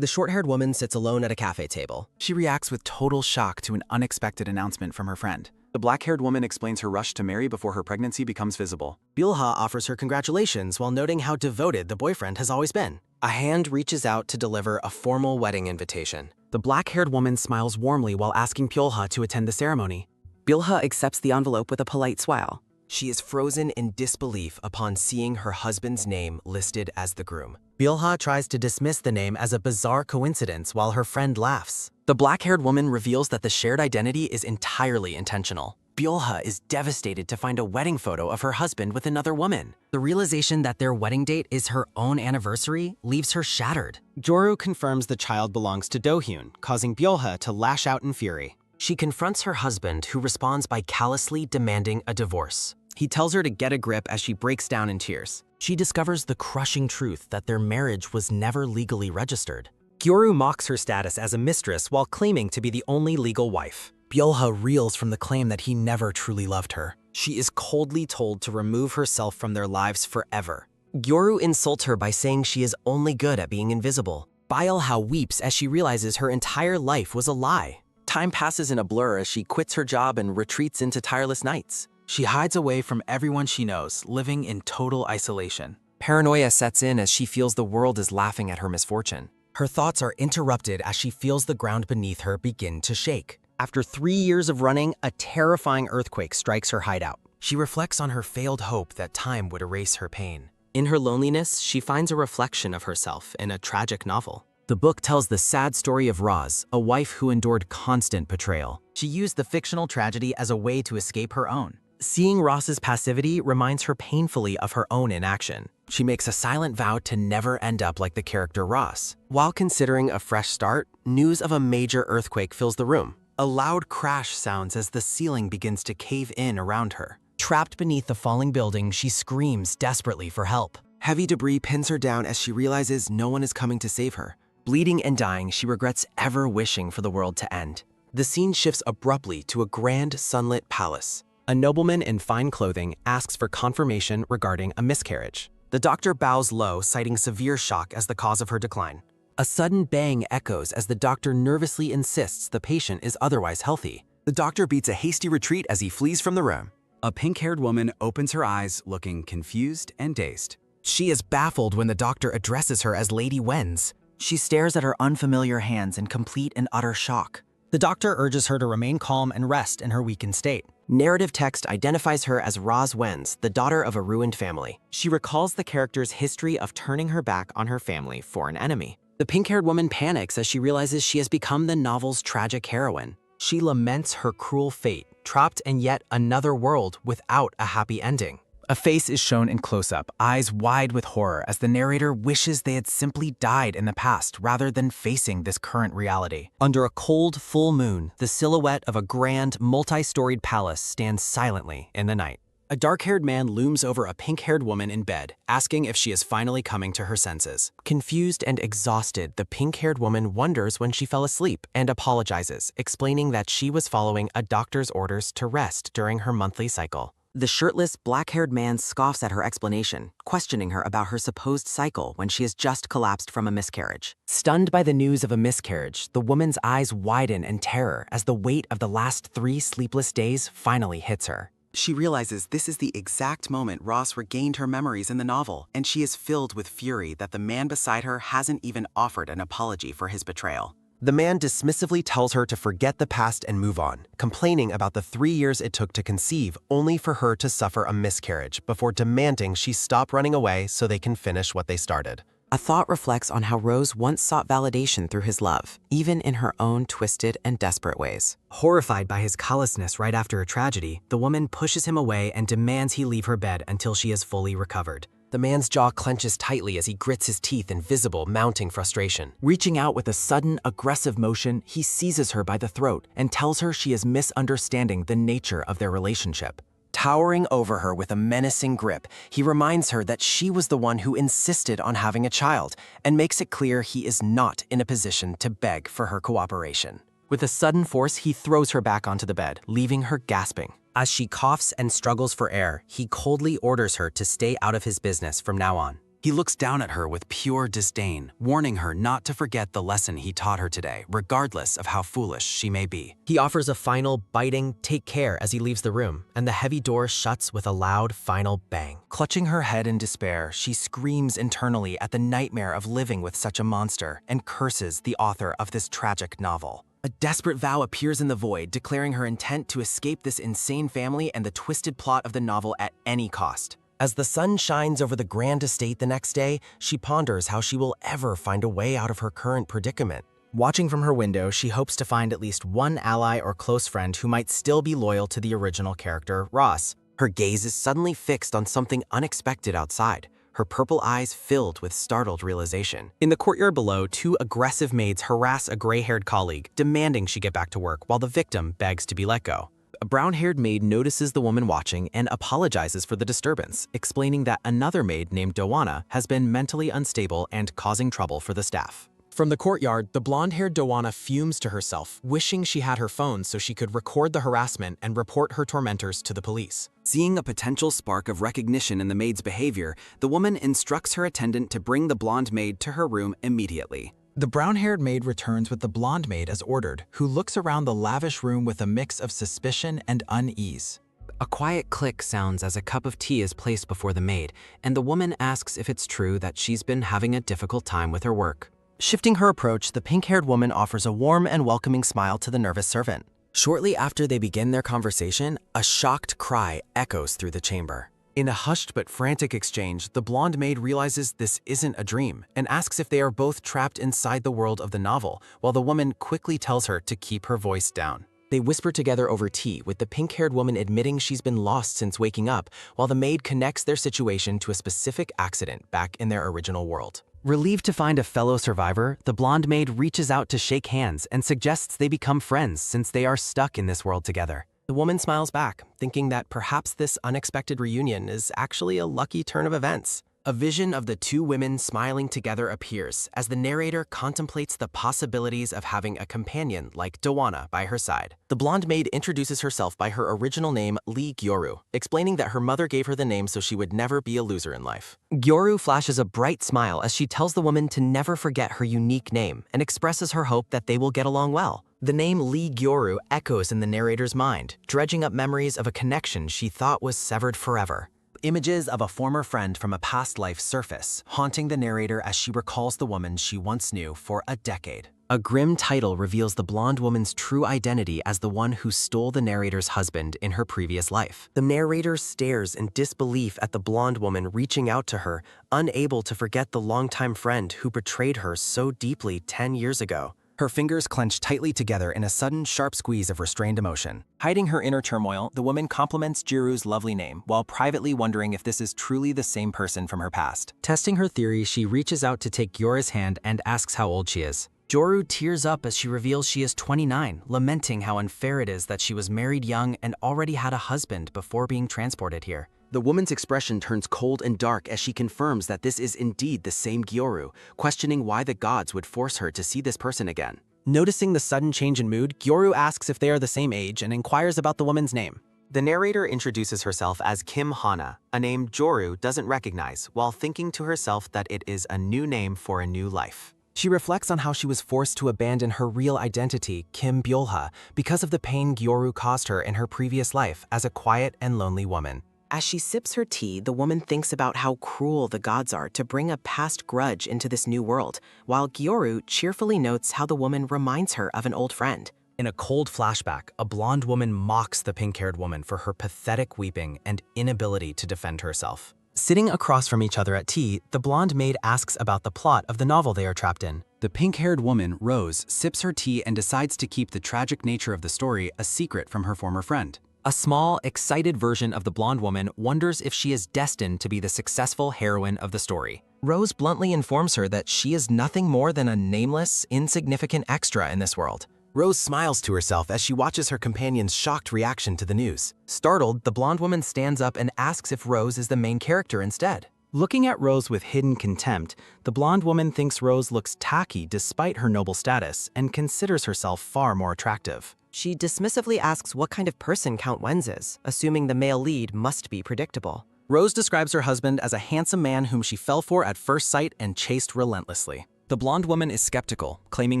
The short-haired woman sits alone at a cafe table. She reacts with total shock to an unexpected announcement from her friend. The black-haired woman explains her rush to marry before her pregnancy becomes visible. Bülha offers her congratulations while noting how devoted the boyfriend has always been. A hand reaches out to deliver a formal wedding invitation. The black-haired woman smiles warmly while asking Bülha to attend the ceremony. Bülha accepts the envelope with a polite smile. She is frozen in disbelief upon seeing her husband's name listed as the groom. Bülha tries to dismiss the name as a bizarre coincidence while her friend laughs. The black-haired woman reveals that the shared identity is entirely intentional. Bülha is devastated to find a wedding photo of her husband with another woman. The realization that their wedding date is her own anniversary leaves her shattered. Gyoru confirms the child belongs to Do-hyun, causing Bülha to lash out in fury. She confronts her husband, who responds by callously demanding a divorce. He tells her to get a grip as she breaks down in tears. She discovers the crushing truth that their marriage was never legally registered. Gyoru mocks her status as a mistress while claiming to be the only legal wife. Bülha reels from the claim that he never truly loved her. She is coldly told to remove herself from their lives forever. Gyoru insults her by saying she is only good at being invisible. Bülha weeps as she realizes her entire life was a lie. Time passes in a blur as she quits her job and retreats into tireless nights. She hides away from everyone she knows, living in total isolation. Paranoia sets in as she feels the world is laughing at her misfortune. Her thoughts are interrupted as she feels the ground beneath her begin to shake. After 3 years of running, a terrifying earthquake strikes her hideout. She reflects on her failed hope that time would erase her pain. In her loneliness, she finds a reflection of herself in a tragic novel. The book tells the sad story of Roz, a wife who endured constant betrayal. She used the fictional tragedy as a way to escape her own. Seeing Roz's passivity reminds her painfully of her own inaction. She makes a silent vow to never end up like the character Roz. While considering a fresh start, news of a major earthquake fills the room. A loud crash sounds as the ceiling begins to cave in around her. Trapped beneath the falling building, she screams desperately for help. Heavy debris pins her down as she realizes no one is coming to save her. Bleeding and dying, she regrets ever wishing for the world to end. The scene shifts abruptly to a grand sunlit palace. A nobleman in fine clothing asks for confirmation regarding a miscarriage. The doctor bows low, citing severe shock as the cause of her decline. A sudden bang echoes as the doctor nervously insists the patient is otherwise healthy. The doctor beats a hasty retreat as he flees from the room. A pink-haired woman opens her eyes, looking confused and dazed. She is baffled when the doctor addresses her as Lady Wenz. She stares at her unfamiliar hands in complete and utter shock. The doctor urges her to remain calm and rest in her weakened state. Narrative text identifies her as Roz Wenz, the daughter of a ruined family. She recalls the character's history of turning her back on her family for an enemy. The pink-haired woman panics as she realizes she has become the novel's tragic heroine. She laments her cruel fate, trapped in yet another world without a happy ending. A face is shown in close-up, eyes wide with horror, as the narrator wishes they had simply died in the past rather than facing this current reality. Under a cold, full moon, the silhouette of a grand, multi-storied palace stands silently in the night. A dark-haired man looms over a pink-haired woman in bed, asking if she is finally coming to her senses. Confused and exhausted, the pink-haired woman wonders when she fell asleep and apologizes, explaining that she was following a doctor's orders to rest during her monthly cycle. The shirtless, black-haired man scoffs at her explanation, questioning her about her supposed cycle when she has just collapsed from a miscarriage. Stunned by the news of a miscarriage, the woman's eyes widen in terror as the weight of the last 3 sleepless days finally hits her. She realizes this is the exact moment Roz regained her memories in the novel, and she is filled with fury that the man beside her hasn't even offered an apology for his betrayal. The man dismissively tells her to forget the past and move on, complaining about the 3 years it took to conceive, only for her to suffer a miscarriage before demanding she stop running away so they can finish what they started. A thought reflects on how Rose once sought validation through his love, even in her own twisted and desperate ways. Horrified by his callousness right after a tragedy, the woman pushes him away and demands he leave her bed until she is fully recovered. The man's jaw clenches tightly as he grits his teeth in visible, mounting frustration. Reaching out with a sudden, aggressive motion, he seizes her by the throat and tells her she is misunderstanding the nature of their relationship. Towering over her with a menacing grip, he reminds her that she was the one who insisted on having a child and makes it clear he is not in a position to beg for her cooperation. With a sudden force, he throws her back onto the bed, leaving her gasping. As she coughs and struggles for air, he coldly orders her to stay out of his business from now on. He looks down at her with pure disdain, warning her not to forget the lesson he taught her today, regardless of how foolish she may be. He offers a final, biting, "take care" as he leaves the room, and the heavy door shuts with a loud, final bang. Clutching her head in despair, she screams internally at the nightmare of living with such a monster and curses the author of this tragic novel. A desperate vow appears in the void, declaring her intent to escape this insane family and the twisted plot of the novel at any cost. As the sun shines over the grand estate the next day, she ponders how she will ever find a way out of her current predicament. Watching from her window, she hopes to find at least one ally or close friend who might still be loyal to the original character, Ross. Her gaze is suddenly fixed on something unexpected outside, her purple eyes filled with startled realization. In the courtyard below, two aggressive maids harass a gray-haired colleague, demanding she get back to work while the victim begs to be let go. A brown-haired maid notices the woman watching and apologizes for the disturbance, explaining that another maid named Dowana has been mentally unstable and causing trouble for the staff. From the courtyard, the blonde-haired Dowana fumes to herself, wishing she had her phone so she could record the harassment and report her tormentors to the police. Seeing a potential spark of recognition in the maid's behavior, the woman instructs her attendant to bring the blonde maid to her room immediately. The brown-haired maid returns with the blonde maid as ordered, who looks around the lavish room with a mix of suspicion and unease. A quiet click sounds as a cup of tea is placed before the maid, and the woman asks if it's true that she's been having a difficult time with her work. Shifting her approach, the pink-haired woman offers a warm and welcoming smile to the nervous servant. Shortly after they begin their conversation, a shocked cry echoes through the chamber. In a hushed but frantic exchange, the blonde maid realizes this isn't a dream and asks if they are both trapped inside the world of the novel, while the woman quickly tells her to keep her voice down. They whisper together over tea, with the pink-haired woman admitting she's been lost since waking up, while the maid connects their situation to a specific accident back in their original world. Relieved to find a fellow survivor, the blonde maid reaches out to shake hands and suggests they become friends since they are stuck in this world together. The woman smiles back, thinking that perhaps this unexpected reunion is actually a lucky turn of events. A vision of the two women smiling together appears as the narrator contemplates the possibilities of having a companion like Dowana by her side. The blonde maid introduces herself by her original name, Lee Gyoru, explaining that her mother gave her the name so she would never be a loser in life. Gyoru flashes a bright smile as she tells the woman to never forget her unique name and expresses her hope that they will get along well. The name Lee Gyoru echoes in the narrator's mind, dredging up memories of a connection she thought was severed forever. Images of a former friend from a past life surface, haunting the narrator as she recalls the woman she once knew for a decade. A grim title reveals the blonde woman's true identity as the one who stole the narrator's husband in her previous life. The narrator stares in disbelief at the blonde woman reaching out to her, unable to forget the longtime friend who betrayed her so deeply 10 years ago. Her fingers clench tightly together in a sudden, sharp squeeze of restrained emotion. Hiding her inner turmoil, the woman compliments Jiru's lovely name, while privately wondering if this is truly the same person from her past. Testing her theory, she reaches out to take Gyoru's hand and asks how old she is. Gyoru tears up as she reveals she is 29, lamenting how unfair it is that she was married young and already had a husband before being transported here. The woman's expression turns cold and dark as she confirms that this is indeed the same Gyoru, questioning why the gods would force her to see this person again. Noticing the sudden change in mood, Gyoru asks if they are the same age and inquires about the woman's name. The narrator introduces herself as Kim Hana, a name Gyoru doesn't recognize, while thinking to herself that it is a new name for a new life. She reflects on how she was forced to abandon her real identity, Kim Byolha, because of the pain Gyoru caused her in her previous life as a quiet and lonely woman. As she sips her tea, the woman thinks about how cruel the gods are to bring a past grudge into this new world, while Gyoru cheerfully notes how the woman reminds her of an old friend. In a cold flashback, a blonde woman mocks the pink-haired woman for her pathetic weeping and inability to defend herself. Sitting across from each other at tea, the blonde maid asks about the plot of the novel they are trapped in. The pink-haired woman, Rose, sips her tea and decides to keep the tragic nature of the story a secret from her former friend. A small, excited version of the blonde woman wonders if she is destined to be the successful heroine of the story. Rose bluntly informs her that she is nothing more than a nameless, insignificant extra in this world. Rose smiles to herself as she watches her companion's shocked reaction to the news. Startled, the blonde woman stands up and asks if Rose is the main character instead. Looking at Rose with hidden contempt, the blonde woman thinks Rose looks tacky despite her noble status and considers herself far more attractive. She dismissively asks what kind of person Count Wenz is, assuming the male lead must be predictable. Rose describes her husband as a handsome man whom she fell for at first sight and chased relentlessly. The blonde woman is skeptical, claiming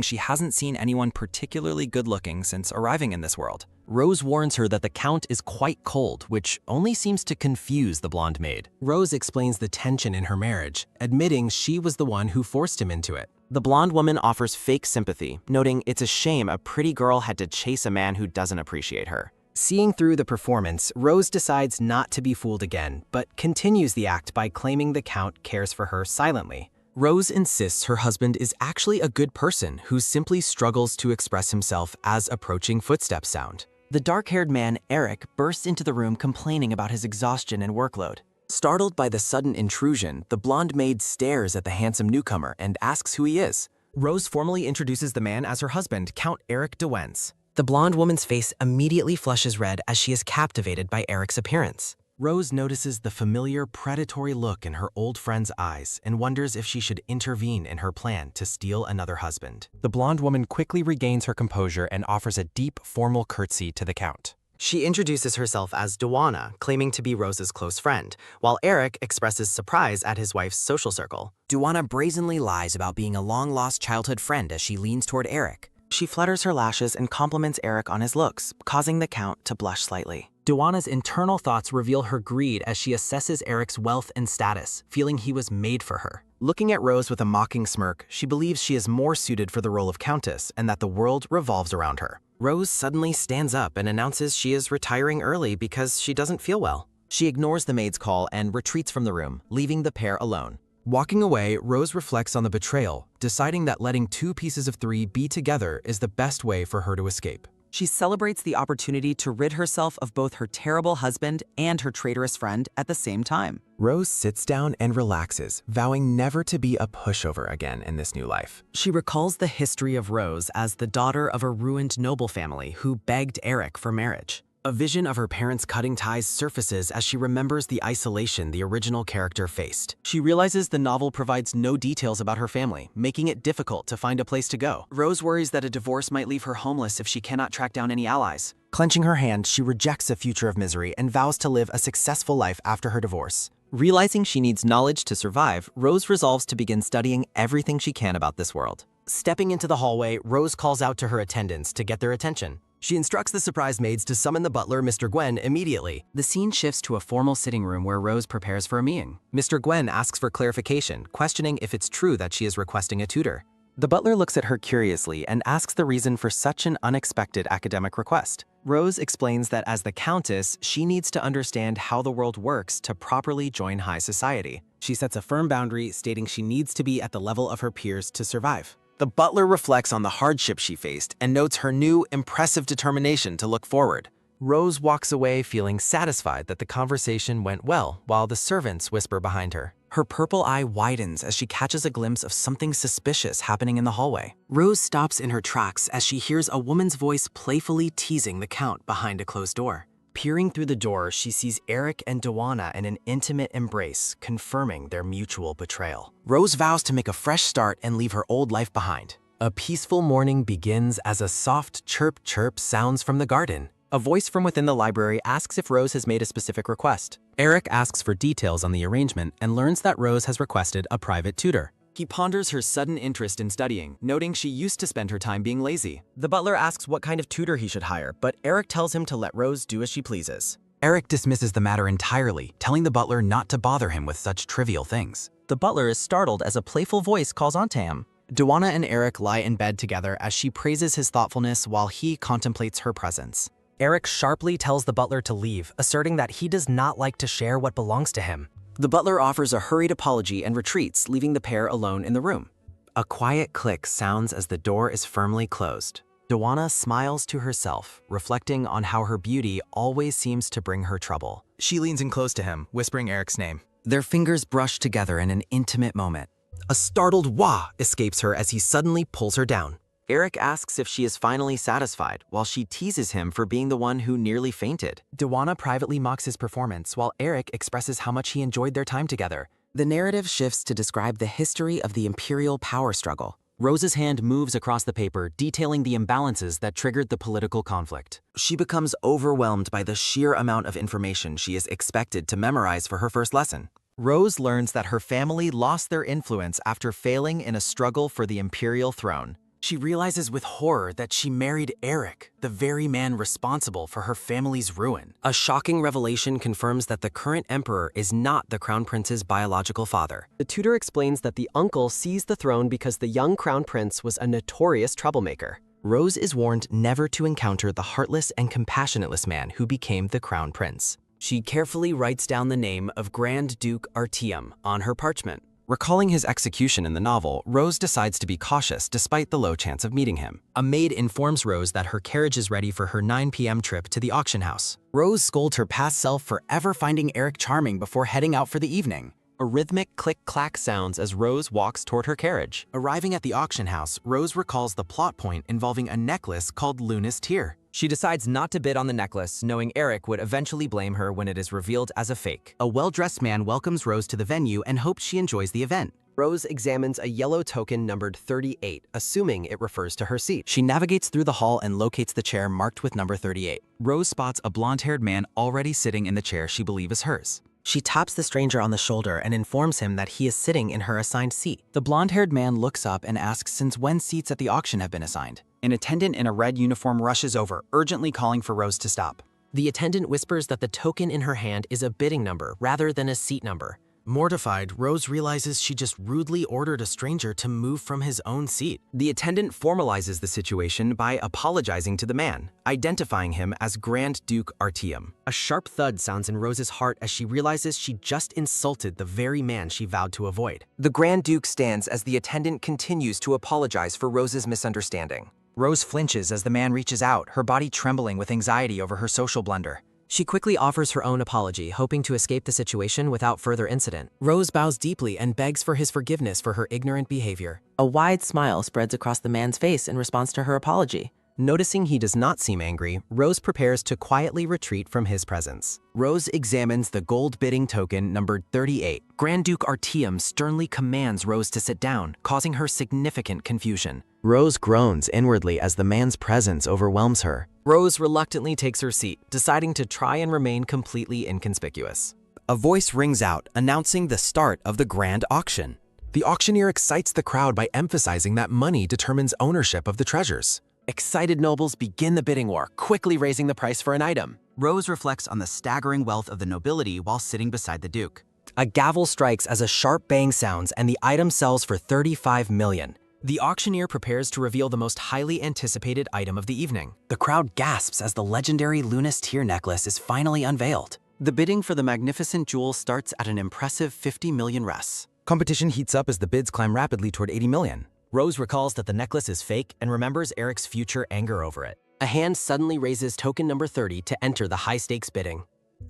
she hasn't seen anyone particularly good-looking since arriving in this world. Rose warns her that the Count is quite cold, which only seems to confuse the blonde maid. Rose explains the tension in her marriage, admitting she was the one who forced him into it. The blonde woman offers fake sympathy, noting it's a shame a pretty girl had to chase a man who doesn't appreciate her. Seeing through the performance, Rose decides not to be fooled again, but continues the act by claiming the Count cares for her silently. Rose insists her husband is actually a good person who simply struggles to express himself as approaching footsteps sound. The dark-haired man, Eric, bursts into the room complaining about his exhaustion and workload. Startled by the sudden intrusion, the blonde maid stares at the handsome newcomer and asks who he is. Rose formally introduces the man as her husband, Count Eric de Wens. The blonde woman's face immediately flushes red as she is captivated by Eric's appearance. Rose notices the familiar predatory look in her old friend's eyes and wonders if she should intervene in her plan to steal another husband. The blonde woman quickly regains her composure and offers a deep, formal curtsy to the Count. She introduces herself as Duana, claiming to be Rose's close friend, while Eric expresses surprise at his wife's social circle. Duana brazenly lies about being a long-lost childhood friend as she leans toward Eric. She flutters her lashes and compliments Eric on his looks, causing the Count to blush slightly. Duana's internal thoughts reveal her greed as she assesses Eric's wealth and status, feeling he was made for her. Looking at Rose with a mocking smirk, she believes she is more suited for the role of Countess and that the world revolves around her. Rose suddenly stands up and announces she is retiring early because she doesn't feel well. She ignores the maid's call and retreats from the room, leaving the pair alone. Walking away, Rose reflects on the betrayal, deciding that letting two pieces of three be together is the best way for her to escape. She celebrates the opportunity to rid herself of both her terrible husband and her traitorous friend at the same time. Rose sits down and relaxes, vowing never to be a pushover again in this new life. She recalls the history of Rose as the daughter of a ruined noble family who begged Eric for marriage. A vision of her parents' cutting ties surfaces as she remembers the isolation the original character faced. She realizes the novel provides no details about her family, making it difficult to find a place to go. Rose worries that a divorce might leave her homeless if she cannot track down any allies. Clenching her hand, she rejects a future of misery and vows to live a successful life after her divorce. Realizing she needs knowledge to survive, Rose resolves to begin studying everything she can about this world. Stepping into the hallway, Rose calls out to her attendants to get their attention. She instructs the surprise maids to summon the butler, Mr. Gwen, immediately. The scene shifts to a formal sitting room where Rose prepares for a meeting. Mr. Gwen asks for clarification, questioning if it's true that she is requesting a tutor. The butler looks at her curiously and asks the reason for such an unexpected academic request. Rose explains that as the Countess, she needs to understand how the world works to properly join high society. She sets a firm boundary, stating she needs to be at the level of her peers to survive. The butler reflects on the hardship she faced and notes her new, impressive determination to look forward. Rose walks away feeling satisfied that the conversation went well, while the servants whisper behind her. Her purple eye widens as she catches a glimpse of something suspicious happening in the hallway. Rose stops in her tracks as she hears a woman's voice playfully teasing the Count behind a closed door. Peering through the door, she sees Eric and Duana in an intimate embrace, confirming their mutual betrayal. Rose vows to make a fresh start and leave her old life behind. A peaceful morning begins as a soft chirp sounds from the garden. A voice from within the library asks if Rose has made a specific request. Eric asks for details on the arrangement and learns that Rose has requested a private tutor. He ponders her sudden interest in studying, noting she used to spend her time being lazy. The butler asks what kind of tutor he should hire, but Eric tells him to let Rose do as she pleases. Eric dismisses the matter entirely, telling the butler not to bother him with such trivial things. The butler is startled as a playful voice calls onto him. Duana and Eric lie in bed together as she praises his thoughtfulness while he contemplates her presence. Eric sharply tells the butler to leave, asserting that he does not like to share what belongs to him. The butler offers a hurried apology and retreats, leaving the pair alone in the room. A quiet click sounds as the door is firmly closed. Duana smiles to herself, reflecting on how her beauty always seems to bring her trouble. She leans in close to him, whispering Eric's name. Their fingers brush together in an intimate moment. A startled wah escapes her as he suddenly pulls her down. Eric asks if she is finally satisfied, while she teases him for being the one who nearly fainted. Duana privately mocks his performance, while Eric expresses how much he enjoyed their time together. The narrative shifts to describe the history of the imperial power struggle. Rose's hand moves across the paper, detailing the imbalances that triggered the political conflict. She becomes overwhelmed by the sheer amount of information she is expected to memorize for her first lesson. Rose learns that her family lost their influence after failing in a struggle for the imperial throne. She realizes with horror that she married Eric, the very man responsible for her family's ruin. A shocking revelation confirms that the current emperor is not the crown prince's biological father. The tutor explains that the uncle seized the throne because the young crown prince was a notorious troublemaker. Rose is warned never to encounter the heartless and compassionateless man who became the crown prince. She carefully writes down the name of Grand Duke Artyom on her parchment. Recalling his execution in the novel, Rose decides to be cautious despite the low chance of meeting him. A maid informs Rose that her carriage is ready for her 9 p.m. trip to the auction house. Rose scolds her past self for ever finding Eric charming before heading out for the evening. A rhythmic click-clack sounds as Rose walks toward her carriage. Arriving at the auction house, Rose recalls the plot point involving a necklace called Luna's Tear. She decides not to bid on the necklace, knowing Eric would eventually blame her when it is revealed as a fake. A well-dressed man welcomes Rose to the venue and hopes she enjoys the event. Rose examines a yellow token numbered 38, assuming it refers to her seat. She navigates through the hall and locates the chair marked with number 38. Rose spots a blonde-haired man already sitting in the chair she believes is hers. She taps the stranger on the shoulder and informs him that he is sitting in her assigned seat. The blonde-haired man looks up and asks since when seats at the auction have been assigned. An attendant in a red uniform rushes over, urgently calling for Rose to stop. The attendant whispers that the token in her hand is a bidding number rather than a seat number. Mortified, Rose realizes she just rudely ordered a stranger to move from his own seat. The attendant formalizes the situation by apologizing to the man, identifying him as Grand Duke Artyom. A sharp thud sounds in Rose's heart as she realizes she just insulted the very man she vowed to avoid. The Grand Duke stands as the attendant continues to apologize for Rose's misunderstanding. Rose flinches as the man reaches out, her body trembling with anxiety over her social blunder. She quickly offers her own apology, hoping to escape the situation without further incident. Rose bows deeply and begs for his forgiveness for her ignorant behavior. A wide smile spreads across the man's face in response to her apology. Noticing he does not seem angry, Rose prepares to quietly retreat from his presence. Rose examines the gold bidding token numbered 38. Grand Duke Artyom sternly commands Rose to sit down, causing her significant confusion. Rose groans inwardly as the man's presence overwhelms her. Rose reluctantly takes her seat, deciding to try and remain completely inconspicuous. A voice rings out, announcing the start of the grand auction. The auctioneer excites the crowd by emphasizing that money determines ownership of the treasures. Excited nobles begin the bidding war, quickly raising the price for an item. Rose reflects on the staggering wealth of the nobility while sitting beside the Duke. A gavel strikes as a sharp bang sounds and the item sells for 35 million. The auctioneer prepares to reveal the most highly anticipated item of the evening. The crowd gasps as the legendary Luna's Tear necklace is finally unveiled. The bidding for the magnificent jewel starts at an impressive 50 million res. Competition heats up as the bids climb rapidly toward 80 million. Rose recalls that the necklace is fake and remembers Eric's future anger over it. A hand suddenly raises token number 30 to enter the high-stakes bidding.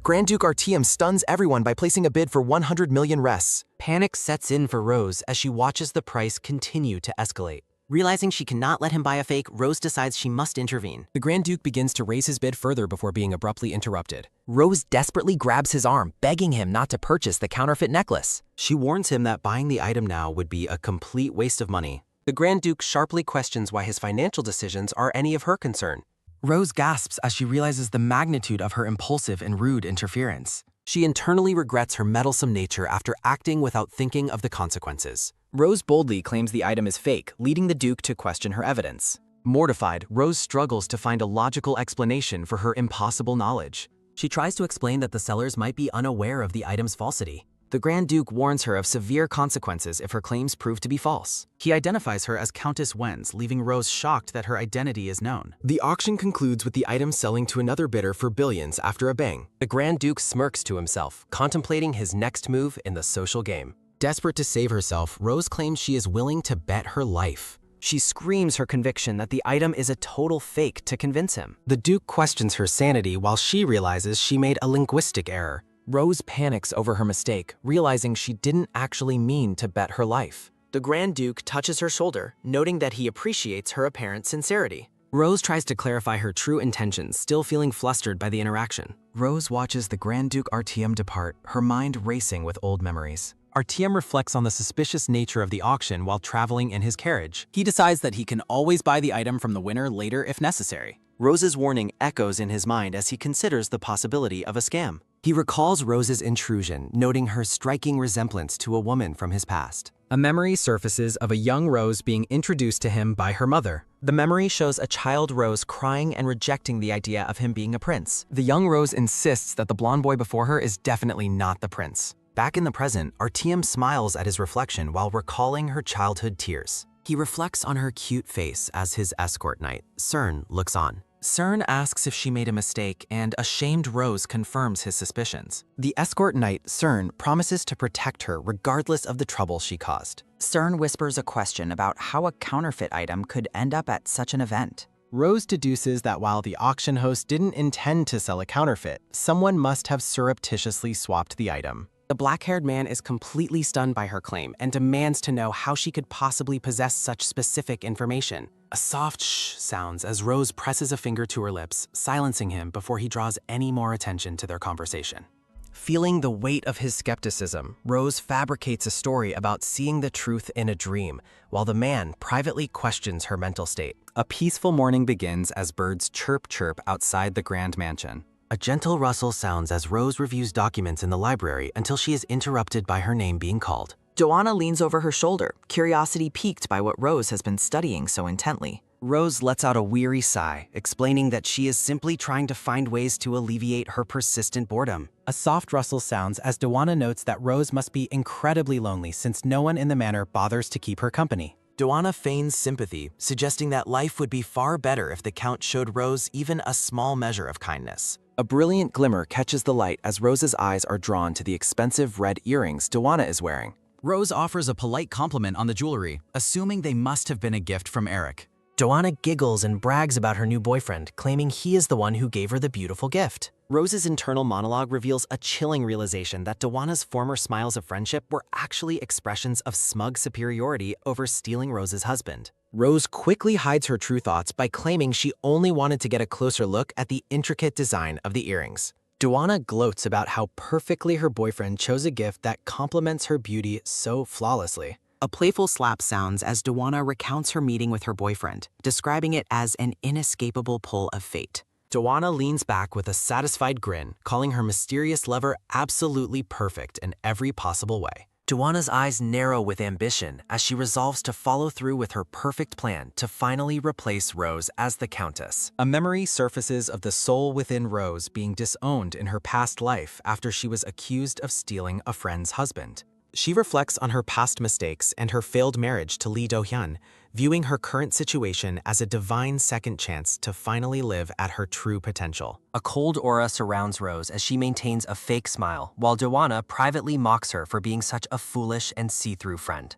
Grand Duke Artyom stuns everyone by placing a bid for 100 million res. Panic sets in for Rose as she watches the price continue to escalate. Realizing she cannot let him buy a fake, Rose decides she must intervene. The Grand Duke begins to raise his bid further before being abruptly interrupted. Rose desperately grabs his arm, begging him not to purchase the counterfeit necklace. She warns him that buying the item now would be a complete waste of money. The Grand Duke sharply questions why his financial decisions are any of her concern. Rose gasps as she realizes the magnitude of her impulsive and rude interference. She internally regrets her meddlesome nature after acting without thinking of the consequences. Rose boldly claims the item is fake, leading the Duke to question her evidence. Mortified, Rose struggles to find a logical explanation for her impossible knowledge. She tries to explain that the sellers might be unaware of the item's falsity. The Grand Duke warns her of severe consequences if her claims prove to be false. He identifies her as Countess Wenz, leaving Rose shocked that her identity is known. The auction concludes with the item selling to another bidder for billions after a bang. The Grand Duke smirks to himself, contemplating his next move in the social game. Desperate to save herself, Rose claims she is willing to bet her life. She screams her conviction that the item is a total fake to convince him. The Duke questions her sanity while she realizes she made a linguistic error. Rose panics over her mistake, realizing she didn't actually mean to bet her life. The Grand Duke touches her shoulder, noting that he appreciates her apparent sincerity. Rose tries to clarify her true intentions, still feeling flustered by the interaction. Rose watches the Grand Duke Artyom depart, her mind racing with old memories. Artyom reflects on the suspicious nature of the auction while traveling in his carriage. He decides that he can always buy the item from the winner later if necessary. Rose's warning echoes in his mind as he considers the possibility of a scam. He recalls Rose's intrusion, noting her striking resemblance to a woman from his past. A memory surfaces of a young Rose being introduced to him by her mother. The memory shows a child Rose crying and rejecting the idea of him being a prince. The young Rose insists that the blonde boy before her is definitely not the prince. Back in the present, Artyom smiles at his reflection while recalling her childhood tears. He reflects on her cute face as his escort knight, Cern, looks on. Cern asks if she made a mistake, and a shamed Rose confirms his suspicions. The escort knight, Cern, promises to protect her regardless of the trouble she caused. Cern whispers a question about how a counterfeit item could end up at such an event. Rose deduces that while the auction host didn't intend to sell a counterfeit, someone must have surreptitiously swapped the item. The black-haired man is completely stunned by her claim and demands to know how she could possibly possess such specific information. A soft shh sounds as Rose presses a finger to her lips, silencing him before he draws any more attention to their conversation. Feeling the weight of his skepticism, Rose fabricates a story about seeing the truth in a dream, while the man privately questions her mental state. A peaceful morning begins as birds chirp outside the grand mansion. A gentle rustle sounds as Rose reviews documents in the library until she is interrupted by her name being called. Joanna leans over her shoulder, curiosity piqued by what Rose has been studying so intently. Rose lets out a weary sigh, explaining that she is simply trying to find ways to alleviate her persistent boredom. A soft rustle sounds as Joanna notes that Rose must be incredibly lonely since no one in the manor bothers to keep her company. Joanna feigns sympathy, suggesting that life would be far better if the Count showed Rose even a small measure of kindness. A brilliant glimmer catches the light as Rose's eyes are drawn to the expensive red earrings Joanna is wearing. Rose offers a polite compliment on the jewelry, assuming they must have been a gift from Eric. Joanna giggles and brags about her new boyfriend, claiming he is the one who gave her the beautiful gift. Rose's internal monologue reveals a chilling realization that Joanna's former smiles of friendship were actually expressions of smug superiority over stealing Rose's husband. Rose quickly hides her true thoughts by claiming she only wanted to get a closer look at the intricate design of the earrings. Joanna gloats about how perfectly her boyfriend chose a gift that complements her beauty so flawlessly. A playful slap sounds as Joanna recounts her meeting with her boyfriend, describing it as an inescapable pull of fate. Joanna leans back with a satisfied grin, calling her mysterious lover absolutely perfect in every possible way. Joanna's eyes narrow with ambition as she resolves to follow through with her perfect plan to finally replace Rose as the Countess. A memory surfaces of the soul within Rose being disowned in her past life after she was accused of stealing a friend's husband. She reflects on her past mistakes and her failed marriage to Lee Do-hyun, viewing her current situation as a divine second chance to finally live at her true potential. A cold aura surrounds Rose as she maintains a fake smile, while Joanna privately mocks her for being such a foolish and see-through friend.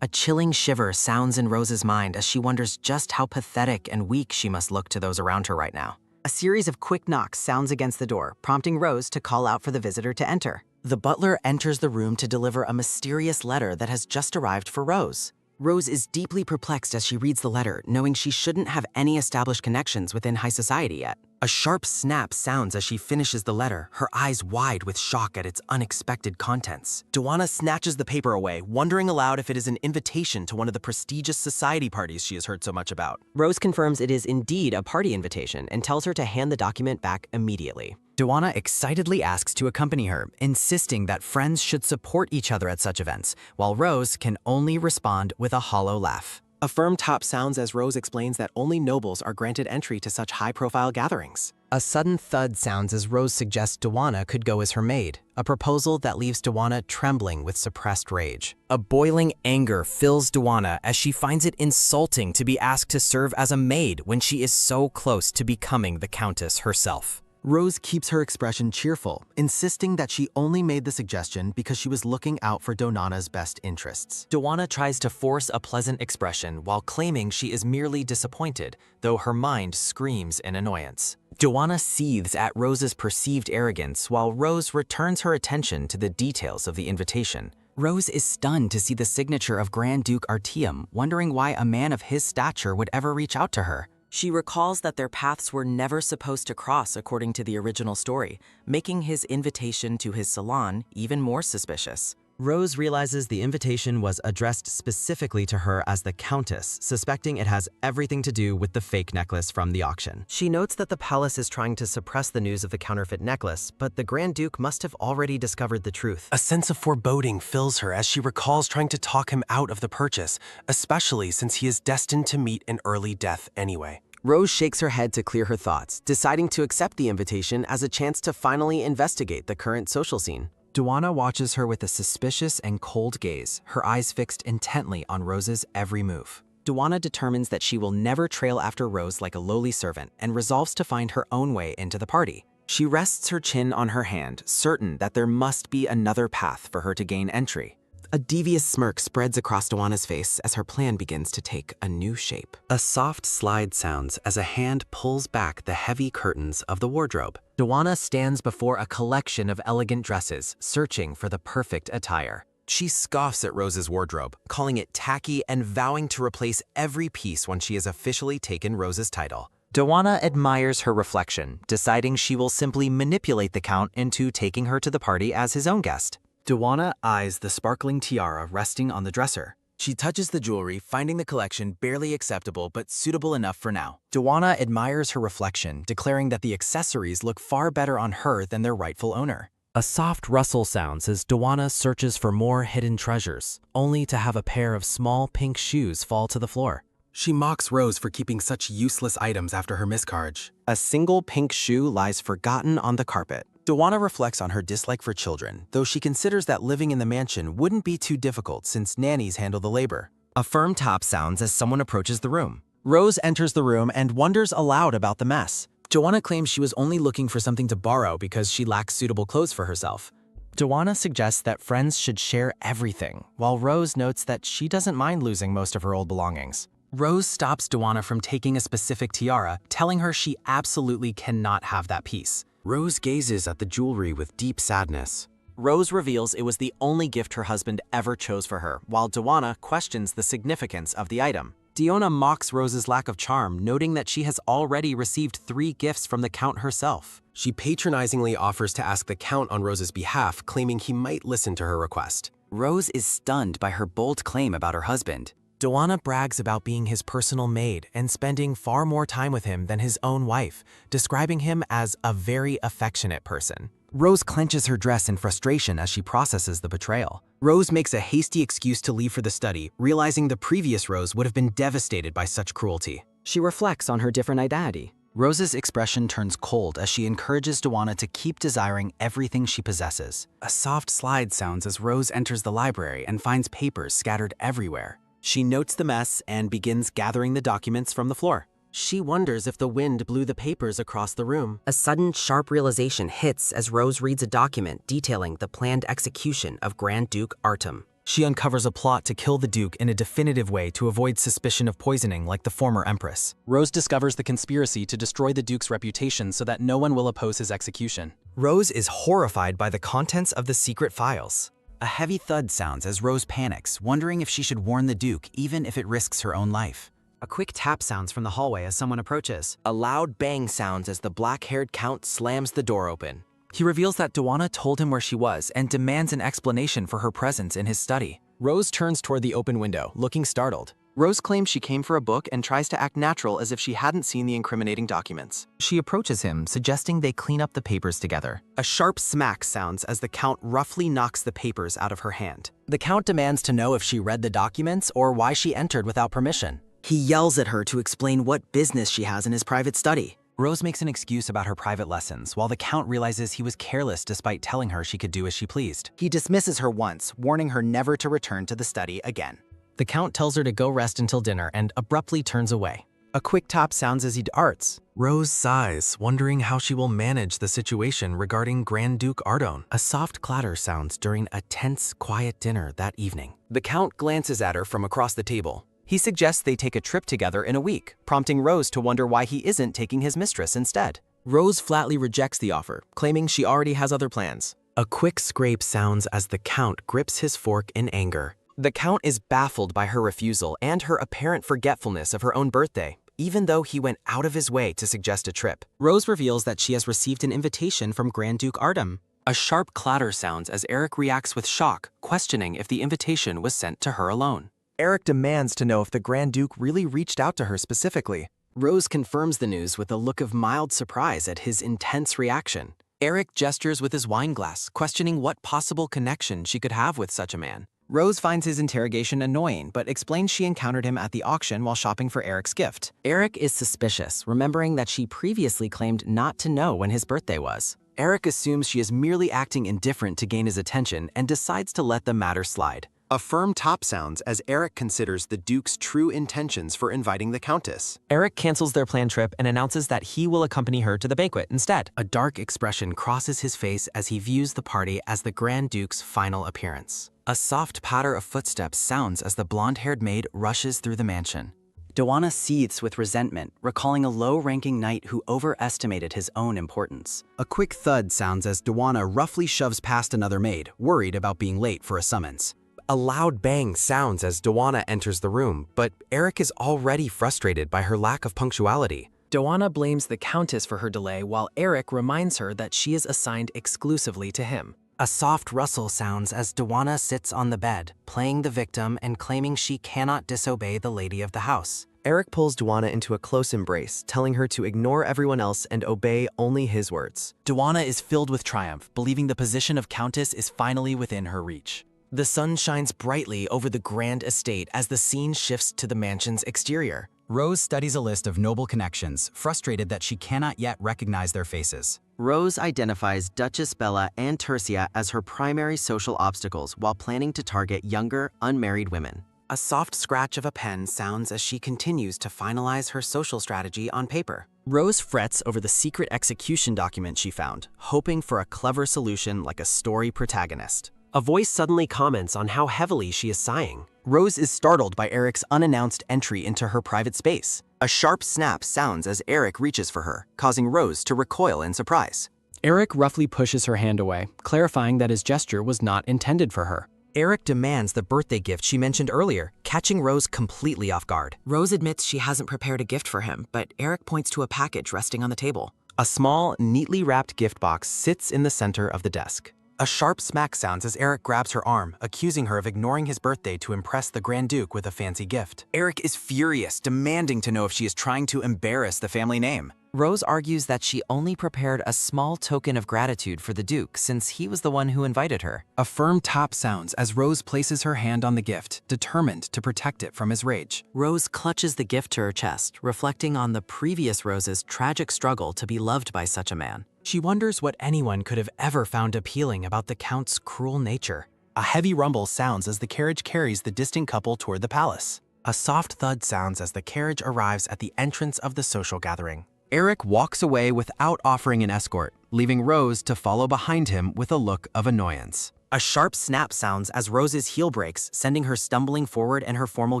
A chilling shiver sounds in Rose's mind as she wonders just how pathetic and weak she must look to those around her right now. A series of quick knocks sounds against the door, prompting Rose to call out for the visitor to enter. The butler enters the room to deliver a mysterious letter that has just arrived for Rose. Rose is deeply perplexed as she reads the letter, knowing she shouldn't have any established connections within high society yet. A sharp snap sounds as she finishes the letter, her eyes wide with shock at its unexpected contents. Joanna snatches the paper away, wondering aloud if it is an invitation to one of the prestigious society parties she has heard so much about. Rose confirms it is indeed a party invitation and tells her to hand the document back immediately. Joanna excitedly asks to accompany her, insisting that friends should support each other at such events, while Rose can only respond with a hollow laugh. A firm tap sounds as Rose explains that only nobles are granted entry to such high-profile gatherings. A sudden thud sounds as Rose suggests Joanna could go as her maid, a proposal that leaves Joanna trembling with suppressed rage. A boiling anger fills Joanna as she finds it insulting to be asked to serve as a maid when she is so close to becoming the Countess herself. Rose keeps her expression cheerful, insisting that she only made the suggestion because she was looking out for Donana's best interests. Joanna tries to force a pleasant expression while claiming she is merely disappointed, though her mind screams in annoyance. Joanna seethes at Rose's perceived arrogance while Rose returns her attention to the details of the invitation. Rose is stunned to see the signature of Grand Duke Artyom, wondering why a man of his stature would ever reach out to her. She recalls that their paths were never supposed to cross according to the original story, making his invitation to his salon even more suspicious. Rose realizes the invitation was addressed specifically to her as the Countess, suspecting it has everything to do with the fake necklace from the auction. She notes that the palace is trying to suppress the news of the counterfeit necklace, but the Grand Duke must have already discovered the truth. A sense of foreboding fills her as she recalls trying to talk him out of the purchase, especially since he is destined to meet an early death anyway. Rose shakes her head to clear her thoughts, deciding to accept the invitation as a chance to finally investigate the current social scene. Duana watches her with a suspicious and cold gaze, her eyes fixed intently on Rose's every move. Duana determines that she will never trail after Rose like a lowly servant and resolves to find her own way into the party. She rests her chin on her hand, certain that there must be another path for her to gain entry. A devious smirk spreads across Duana's face as her plan begins to take a new shape. A soft slide sounds as a hand pulls back the heavy curtains of the wardrobe. Duana stands before a collection of elegant dresses, searching for the perfect attire. She scoffs at Rose's wardrobe, calling it tacky and vowing to replace every piece when she has officially taken Rose's title. Duana admires her reflection, deciding she will simply manipulate the Count into taking her to the party as his own guest. Duana eyes the sparkling tiara resting on the dresser. She touches the jewelry, finding the collection barely acceptable but suitable enough for now. Duana admires her reflection, declaring that the accessories look far better on her than their rightful owner. A soft rustle sounds as Duana searches for more hidden treasures, only to have a pair of small pink shoes fall to the floor. She mocks Rose for keeping such useless items after her miscarriage. A single pink shoe lies forgotten on the carpet. Duana reflects on her dislike for children, though she considers that living in the mansion wouldn't be too difficult since nannies handle the labor. A firm tap sounds as someone approaches the room. Rose enters the room and wonders aloud about the mess. Duana claims she was only looking for something to borrow because she lacks suitable clothes for herself. Duana suggests that friends should share everything, while Rose notes that she doesn't mind losing most of her old belongings. Rose stops Duana from taking a specific tiara, telling her she absolutely cannot have that piece. Rose gazes at the jewelry with deep sadness. Rose reveals it was the only gift her husband ever chose for her, while Duana questions the significance of the item. Diona mocks Rose's lack of charm, noting that she has already received 3 gifts from the Count herself. She patronizingly offers to ask the Count on Rose's behalf, claiming he might listen to her request. Rose is stunned by her bold claim about her husband. Duana brags about being his personal maid and spending far more time with him than his own wife, describing him as a very affectionate person. Rose clenches her dress in frustration as she processes the betrayal. Rose makes a hasty excuse to leave for the study, realizing the previous Rose would have been devastated by such cruelty. She reflects on her different identity. Rose's expression turns cold as she encourages Duana to keep desiring everything she possesses. A soft slide sounds as Rose enters the library and finds papers scattered everywhere. She notes the mess and begins gathering the documents from the floor. She wonders if the wind blew the papers across the room. A sudden, sharp realization hits as Rose reads a document detailing the planned execution of Grand Duke Artem. She uncovers a plot to kill the Duke in a definitive way to avoid suspicion of poisoning like the former Empress. Rose discovers the conspiracy to destroy the Duke's reputation so that no one will oppose his execution. Rose is horrified by the contents of the secret files. A heavy thud sounds as Rose panics, wondering if she should warn the Duke even if it risks her own life. A quick tap sounds from the hallway as someone approaches. A loud bang sounds as the black-haired Count slams the door open. He reveals that Duana told him where she was and demands an explanation for her presence in his study. Rose turns toward the open window, looking startled. Rose claims she came for a book and tries to act natural as if she hadn't seen the incriminating documents. She approaches him, suggesting they clean up the papers together. A sharp smack sounds as the Count roughly knocks the papers out of her hand. The Count demands to know if she read the documents or why she entered without permission. He yells at her to explain what business she has in his private study. Rose makes an excuse about her private lessons, while the Count realizes he was careless despite telling her she could do as she pleased. He dismisses her once, warning her never to return to the study again. The Count tells her to go rest until dinner and abruptly turns away. A quick tap sounds as he departs. Rose sighs, wondering how she will manage the situation regarding Grand Duke Ardon. A soft clatter sounds during a tense, quiet dinner that evening. The Count glances at her from across the table. He suggests they take a trip together in a week, prompting Rose to wonder why he isn't taking his mistress instead. Rose flatly rejects the offer, claiming she already has other plans. A quick scrape sounds as the Count grips his fork in anger. The Count is baffled by her refusal and her apparent forgetfulness of her own birthday, even though he went out of his way to suggest a trip. Rose reveals that she has received an invitation from Grand Duke Artem. A sharp clatter sounds as Eric reacts with shock, questioning if the invitation was sent to her alone. Eric demands to know if the Grand Duke really reached out to her specifically. Rose confirms the news with a look of mild surprise at his intense reaction. Eric gestures with his wine glass, questioning what possible connection she could have with such a man. Rose finds his interrogation annoying, but explains she encountered him at the auction while shopping for Eric's gift. Eric is suspicious, remembering that she previously claimed not to know when his birthday was. Eric assumes she is merely acting indifferent to gain his attention and decides to let the matter slide. A firm top sounds as Eric considers the Duke's true intentions for inviting the Countess. Eric cancels their planned trip and announces that he will accompany her to the banquet instead. A dark expression crosses his face as he views the party as the Grand Duke's final appearance. A soft patter of footsteps sounds as the blonde-haired maid rushes through the mansion. Doana seethes with resentment, recalling a low-ranking knight who overestimated his own importance. A quick thud sounds as Doana roughly shoves past another maid, worried about being late for a summons. A loud bang sounds as Doana enters the room, but Eric is already frustrated by her lack of punctuality. Doana blames the Countess for her delay while Eric reminds her that she is assigned exclusively to him. A soft rustle sounds as Doana sits on the bed, playing the victim and claiming she cannot disobey the lady of the house. Eric pulls Doana into a close embrace, telling her to ignore everyone else and obey only his words. Doana is filled with triumph, believing the position of Countess is finally within her reach. The sun shines brightly over the grand estate as the scene shifts to the mansion's exterior. Rose studies a list of noble connections, frustrated that she cannot yet recognize their faces. Rose identifies Duchess Bella and Tercia as her primary social obstacles while planning to target younger, unmarried women. A soft scratch of a pen sounds as she continues to finalize her social strategy on paper. Rose frets over the secret execution document she found, hoping for a clever solution like a story protagonist. A voice suddenly comments on how heavily she is sighing. Rose is startled by Eric's unannounced entry into her private space. A sharp snap sounds as Eric reaches for her, causing Rose to recoil in surprise. Eric roughly pushes her hand away, clarifying that his gesture was not intended for her. Eric demands the birthday gift she mentioned earlier, catching Rose completely off guard. Rose admits she hasn't prepared a gift for him, but Eric points to a package resting on the table. A small, neatly wrapped gift box sits in the center of the desk. A sharp smack sounds as Eric grabs her arm, accusing her of ignoring his birthday to impress the Grand Duke with a fancy gift. Eric is furious, demanding to know if she is trying to embarrass the family name. Rose argues that she only prepared a small token of gratitude for the Duke since he was the one who invited her. A firm tap sounds as Rose places her hand on the gift, determined to protect it from his rage. Rose clutches the gift to her chest, reflecting on the previous Rose's tragic struggle to be loved by such a man. She wonders what anyone could have ever found appealing about the Count's cruel nature. A heavy rumble sounds as the carriage carries the distant couple toward the palace. A soft thud sounds as the carriage arrives at the entrance of the social gathering. Eric walks away without offering an escort, leaving Rose to follow behind him with a look of annoyance. A sharp snap sounds as Rose's heel breaks, sending her stumbling forward in her formal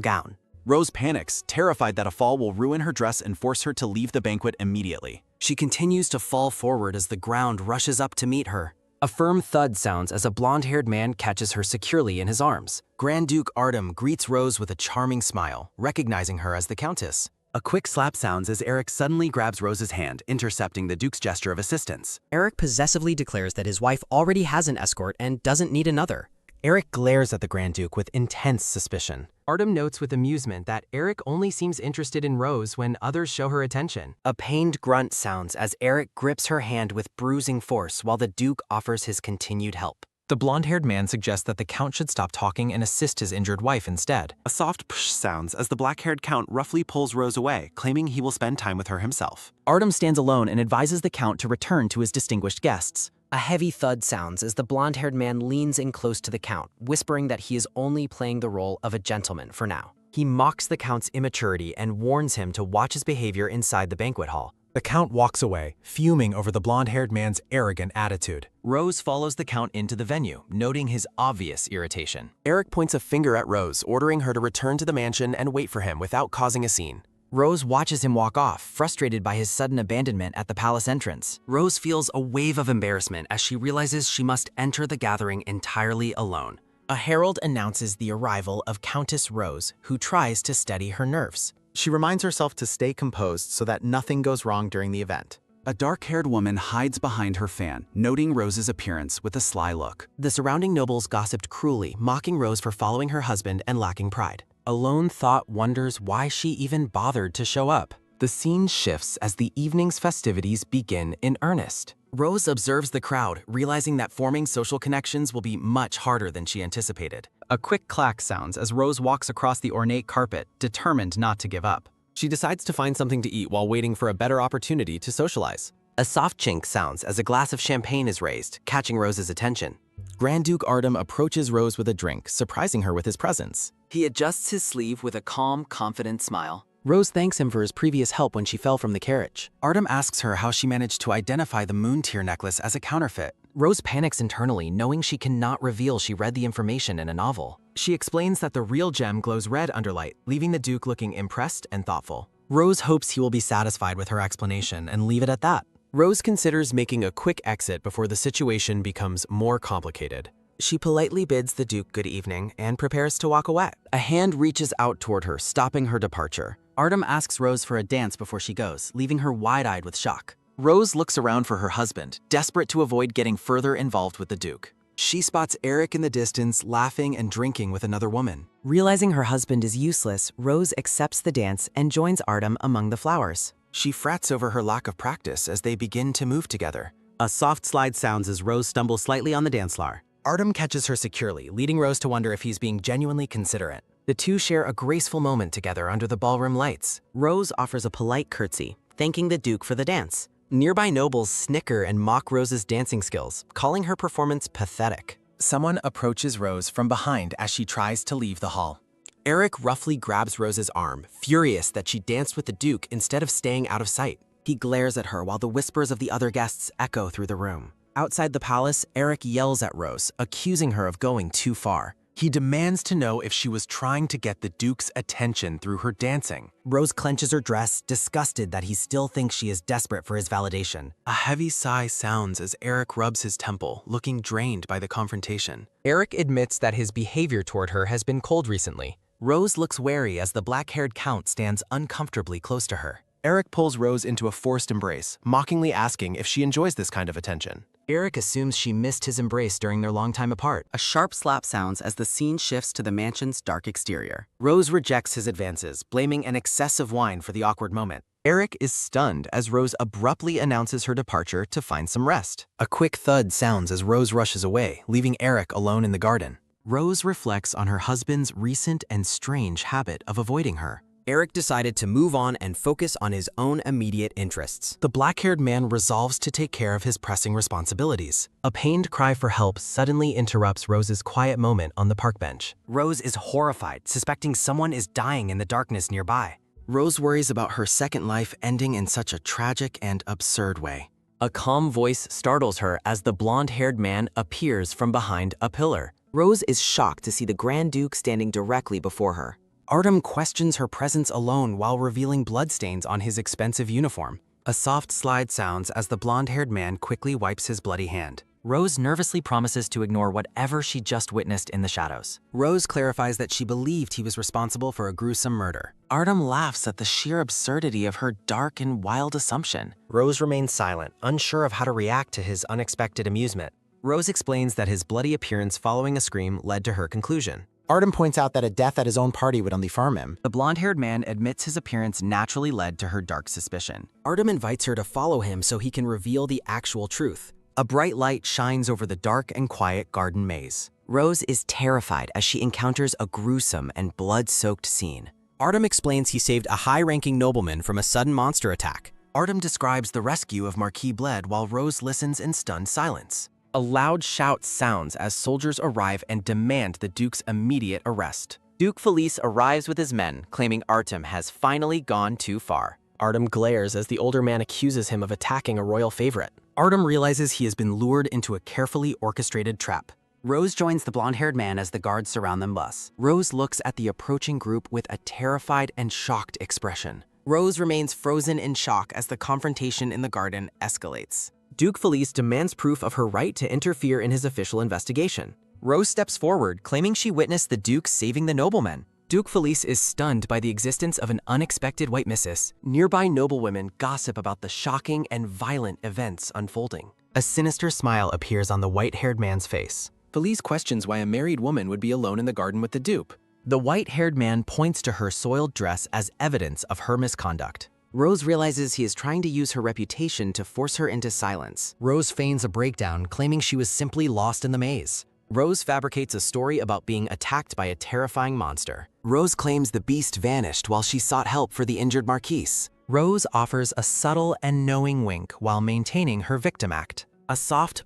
gown. Rose panics, terrified that a fall will ruin her dress and force her to leave the banquet immediately. She continues to fall forward as the ground rushes up to meet her. A firm thud sounds as a blonde-haired man catches her securely in his arms. Grand Duke Artem greets Rose with a charming smile, recognizing her as the Countess. A quick slap sounds as Eric suddenly grabs Rose's hand, intercepting the Duke's gesture of assistance. Eric possessively declares that his wife already has an escort and doesn't need another. Eric glares at the Grand Duke with intense suspicion. Artem notes with amusement that Eric only seems interested in Rose when others show her attention. A pained grunt sounds as Eric grips her hand with bruising force while the Duke offers his continued help. The blonde-haired man suggests that the Count should stop talking and assist his injured wife instead. A soft psh sounds as the black-haired Count roughly pulls Rose away, claiming he will spend time with her himself. Artem stands alone and advises the Count to return to his distinguished guests. A heavy thud sounds as the blonde-haired man leans in close to the Count, whispering that he is only playing the role of a gentleman for now. He mocks the Count's immaturity and warns him to watch his behavior inside the banquet hall. The Count walks away, fuming over the blonde-haired man's arrogant attitude. Rose follows the Count into the venue, noting his obvious irritation. Eric points a finger at Rose, ordering her to return to the mansion and wait for him without causing a scene. Rose watches him walk off, frustrated by his sudden abandonment at the palace entrance. Rose feels a wave of embarrassment as she realizes she must enter the gathering entirely alone. A herald announces the arrival of Countess Rose, who tries to steady her nerves. She reminds herself to stay composed so that nothing goes wrong during the event. A dark-haired woman hides behind her fan, noting Rose's appearance with a sly look. The surrounding nobles gossiped cruelly, mocking Rose for following her husband and lacking pride. A lone thought wonders why she even bothered to show up. The scene shifts as the evening's festivities begin in earnest. Rose observes the crowd, realizing that forming social connections will be much harder than she anticipated. A quick clack sounds as Rose walks across the ornate carpet, determined not to give up. She decides to find something to eat while waiting for a better opportunity to socialize. A soft chink sounds as a glass of champagne is raised, catching Rose's attention. Grand Duke Artem approaches Rose with a drink, surprising her with his presence. He adjusts his sleeve with a calm, confident smile. Rose thanks him for his previous help when she fell from the carriage. Artem asks her how she managed to identify the moon tear necklace as a counterfeit. Rose panics internally, knowing she cannot reveal she read the information in a novel. She explains that the real gem glows red under light, leaving the Duke looking impressed and thoughtful. Rose hopes he will be satisfied with her explanation and leave it at that. Rose considers making a quick exit before the situation becomes more complicated. She politely bids the Duke good evening and prepares to walk away. A hand reaches out toward her, stopping her departure. Artem asks Rose for a dance before she goes, leaving her wide-eyed with shock. Rose looks around for her husband, desperate to avoid getting further involved with the Duke. She spots Eric in the distance, laughing and drinking with another woman. Realizing her husband is useless, Rose accepts the dance and joins Artem among the flowers. She frets over her lack of practice as they begin to move together. A soft slide sounds as Rose stumbles slightly on the dance floor. Artem catches her securely, leading Rose to wonder if he's being genuinely considerate. The two share a graceful moment together under the ballroom lights. Rose offers a polite curtsy, thanking the Duke for the dance. Nearby nobles snicker and mock Rose's dancing skills, calling her performance pathetic. Someone approaches Rose from behind as she tries to leave the hall. Eric roughly grabs Rose's arm, furious that she danced with the Duke instead of staying out of sight. He glares at her while the whispers of the other guests echo through the room. Outside the palace, Eric yells at Rose, accusing her of going too far. He demands to know if she was trying to get the Duke's attention through her dancing. Rose clenches her dress, disgusted that he still thinks she is desperate for his validation. A heavy sigh sounds as Eric rubs his temple, looking drained by the confrontation. Eric admits that his behavior toward her has been cold recently. Rose looks wary as the black-haired count stands uncomfortably close to her. Eric pulls Rose into a forced embrace, mockingly asking if she enjoys this kind of attention. Eric assumes she missed his embrace during their long time apart. A sharp slap sounds as the scene shifts to the mansion's dark exterior. Rose rejects his advances, blaming an excess of wine for the awkward moment. Eric is stunned as Rose abruptly announces her departure to find some rest. A quick thud sounds as Rose rushes away, leaving Eric alone in the garden. Rose reflects on her husband's recent and strange habit of avoiding her. Eric decided to move on and focus on his own immediate interests. The black-haired man resolves to take care of his pressing responsibilities. A pained cry for help suddenly interrupts Rose's quiet moment on the park bench. Rose is horrified, suspecting someone is dying in the darkness nearby. Rose worries about her second life ending in such a tragic and absurd way. A calm voice startles her as the blonde-haired man appears from behind a pillar. Rose is shocked to see the Grand Duke standing directly before her. Artem questions her presence alone while revealing bloodstains on his expensive uniform. A soft slide sounds as the blonde-haired man quickly wipes his bloody hand. Rose nervously promises to ignore whatever she just witnessed in the shadows. Rose clarifies that she believed he was responsible for a gruesome murder. Artem laughs at the sheer absurdity of her dark and wild assumption. Rose remains silent, unsure of how to react to his unexpected amusement. Rose explains that his bloody appearance following a scream led to her conclusion. Artem points out that a death at his own party would only firm him. The blonde-haired man admits his appearance naturally led to her dark suspicion. Artem invites her to follow him so he can reveal the actual truth. A bright light shines over the dark and quiet garden maze. Rose is terrified as she encounters a gruesome and blood-soaked scene. Artem explains he saved a high-ranking nobleman from a sudden monster attack. Artem describes the rescue of Marquis Bled while Rose listens in stunned silence. A loud shout sounds as soldiers arrive and demand the Duke's immediate arrest. Duke Felice arrives with his men, claiming Artem has finally gone too far. Artem glares as the older man accuses him of attacking a royal favorite. Artem realizes he has been lured into a carefully orchestrated trap. Rose joins the blonde-haired man as the guards surround them bus. Rose looks at the approaching group with a terrified and shocked expression. Rose remains frozen in shock as the confrontation in the garden escalates. Duke Felice demands proof of her right to interfere in his official investigation. Rose steps forward, claiming she witnessed the Duke saving the nobleman. Duke Felice is stunned by the existence of an unexpected white missus. Nearby noblewomen gossip about the shocking and violent events unfolding. A sinister smile appears on the white-haired man's face. Felice questions why a married woman would be alone in the garden with the dupe. The white-haired man points to her soiled dress as evidence of her misconduct. Rose realizes he is trying to use her reputation to force her into silence. Rose feigns a breakdown, claiming she was simply lost in the maze. Rose fabricates a story about being attacked by a terrifying monster. Rose claims the beast vanished while she sought help for the injured Marquise. Rose offers a subtle and knowing wink while maintaining her victim act. A soft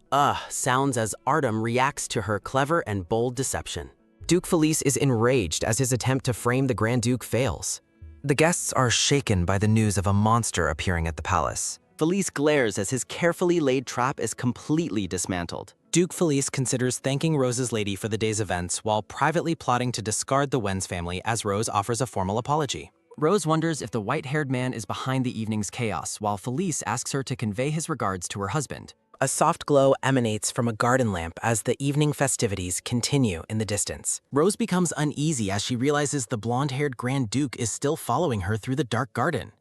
sounds as Artem reacts to her clever and bold deception. Duke Felice is enraged as his attempt to frame the Grand Duke fails. The guests are shaken by the news of a monster appearing at the palace. Felice glares as his carefully laid trap is completely dismantled. Duke Felice considers thanking Rose's lady for the day's events while privately plotting to discard the Wen's family as Rose offers a formal apology. Rose wonders if the white-haired man is behind the evening's chaos, while Felice asks her to convey his regards to her husband. A soft glow emanates from a garden lamp as the evening festivities continue in the distance. Rose becomes uneasy as she realizes the blonde-haired Grand Duke is still following her through the dark garden.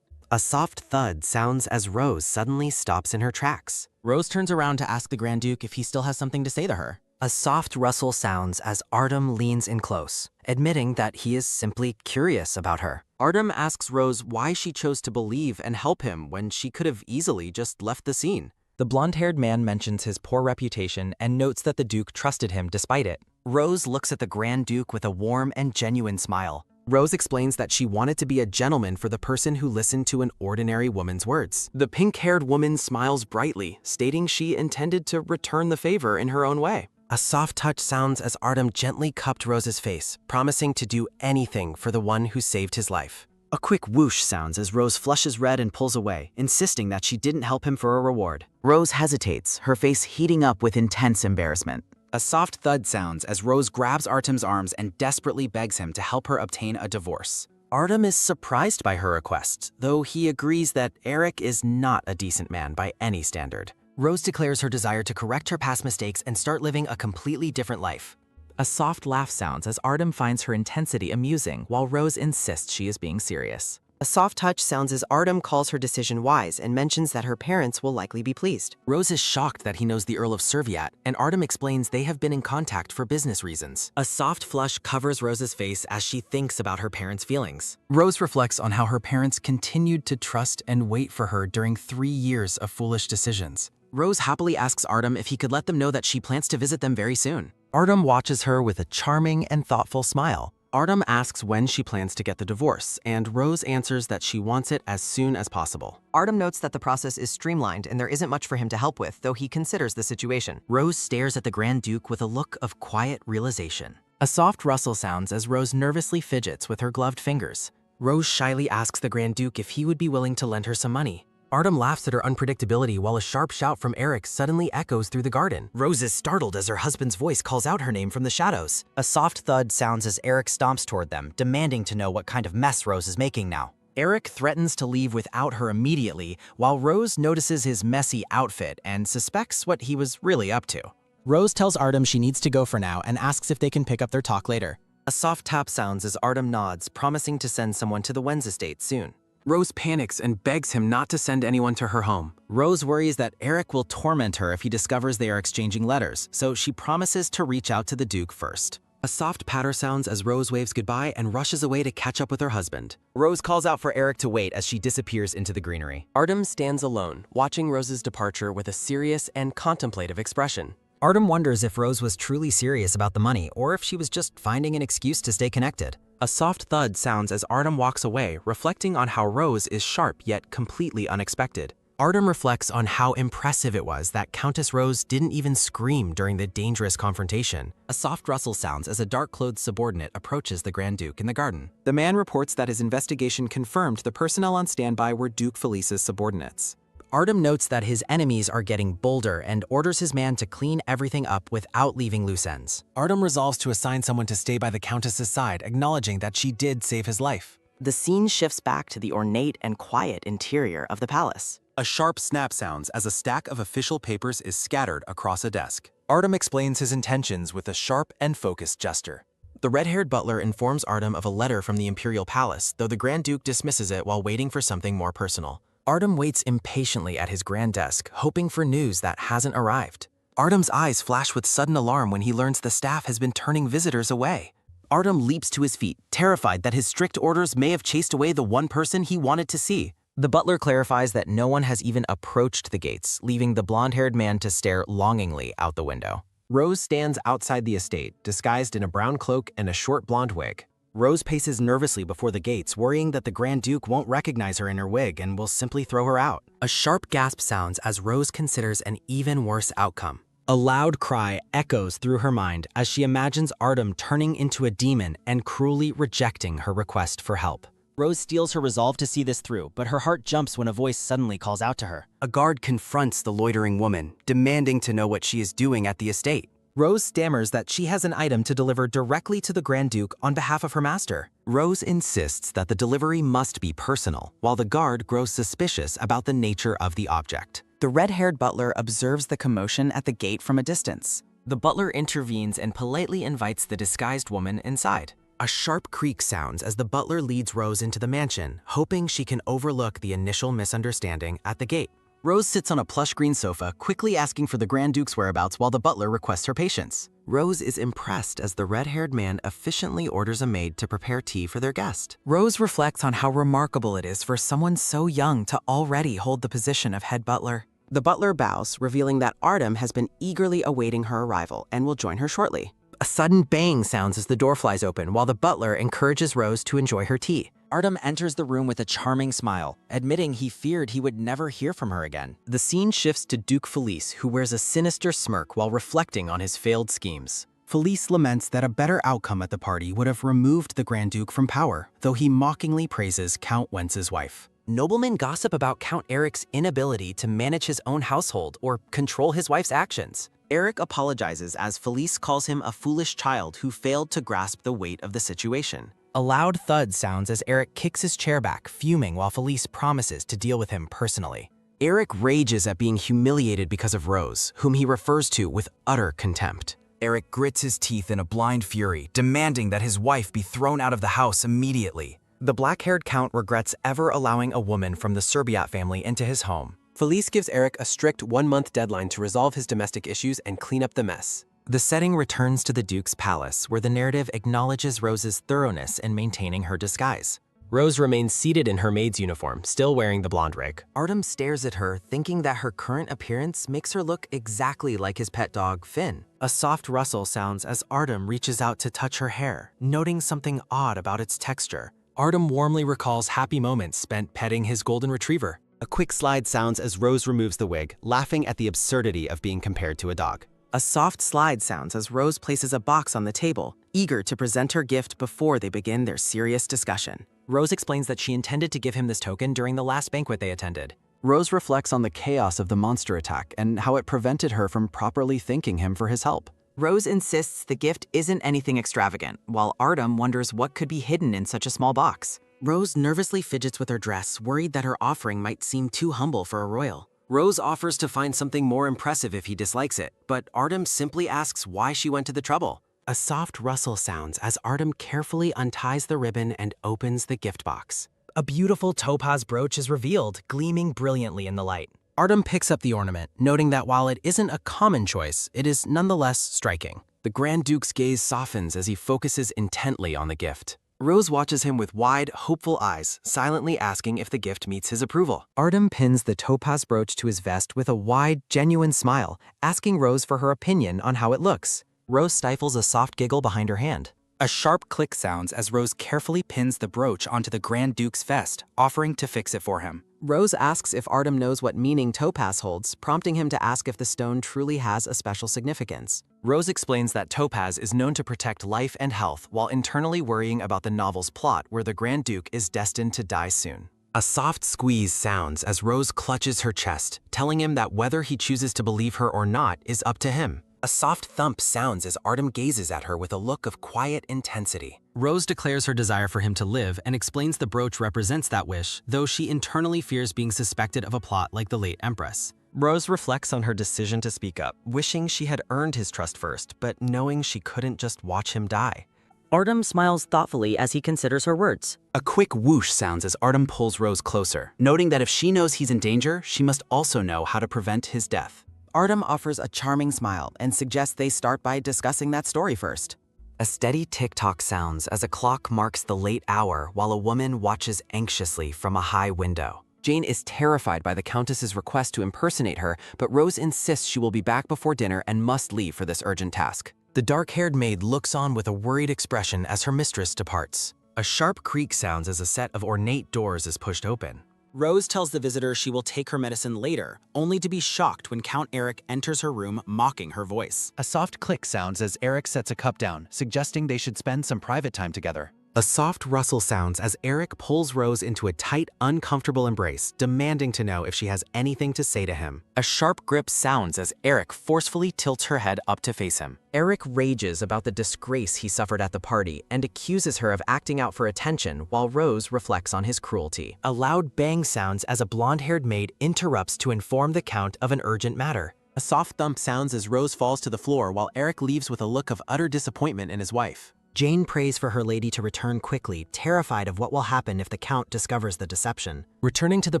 A soft thud sounds as Rose suddenly stops in her tracks. Rose turns around to ask the Grand Duke if he still has something to say to her. A soft rustle sounds as Artem leans in close, admitting that he is simply curious about her. Artem asks Rose why she chose to believe and help him when she could have easily just left the scene. The blonde-haired man mentions his poor reputation and notes that the Duke trusted him despite it. Rose looks at the Grand Duke with a warm and genuine smile. Rose explains that she wanted to be a gentleman for the person who listened to an ordinary woman's words. The pink-haired woman smiles brightly, stating she intended to return the favor in her own way. A soft touch sounds as Artem gently cupped Rose's face, promising to do anything for the one who saved his life. A quick whoosh sounds as Rose flushes red and pulls away, insisting that she didn't help him for a reward. Rose hesitates, her face heating up with intense embarrassment. A soft thud sounds as Rose grabs Artem's arms and desperately begs him to help her obtain a divorce. Artem is surprised by her request, though he agrees that Eric is not a decent man by any standard. Rose declares her desire to correct her past mistakes and start living a completely different life. A soft laugh sounds as Artem finds her intensity amusing, while Rose insists she is being serious. A soft touch sounds as Artem calls her decision wise and mentions that her parents will likely be pleased. Rose is shocked that he knows the Earl of Serviat, and Artem explains they have been in contact for business reasons. A soft flush covers Rose's face as she thinks about her parents' feelings. Rose reflects on how her parents continued to trust and wait for her during 3 years of foolish decisions. Rose happily asks Artem if he could let them know that she plans to visit them very soon. Artem watches her with a charming and thoughtful smile. Artem asks when she plans to get the divorce, and Rose answers that she wants it as soon as possible. Artem notes that the process is streamlined and there isn't much for him to help with, though he considers the situation. Rose stares at the Grand Duke with a look of quiet realization. A soft rustle sounds as Rose nervously fidgets with her gloved fingers. Rose shyly asks the Grand Duke if he would be willing to lend her some money. Artem laughs at her unpredictability while a sharp shout from Eric suddenly echoes through the garden. Rose is startled as her husband's voice calls out her name from the shadows. A soft thud sounds as Eric stomps toward them, demanding to know what kind of mess Rose is making now. Eric threatens to leave without her immediately, while Rose notices his messy outfit and suspects what he was really up to. Rose tells Artem she needs to go for now and asks if they can pick up their talk later. A soft tap sounds as Artem nods, promising to send someone to the Wen's estate soon. Rose panics and begs him not to send anyone to her home. Rose worries that Eric will torment her if he discovers they are exchanging letters, so she promises to reach out to the Duke first. A soft patter sounds as Rose waves goodbye and rushes away to catch up with her husband. Rose calls out for Eric to wait as she disappears into the greenery. Artem stands alone, watching Rose's departure with a serious and contemplative expression. Artem wonders if Rose was truly serious about the money or if she was just finding an excuse to stay connected. A soft thud sounds as Artem walks away, reflecting on how Rose is sharp yet completely unexpected. Artem reflects on how impressive it was that Countess Rose didn't even scream during the dangerous confrontation. A soft rustle sounds as a dark-clothed subordinate approaches the Grand Duke in the garden. The man reports that his investigation confirmed the personnel on standby were Duke Felice's subordinates. Artem notes that his enemies are getting bolder and orders his man to clean everything up without leaving loose ends. Artem resolves to assign someone to stay by the Countess's side, acknowledging that she did save his life. The scene shifts back to the ornate and quiet interior of the palace. A sharp snap sounds as a stack of official papers is scattered across a desk. Artem explains his intentions with a sharp and focused gesture. The red-haired butler informs Artem of a letter from the Imperial Palace, though the Grand Duke dismisses it while waiting for something more personal. Artem waits impatiently at his grand desk, hoping for news that hasn't arrived. Artem's eyes flash with sudden alarm when he learns the staff has been turning visitors away. Artem leaps to his feet, terrified that his strict orders may have chased away the one person he wanted to see. The butler clarifies that no one has even approached the gates, leaving the blonde-haired man to stare longingly out the window. Rose stands outside the estate, disguised in a brown cloak and a short blonde wig. Rose paces nervously before the gates, worrying that the Grand Duke won't recognize her in her wig and will simply throw her out. A sharp gasp sounds as Rose considers an even worse outcome. A loud cry echoes through her mind as she imagines Artem turning into a demon and cruelly rejecting her request for help. Rose steels her resolve to see this through, but her heart jumps when a voice suddenly calls out to her. A guard confronts the loitering woman, demanding to know what she is doing at the estate. Rose stammers that she has an item to deliver directly to the Grand Duke on behalf of her master. Rose insists that the delivery must be personal, while the guard grows suspicious about the nature of the object. The red-haired butler observes the commotion at the gate from a distance. The butler intervenes and politely invites the disguised woman inside. A sharp creak sounds as the butler leads Rose into the mansion, hoping she can overlook the initial misunderstanding at the gate. Rose sits on a plush green sofa, quickly asking for the Grand Duke's whereabouts while the butler requests her patience. Rose is impressed as the red-haired man efficiently orders a maid to prepare tea for their guest. Rose reflects on how remarkable it is for someone so young to already hold the position of head butler. The butler bows, revealing that Artem has been eagerly awaiting her arrival and will join her shortly. A sudden bang sounds as the door flies open while the butler encourages Rose to enjoy her tea. Artem enters the room with a charming smile, admitting he feared he would never hear from her again. The scene shifts to Duke Felice, who wears a sinister smirk while reflecting on his failed schemes. Felice laments that a better outcome at the party would have removed the Grand Duke from power, though he mockingly praises Count Wentz's wife. Noblemen gossip about Count Eric's inability to manage his own household or control his wife's actions. Eric apologizes as Felice calls him a foolish child who failed to grasp the weight of the situation. A loud thud sounds as Eric kicks his chair back, fuming while Felice promises to deal with him personally. Eric rages at being humiliated because of Rose, whom he refers to with utter contempt. Eric grits his teeth in a blind fury, demanding that his wife be thrown out of the house immediately. The black-haired count regrets ever allowing a woman from the Serbiat family into his home. Felice gives Eric a strict one-month deadline to resolve his domestic issues and clean up the mess. The setting returns to the Duke's palace, where the narrative acknowledges Rose's thoroughness in maintaining her disguise. Rose remains seated in her maid's uniform, still wearing the blonde rig. Artem stares at her, thinking that her current appearance makes her look exactly like his pet dog, Finn. A soft rustle sounds as Artem reaches out to touch her hair, noting something odd about its texture. Artem warmly recalls happy moments spent petting his golden retriever. A quick slide sounds as Rose removes the wig, laughing at the absurdity of being compared to a dog. A soft slide sounds as Rose places a box on the table, eager to present her gift before they begin their serious discussion. Rose explains that she intended to give him this token during the last banquet they attended. Rose reflects on the chaos of the monster attack and how it prevented her from properly thanking him for his help. Rose insists the gift isn't anything extravagant, while Artem wonders what could be hidden in such a small box. Rose nervously fidgets with her dress, worried that her offering might seem too humble for a royal. Rose offers to find something more impressive if he dislikes it, but Artem simply asks why she went to the trouble. A soft rustle sounds as Artem carefully unties the ribbon and opens the gift box. A beautiful topaz brooch is revealed, gleaming brilliantly in the light. Artem picks up the ornament, noting that while it isn't a common choice, it is nonetheless striking. The Grand Duke's gaze softens as he focuses intently on the gift. Rose watches him with wide, hopeful eyes, silently asking if the gift meets his approval. Artem pins the topaz brooch to his vest with a wide, genuine smile, asking Rose for her opinion on how it looks. Rose stifles a soft giggle behind her hand. A sharp click sounds as Rose carefully pins the brooch onto the Grand Duke's vest, offering to fix it for him. Rose asks if Artem knows what meaning topaz holds, prompting him to ask if the stone truly has a special significance. Rose explains that topaz is known to protect life and health while internally worrying about the novel's plot where the Grand Duke is destined to die soon. A soft squeeze sounds as Rose clutches her chest, telling him that whether he chooses to believe her or not is up to him. A soft thump sounds as Artem gazes at her with a look of quiet intensity. Rose declares her desire for him to live and explains the brooch represents that wish, though she internally fears being suspected of a plot like the late Empress. Rose reflects on her decision to speak up, wishing she had earned his trust first, but knowing she couldn't just watch him die. Artem smiles thoughtfully as he considers her words. A quick whoosh sounds as Artem pulls Rose closer, noting that if she knows he's in danger, she must also know how to prevent his death. Artem offers a charming smile and suggests they start by discussing that story first. A steady tick-tock sounds as a clock marks the late hour while a woman watches anxiously from a high window. Jane is terrified by the Countess's request to impersonate her, but Rose insists she will be back before dinner and must leave for this urgent task. The dark-haired maid looks on with a worried expression as her mistress departs. A sharp creak sounds as a set of ornate doors is pushed open. Rose tells the visitor she will take her medicine later, only to be shocked when Count Eric enters her room mocking her voice. A soft click sounds as Eric sets a cup down, suggesting they should spend some private time together. A soft rustle sounds as Eric pulls Rose into a tight, uncomfortable embrace, demanding to know if she has anything to say to him. A sharp grip sounds as Eric forcefully tilts her head up to face him. Eric rages about the disgrace he suffered at the party and accuses her of acting out for attention while Rose reflects on his cruelty. A loud bang sounds as a blonde-haired maid interrupts to inform the Count of an urgent matter. A soft thump sounds as Rose falls to the floor while Eric leaves with a look of utter disappointment in his wife. Jane prays for her lady to return quickly, terrified of what will happen if the Count discovers the deception. Returning to the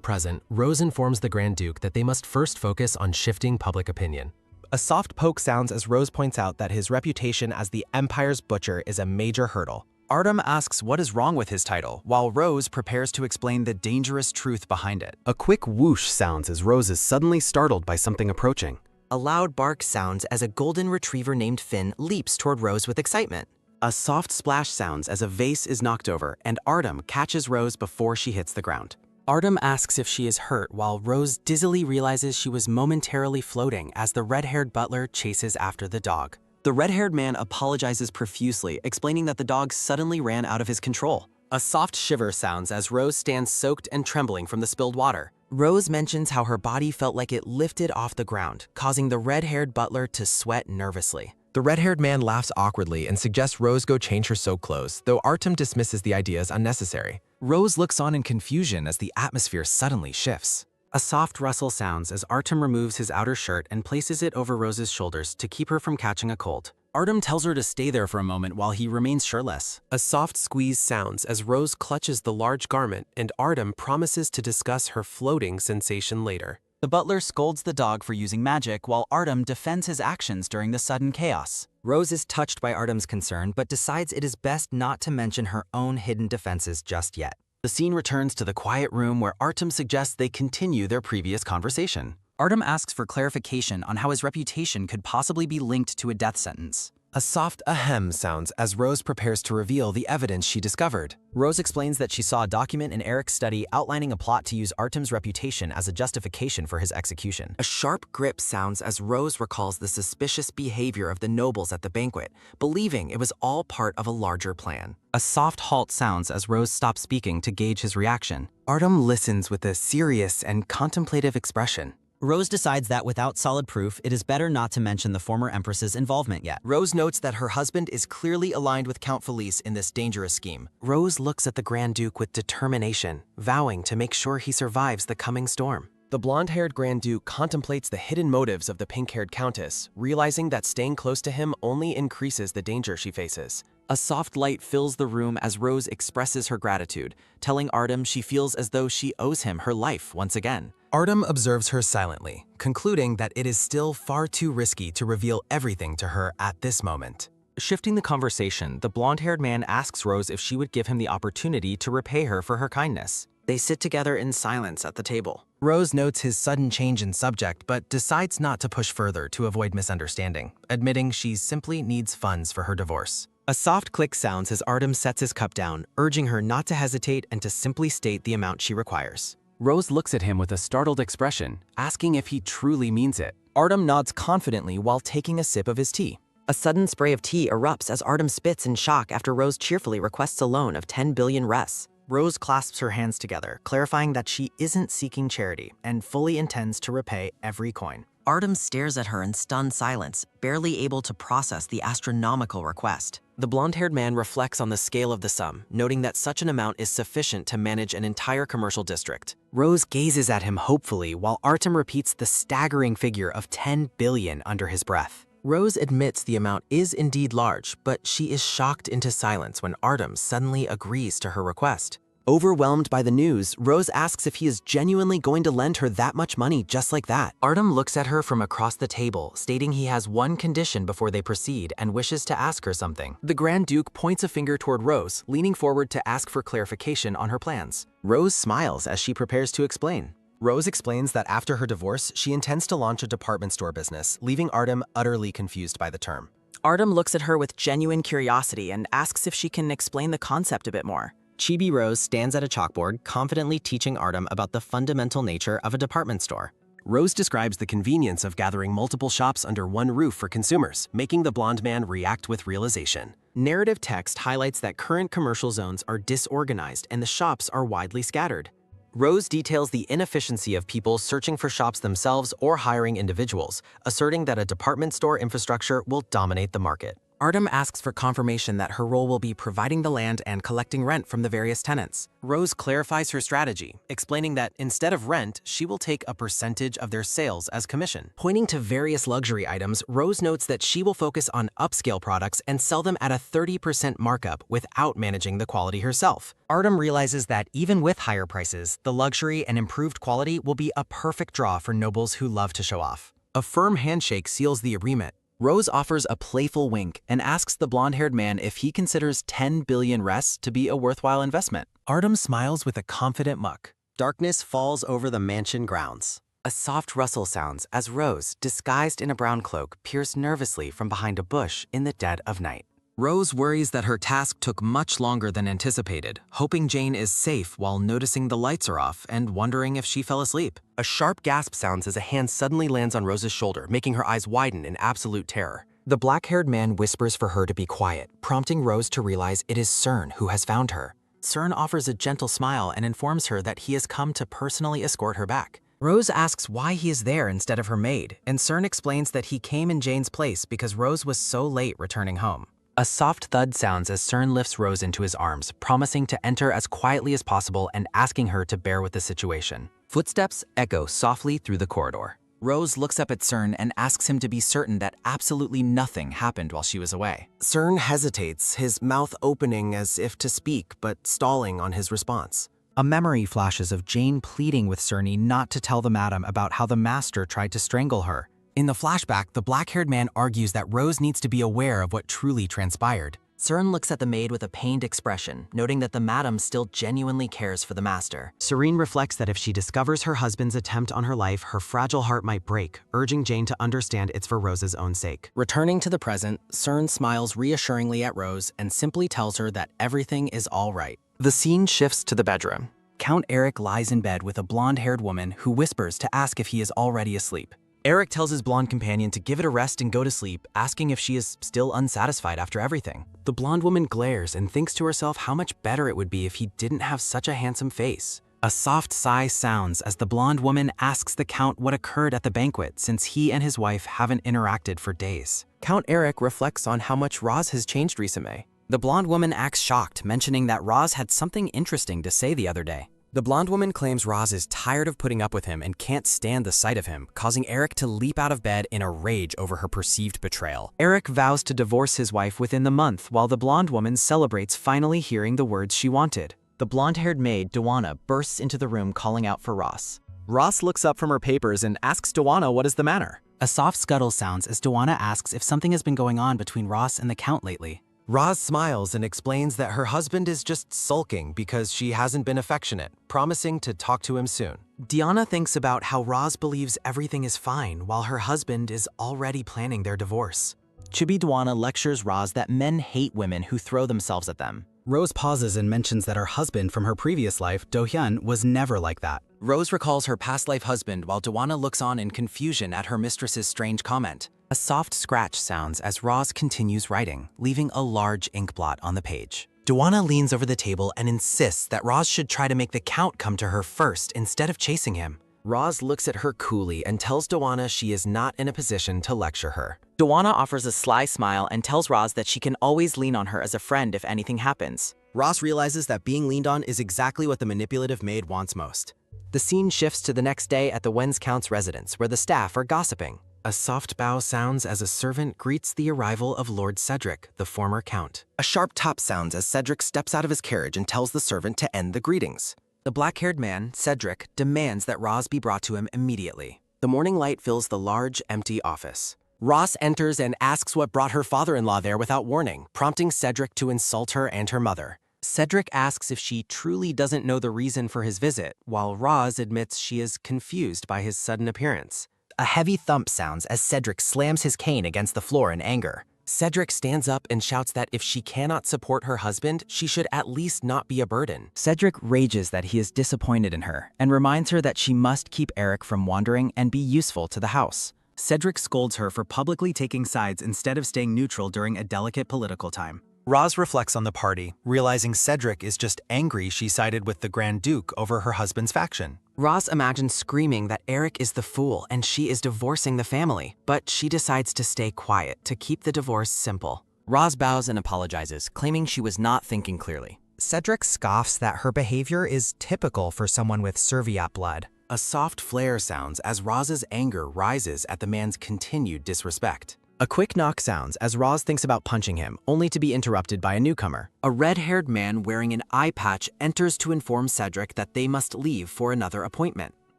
present, Rose informs the Grand Duke that they must first focus on shifting public opinion. A soft poke sounds as Rose points out that his reputation as the Empire's butcher is a major hurdle. Artem asks what is wrong with his title, while Rose prepares to explain the dangerous truth behind it. A quick whoosh sounds as Rose is suddenly startled by something approaching. A loud bark sounds as a golden retriever named Finn leaps toward Rose with excitement. A soft splash sounds as a vase is knocked over and Artem catches Rose before she hits the ground. Artem asks if she is hurt while Rose dizzily realizes she was momentarily floating as the red-haired butler chases after the dog. The red-haired man apologizes profusely, explaining that the dog suddenly ran out of his control. A soft shiver sounds as Rose stands soaked and trembling from the spilled water. Rose mentions how her body felt like it lifted off the ground, causing the red-haired butler to sweat nervously. The red-haired man laughs awkwardly and suggests Rose go change her soaked clothes, though Artem dismisses the idea as unnecessary. Rose looks on in confusion as the atmosphere suddenly shifts. A soft rustle sounds as Artem removes his outer shirt and places it over Rose's shoulders to keep her from catching a cold. Artem tells her to stay there for a moment while he remains shirtless. A soft squeeze sounds as Rose clutches the large garment and Artem promises to discuss her floating sensation later. The butler scolds the dog for using magic while Artem defends his actions during the sudden chaos. Rose is touched by Artem's concern but decides it is best not to mention her own hidden defenses just yet. The scene returns to the quiet room where Artem suggests they continue their previous conversation. Artem asks for clarification on how his reputation could possibly be linked to a death sentence. A soft ahem sounds as Rose prepares to reveal the evidence she discovered. Rose explains that she saw a document in Eric's study outlining a plot to use Artem's reputation as a justification for his execution. A sharp grip sounds as Rose recalls the suspicious behavior of the nobles at the banquet, believing it was all part of a larger plan. A soft halt sounds as Rose stops speaking to gauge his reaction. Artem listens with a serious and contemplative expression. Rose decides that without solid proof, it is better not to mention the former Empress's involvement yet. Rose notes that her husband is clearly aligned with Count Felice in this dangerous scheme. Rose looks at the Grand Duke with determination, vowing to make sure he survives the coming storm. The blonde-haired Grand Duke contemplates the hidden motives of the pink-haired Countess, realizing that staying close to him only increases the danger she faces. A soft light fills the room as Rose expresses her gratitude, telling Artem she feels as though she owes him her life once again. Artem observes her silently, concluding that it is still far too risky to reveal everything to her at this moment. Shifting the conversation, the blonde-haired man asks Rose if she would give him the opportunity to repay her for her kindness. They sit together in silence at the table. Rose notes his sudden change in subject but decides not to push further to avoid misunderstanding, admitting she simply needs funds for her divorce. A soft click sounds as Artem sets his cup down, urging her not to hesitate and to simply state the amount she requires. Rose looks at him with a startled expression, asking if he truly means it. Artem nods confidently while taking a sip of his tea. A sudden spray of tea erupts as Artem spits in shock after Rose cheerfully requests a loan of 10 billion res. Rose clasps her hands together, clarifying that she isn't seeking charity and fully intends to repay every coin. Artem stares at her in stunned silence, barely able to process the astronomical request. The blonde-haired man reflects on the scale of the sum, noting that such an amount is sufficient to manage an entire commercial district. Rose gazes at him hopefully while Artem repeats the staggering figure of 10 billion under his breath. Rose admits the amount is indeed large, but she is shocked into silence when Artem suddenly agrees to her request. Overwhelmed by the news, Rose asks if he is genuinely going to lend her that much money just like that. Artem looks at her from across the table, stating he has one condition before they proceed and wishes to ask her something. The Grand Duke points a finger toward Rose, leaning forward to ask for clarification on her plans. Rose smiles as she prepares to explain. Rose explains that after her divorce, she intends to launch a department store business, leaving Artem utterly confused by the term. Artem looks at her with genuine curiosity and asks if she can explain the concept a bit more. Chibi Rose stands at a chalkboard, confidently teaching Artem about the fundamental nature of a department store. Rose describes the convenience of gathering multiple shops under one roof for consumers, making the blonde man react with realization. Narrative text highlights that current commercial zones are disorganized and the shops are widely scattered. Rose details the inefficiency of people searching for shops themselves or hiring individuals, asserting that a department store infrastructure will dominate the market. Artem asks for confirmation that her role will be providing the land and collecting rent from the various tenants. Rose clarifies her strategy, explaining that instead of rent, she will take a percentage of their sales as commission. Pointing to various luxury items, Rose notes that she will focus on upscale products and sell them at a 30% markup without managing the quality herself. Artem realizes that even with higher prices, the luxury and improved quality will be a perfect draw for nobles who love to show off. A firm handshake seals the agreement. Rose offers a playful wink and asks the blonde-haired man if he considers 10 billion res to be a worthwhile investment. Artem smiles with a confident muck. Darkness falls over the mansion grounds. A soft rustle sounds as Rose, disguised in a brown cloak, peers nervously from behind a bush in the dead of night. Rose worries that her task took much longer than anticipated, hoping Jane is safe while noticing the lights are off and wondering if she fell asleep. A sharp gasp sounds as a hand suddenly lands on Rose's shoulder, making her eyes widen in absolute terror. The black-haired man whispers for her to be quiet, prompting Rose to realize it is Cern who has found her. Cern offers a gentle smile and informs her that he has come to personally escort her back. Rose asks why he is there instead of her maid, and Cern explains that he came in Jane's place because Rose was so late returning home. A soft thud sounds as Cern lifts Rose into his arms, promising to enter as quietly as possible and asking her to bear with the situation. Footsteps echo softly through the corridor. Rose looks up at Cern and asks him to be certain that absolutely nothing happened while she was away. Cern hesitates, his mouth opening as if to speak, but stalling on his response. A memory flashes of Jane pleading with Cerny not to tell the madam about how the master tried to strangle her. In the flashback, the black-haired man argues that Rose needs to be aware of what truly transpired. Cern looks at the maid with a pained expression, noting that the madam still genuinely cares for the master. Serene reflects that if she discovers her husband's attempt on her life, her fragile heart might break, urging Jane to understand it's for Rose's own sake. Returning to the present, Cern smiles reassuringly at Rose and simply tells her that everything is all right. The scene shifts to the bedroom. Count Eric lies in bed with a blonde-haired woman who whispers to ask if he is already asleep. Eric tells his blonde companion to give it a rest and go to sleep, asking if she is still unsatisfied after everything. The blonde woman glares and thinks to herself how much better it would be if he didn't have such a handsome face. A soft sigh sounds as the blonde woman asks the Count what occurred at the banquet since he and his wife haven't interacted for days. Count Eric reflects on how much Roz has changed recently. The blonde woman acts shocked, mentioning that Roz had something interesting to say the other day. The blonde woman claims Roz is tired of putting up with him and can't stand the sight of him, causing Eric to leap out of bed in a rage over her perceived betrayal. Eric vows to divorce his wife within the month while the blonde woman celebrates finally hearing the words she wanted. The blonde-haired maid, Duana, bursts into the room calling out for Ross. Ross looks up from her papers and asks Duana what is the matter. A soft scuttle sounds as Duana asks if something has been going on between Ross and the Count lately. Roz smiles and explains that her husband is just sulking because she hasn't been affectionate, promising to talk to him soon. Diana thinks about how Roz believes everything is fine while her husband is already planning their divorce. Chibi Duana lectures Roz that men hate women who throw themselves at them. Rose pauses and mentions that her husband from her previous life, Do-hyun, was never like that. Rose recalls her past life husband while Duana looks on in confusion at her mistress's strange comment. A soft scratch sounds as Roz continues writing, leaving a large ink blot on the page. Duana leans over the table and insists that Roz should try to make the Count come to her first instead of chasing him. Roz looks at her coolly and tells Duana she is not in a position to lecture her. Duana offers a sly smile and tells Roz that she can always lean on her as a friend if anything happens. Roz realizes that being leaned on is exactly what the manipulative maid wants most. The scene shifts to the next day at the Wen's Count's residence, where the staff are gossiping. A soft bow sounds as a servant greets the arrival of Lord Cedric, the former count. A sharp tap sounds as Cedric steps out of his carriage and tells the servant to end the greetings. The black-haired man, Cedric, demands that Roz be brought to him immediately. The morning light fills the large, empty office. Roz enters and asks what brought her father-in-law there without warning, prompting Cedric to insult her and her mother. Cedric asks if she truly doesn't know the reason for his visit, while Roz admits she is confused by his sudden appearance. A heavy thump sounds as Cedric slams his cane against the floor in anger. Cedric stands up and shouts that if she cannot support her husband, she should at least not be a burden. Cedric rages that he is disappointed in her and reminds her that she must keep Eric from wandering and be useful to the house. Cedric scolds her for publicly taking sides instead of staying neutral during a delicate political time. Roz reflects on the party, realizing Cedric is just angry she sided with the Grand Duke over her husband's faction. Roz imagines screaming that Eric is the fool and she is divorcing the family, but she decides to stay quiet to keep the divorce simple. Roz bows and apologizes, claiming she was not thinking clearly. Cedric scoffs that her behavior is typical for someone with Serviat blood. A soft flare sounds as Roz's anger rises at the man's continued disrespect. A quick knock sounds as Roz thinks about punching him, only to be interrupted by a newcomer. A red-haired man wearing an eye patch enters to inform Cedric that they must leave for another appointment.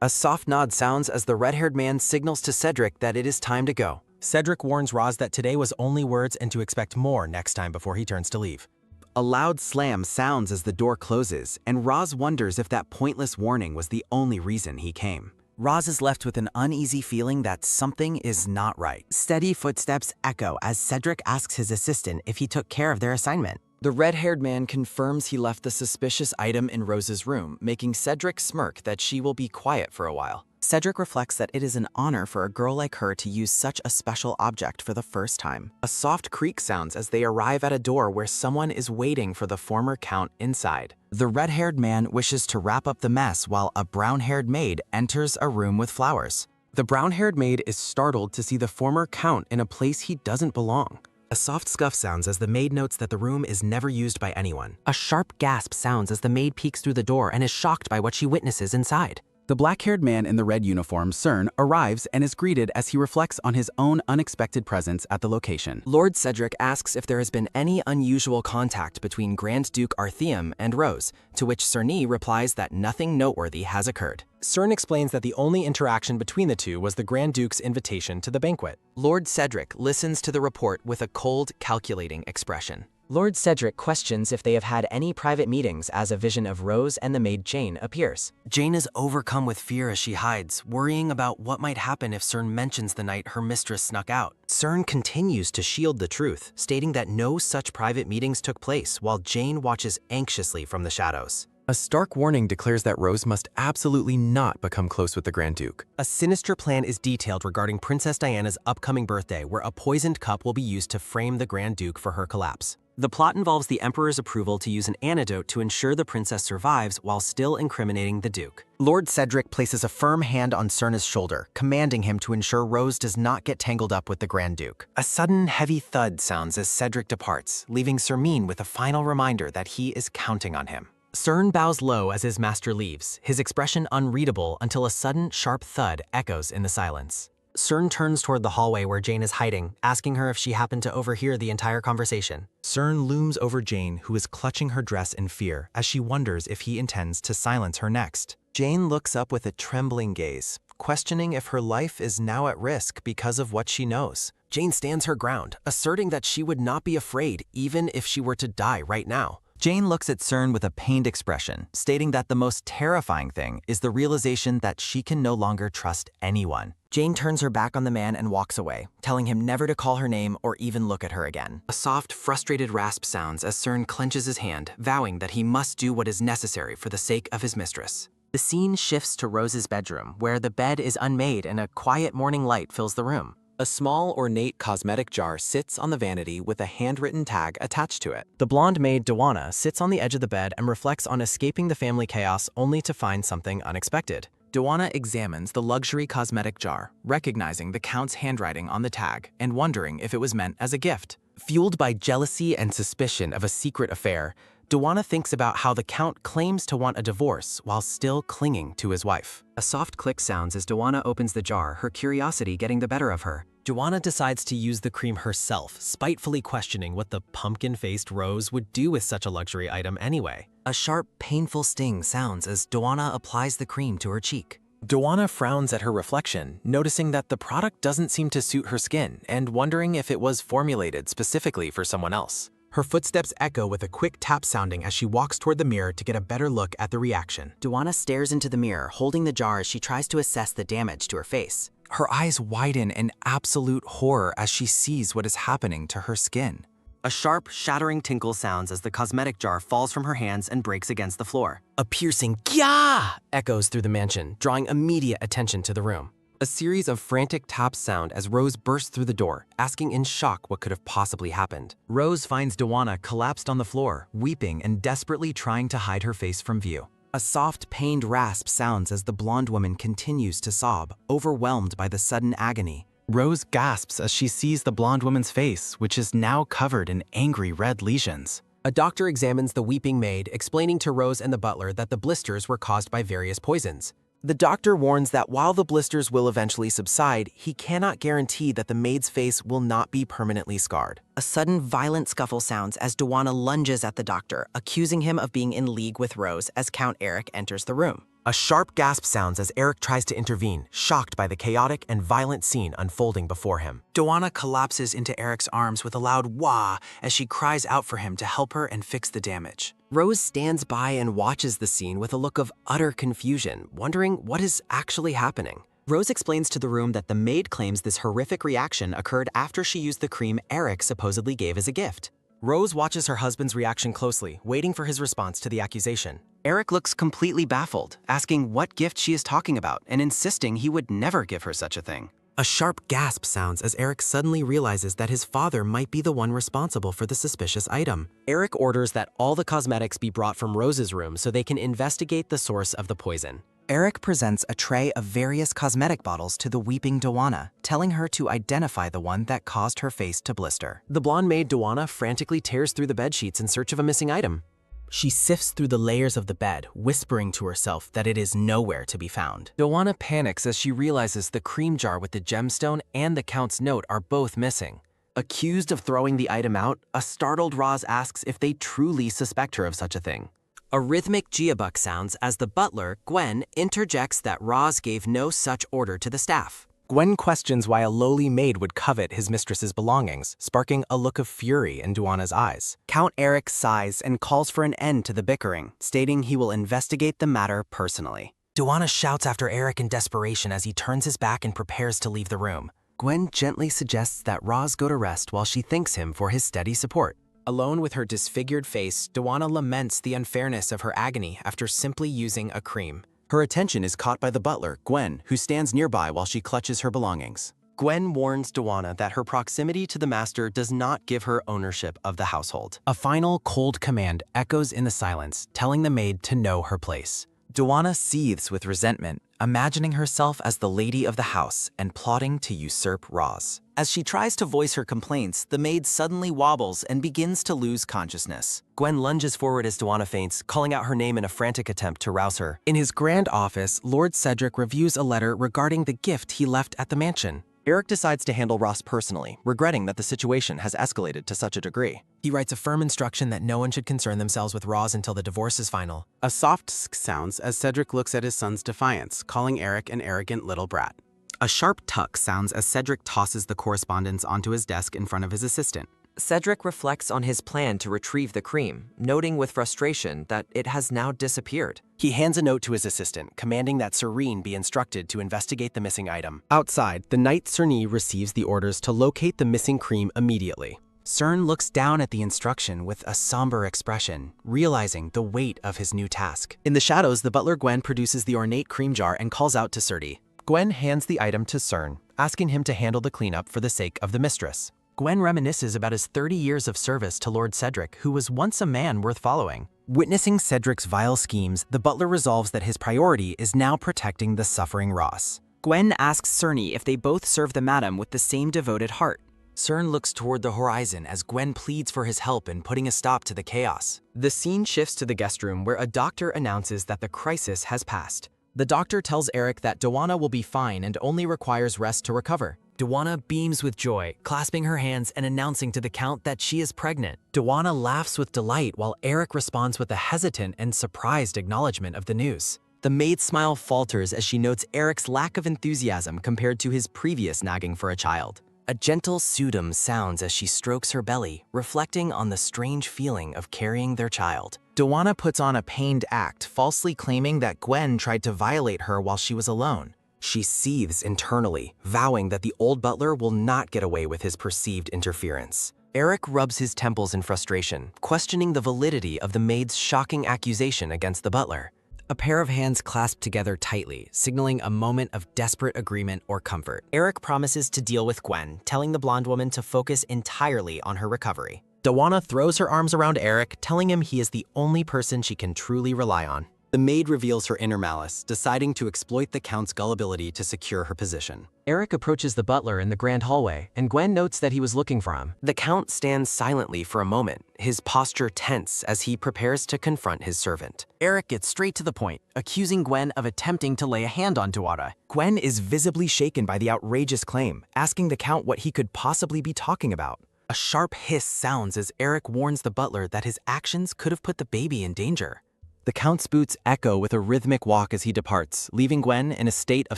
A soft nod sounds as the red-haired man signals to Cedric that it is time to go. Cedric warns Roz that today was only words and to expect more next time before he turns to leave. A loud slam sounds as the door closes, and Roz wonders if that pointless warning was the only reason he came. Roz is left with an uneasy feeling that something is not right. Steady footsteps echo as Cedric asks his assistant if he took care of their assignment. The red-haired man confirms he left the suspicious item in Rose's room, making Cedric smirk that she will be quiet for a while. Cedric reflects that it is an honor for a girl like her to use such a special object for the first time. A soft creak sounds as they arrive at a door where someone is waiting for the former count inside. The red-haired man wishes to wrap up the mess while a brown-haired maid enters a room with flowers. The brown-haired maid is startled to see the former count in a place he doesn't belong. A soft scuff sounds as the maid notes that the room is never used by anyone. A sharp gasp sounds as the maid peeks through the door and is shocked by what she witnesses inside. The black-haired man in the red uniform, Cern, arrives and is greeted as he reflects on his own unexpected presence at the location. Lord Cedric asks if there has been any unusual contact between Grand Duke Artheum and Rose, to which Cerny replies that nothing noteworthy has occurred. Cern explains that the only interaction between the two was the Grand Duke's invitation to the banquet. Lord Cedric listens to the report with a cold, calculating expression. Lord Cedric questions if they have had any private meetings as a vision of Rose and the maid Jane appears. Jane is overcome with fear as she hides, worrying about what might happen if Cern mentions the night her mistress snuck out. Cern continues to shield the truth, stating that no such private meetings took place while Jane watches anxiously from the shadows. A stark warning declares that Rose must absolutely not become close with the Grand Duke. A sinister plan is detailed regarding Princess Diana's upcoming birthday, where a poisoned cup will be used to frame the Grand Duke for her collapse. The plot involves the Emperor's approval to use an antidote to ensure the princess survives while still incriminating the Duke. Lord Cedric places a firm hand on Cerna's shoulder, commanding him to ensure Rose does not get tangled up with the Grand Duke. A sudden, heavy thud sounds as Cedric departs, leaving Cermine with a final reminder that he is counting on him. Cern bows low as his master leaves, his expression unreadable until a sudden, sharp thud echoes in the silence. Cern turns toward the hallway where Jane is hiding, asking her if she happened to overhear the entire conversation. Cern looms over Jane, who is clutching her dress in fear, as she wonders if he intends to silence her next. Jane looks up with a trembling gaze, questioning if her life is now at risk because of what she knows. Jane stands her ground, asserting that she would not be afraid even if she were to die right now. Jane looks at Cern with a pained expression, stating that the most terrifying thing is the realization that she can no longer trust anyone. Jane turns her back on the man and walks away, telling him never to call her name or even look at her again. A soft, frustrated rasp sounds as Cern clenches his hand, vowing that he must do what is necessary for the sake of his mistress. The scene shifts to Rose's bedroom, where the bed is unmade and a quiet morning light fills the room. A small, ornate cosmetic jar sits on the vanity with a handwritten tag attached to it. The blonde maid, Dawana, sits on the edge of the bed and reflects on escaping the family chaos only to find something unexpected. Dawana examines the luxury cosmetic jar, recognizing the Count's handwriting on the tag and wondering if it was meant as a gift. Fueled by jealousy and suspicion of a secret affair, Duana thinks about how the Count claims to want a divorce while still clinging to his wife. A soft click sounds as Duana opens the jar, her curiosity getting the better of her. Duana decides to use the cream herself, spitefully questioning what the pumpkin-faced Rose would do with such a luxury item anyway. A sharp, painful sting sounds as Duana applies the cream to her cheek. Duana frowns at her reflection, noticing that the product doesn't seem to suit her skin and wondering if it was formulated specifically for someone else. Her footsteps echo with a quick tap sounding as she walks toward the mirror to get a better look at the reaction. Duana stares into the mirror, holding the jar as she tries to assess the damage to her face. Her eyes widen in absolute horror as she sees what is happening to her skin. A sharp, shattering tinkle sounds as the cosmetic jar falls from her hands and breaks against the floor. A piercing "Gya!" echoes through the mansion, drawing immediate attention to the room. A series of frantic taps sound as Rose bursts through the door, asking in shock what could have possibly happened. Rose finds Duana collapsed on the floor, weeping and desperately trying to hide her face from view. A soft, pained rasp sounds as the blonde woman continues to sob, overwhelmed by the sudden agony. Rose gasps as she sees the blonde woman's face, which is now covered in angry red lesions. A doctor examines the weeping maid, explaining to Rose and the butler that the blisters were caused by various poisons. The doctor warns that while the blisters will eventually subside, he cannot guarantee that the maid's face will not be permanently scarred. A sudden violent scuffle sounds as Duana lunges at the doctor, accusing him of being in league with Rose as Count Eric enters the room. A sharp gasp sounds as Eric tries to intervene, shocked by the chaotic and violent scene unfolding before him. Duana collapses into Eric's arms with a loud wah as she cries out for him to help her and fix the damage. Rose stands by and watches the scene with a look of utter confusion, wondering what is actually happening. Rose explains to the room that the maid claims this horrific reaction occurred after she used the cream Eric supposedly gave as a gift. Rose watches her husband's reaction closely, waiting for his response to the accusation. Eric looks completely baffled, asking what gift she is talking about and insisting he would never give her such a thing. A sharp gasp sounds as Eric suddenly realizes that his father might be the one responsible for the suspicious item. Eric orders that all the cosmetics be brought from Rose's room so they can investigate the source of the poison. Eric presents a tray of various cosmetic bottles to the weeping Duana, telling her to identify the one that caused her face to blister. The blonde maid Duana frantically tears through the bedsheets in search of a missing item. She sifts through the layers of the bed, whispering to herself that it is nowhere to be found. Duana panics as she realizes the cream jar with the gemstone and the Count's note are both missing. Accused of throwing the item out, a startled Roz asks if they truly suspect her of such a thing. A rhythmic geobuck sounds as the butler, Gwen, interjects that Roz gave no such order to the staff. Gwen questions why a lowly maid would covet his mistress's belongings, sparking a look of fury in Duana's eyes. Count Eric sighs and calls for an end to the bickering, stating he will investigate the matter personally. Duana shouts after Eric in desperation as he turns his back and prepares to leave the room. Gwen gently suggests that Roz go to rest while she thanks him for his steady support. Alone with her disfigured face, Duana laments the unfairness of her agony after simply using a cream. Her attention is caught by the butler, Gwen, who stands nearby while she clutches her belongings. Gwen warns Duana that her proximity to the master does not give her ownership of the household. A final cold command echoes in the silence, telling the maid to know her place. Duana seethes with resentment, imagining herself as the lady of the house and plotting to usurp Roz. As she tries to voice her complaints, the maid suddenly wobbles and begins to lose consciousness. Gwen lunges forward as Duana faints, calling out her name in a frantic attempt to rouse her. In his grand office, Lord Cedric reviews a letter regarding the gift he left at the mansion. Eric decides to handle Ross personally, regretting that the situation has escalated to such a degree. He writes a firm instruction that no one should concern themselves with Roz until the divorce is final. A soft sk sounds as Cedric looks at his son's defiance, calling Eric an arrogant little brat. A sharp tuck sounds as Cedric tosses the correspondence onto his desk in front of his assistant. Cedric reflects on his plan to retrieve the cream, noting with frustration that it has now disappeared. He hands a note to his assistant, commanding that Serene be instructed to investigate the missing item. Outside, the Knight Cerny receives the orders to locate the missing cream immediately. Cern looks down at the instruction with a somber expression, realizing the weight of his new task. In the shadows, the butler Gwen produces the ornate cream jar and calls out to Surdy. Gwen hands the item to Cern, asking him to handle the cleanup for the sake of the mistress. Gwen reminisces about his 30 years of service to Lord Cedric, who was once a man worth following. Witnessing Cedric's vile schemes, the butler resolves that his priority is now protecting the suffering Ross. Gwen asks Cerny if they both serve the madam with the same devoted heart. Cern looks toward the horizon as Gwen pleads for his help in putting a stop to the chaos. The scene shifts to the guest room where a doctor announces that the crisis has passed. The doctor tells Eric that Dawana will be fine and only requires rest to recover. Dawana beams with joy, clasping her hands and announcing to the Count that she is pregnant. Dawana laughs with delight while Eric responds with a hesitant and surprised acknowledgement of the news. The maid's smile falters as she notes Eric's lack of enthusiasm compared to his previous nagging for a child. A gentle pseudom sounds as she strokes her belly, reflecting on the strange feeling of carrying their child. Dawana puts on a pained act, falsely claiming that Gwen tried to violate her while she was alone. She seethes internally, vowing that the old butler will not get away with his perceived interference. Eric rubs his temples in frustration, questioning the validity of the maid's shocking accusation against the butler. A pair of hands clasp together tightly, signaling a moment of desperate agreement or comfort. Eric promises to deal with Gwen, telling the blonde woman to focus entirely on her recovery. Dawana throws her arms around Eric, telling him he is the only person she can truly rely on. The maid reveals her inner malice, deciding to exploit the Count's gullibility to secure her position. Eric approaches the butler in the grand hallway, and Gwen notes that he was looking for him. The Count stands silently for a moment, his posture tense as he prepares to confront his servant. Eric gets straight to the point, accusing Gwen of attempting to lay a hand on Dawana. Gwen is visibly shaken by the outrageous claim, asking the Count what he could possibly be talking about. A sharp hiss sounds as Eric warns the butler that his actions could have put the baby in danger. The Count's boots echo with a rhythmic walk as he departs, leaving Gwen in a state of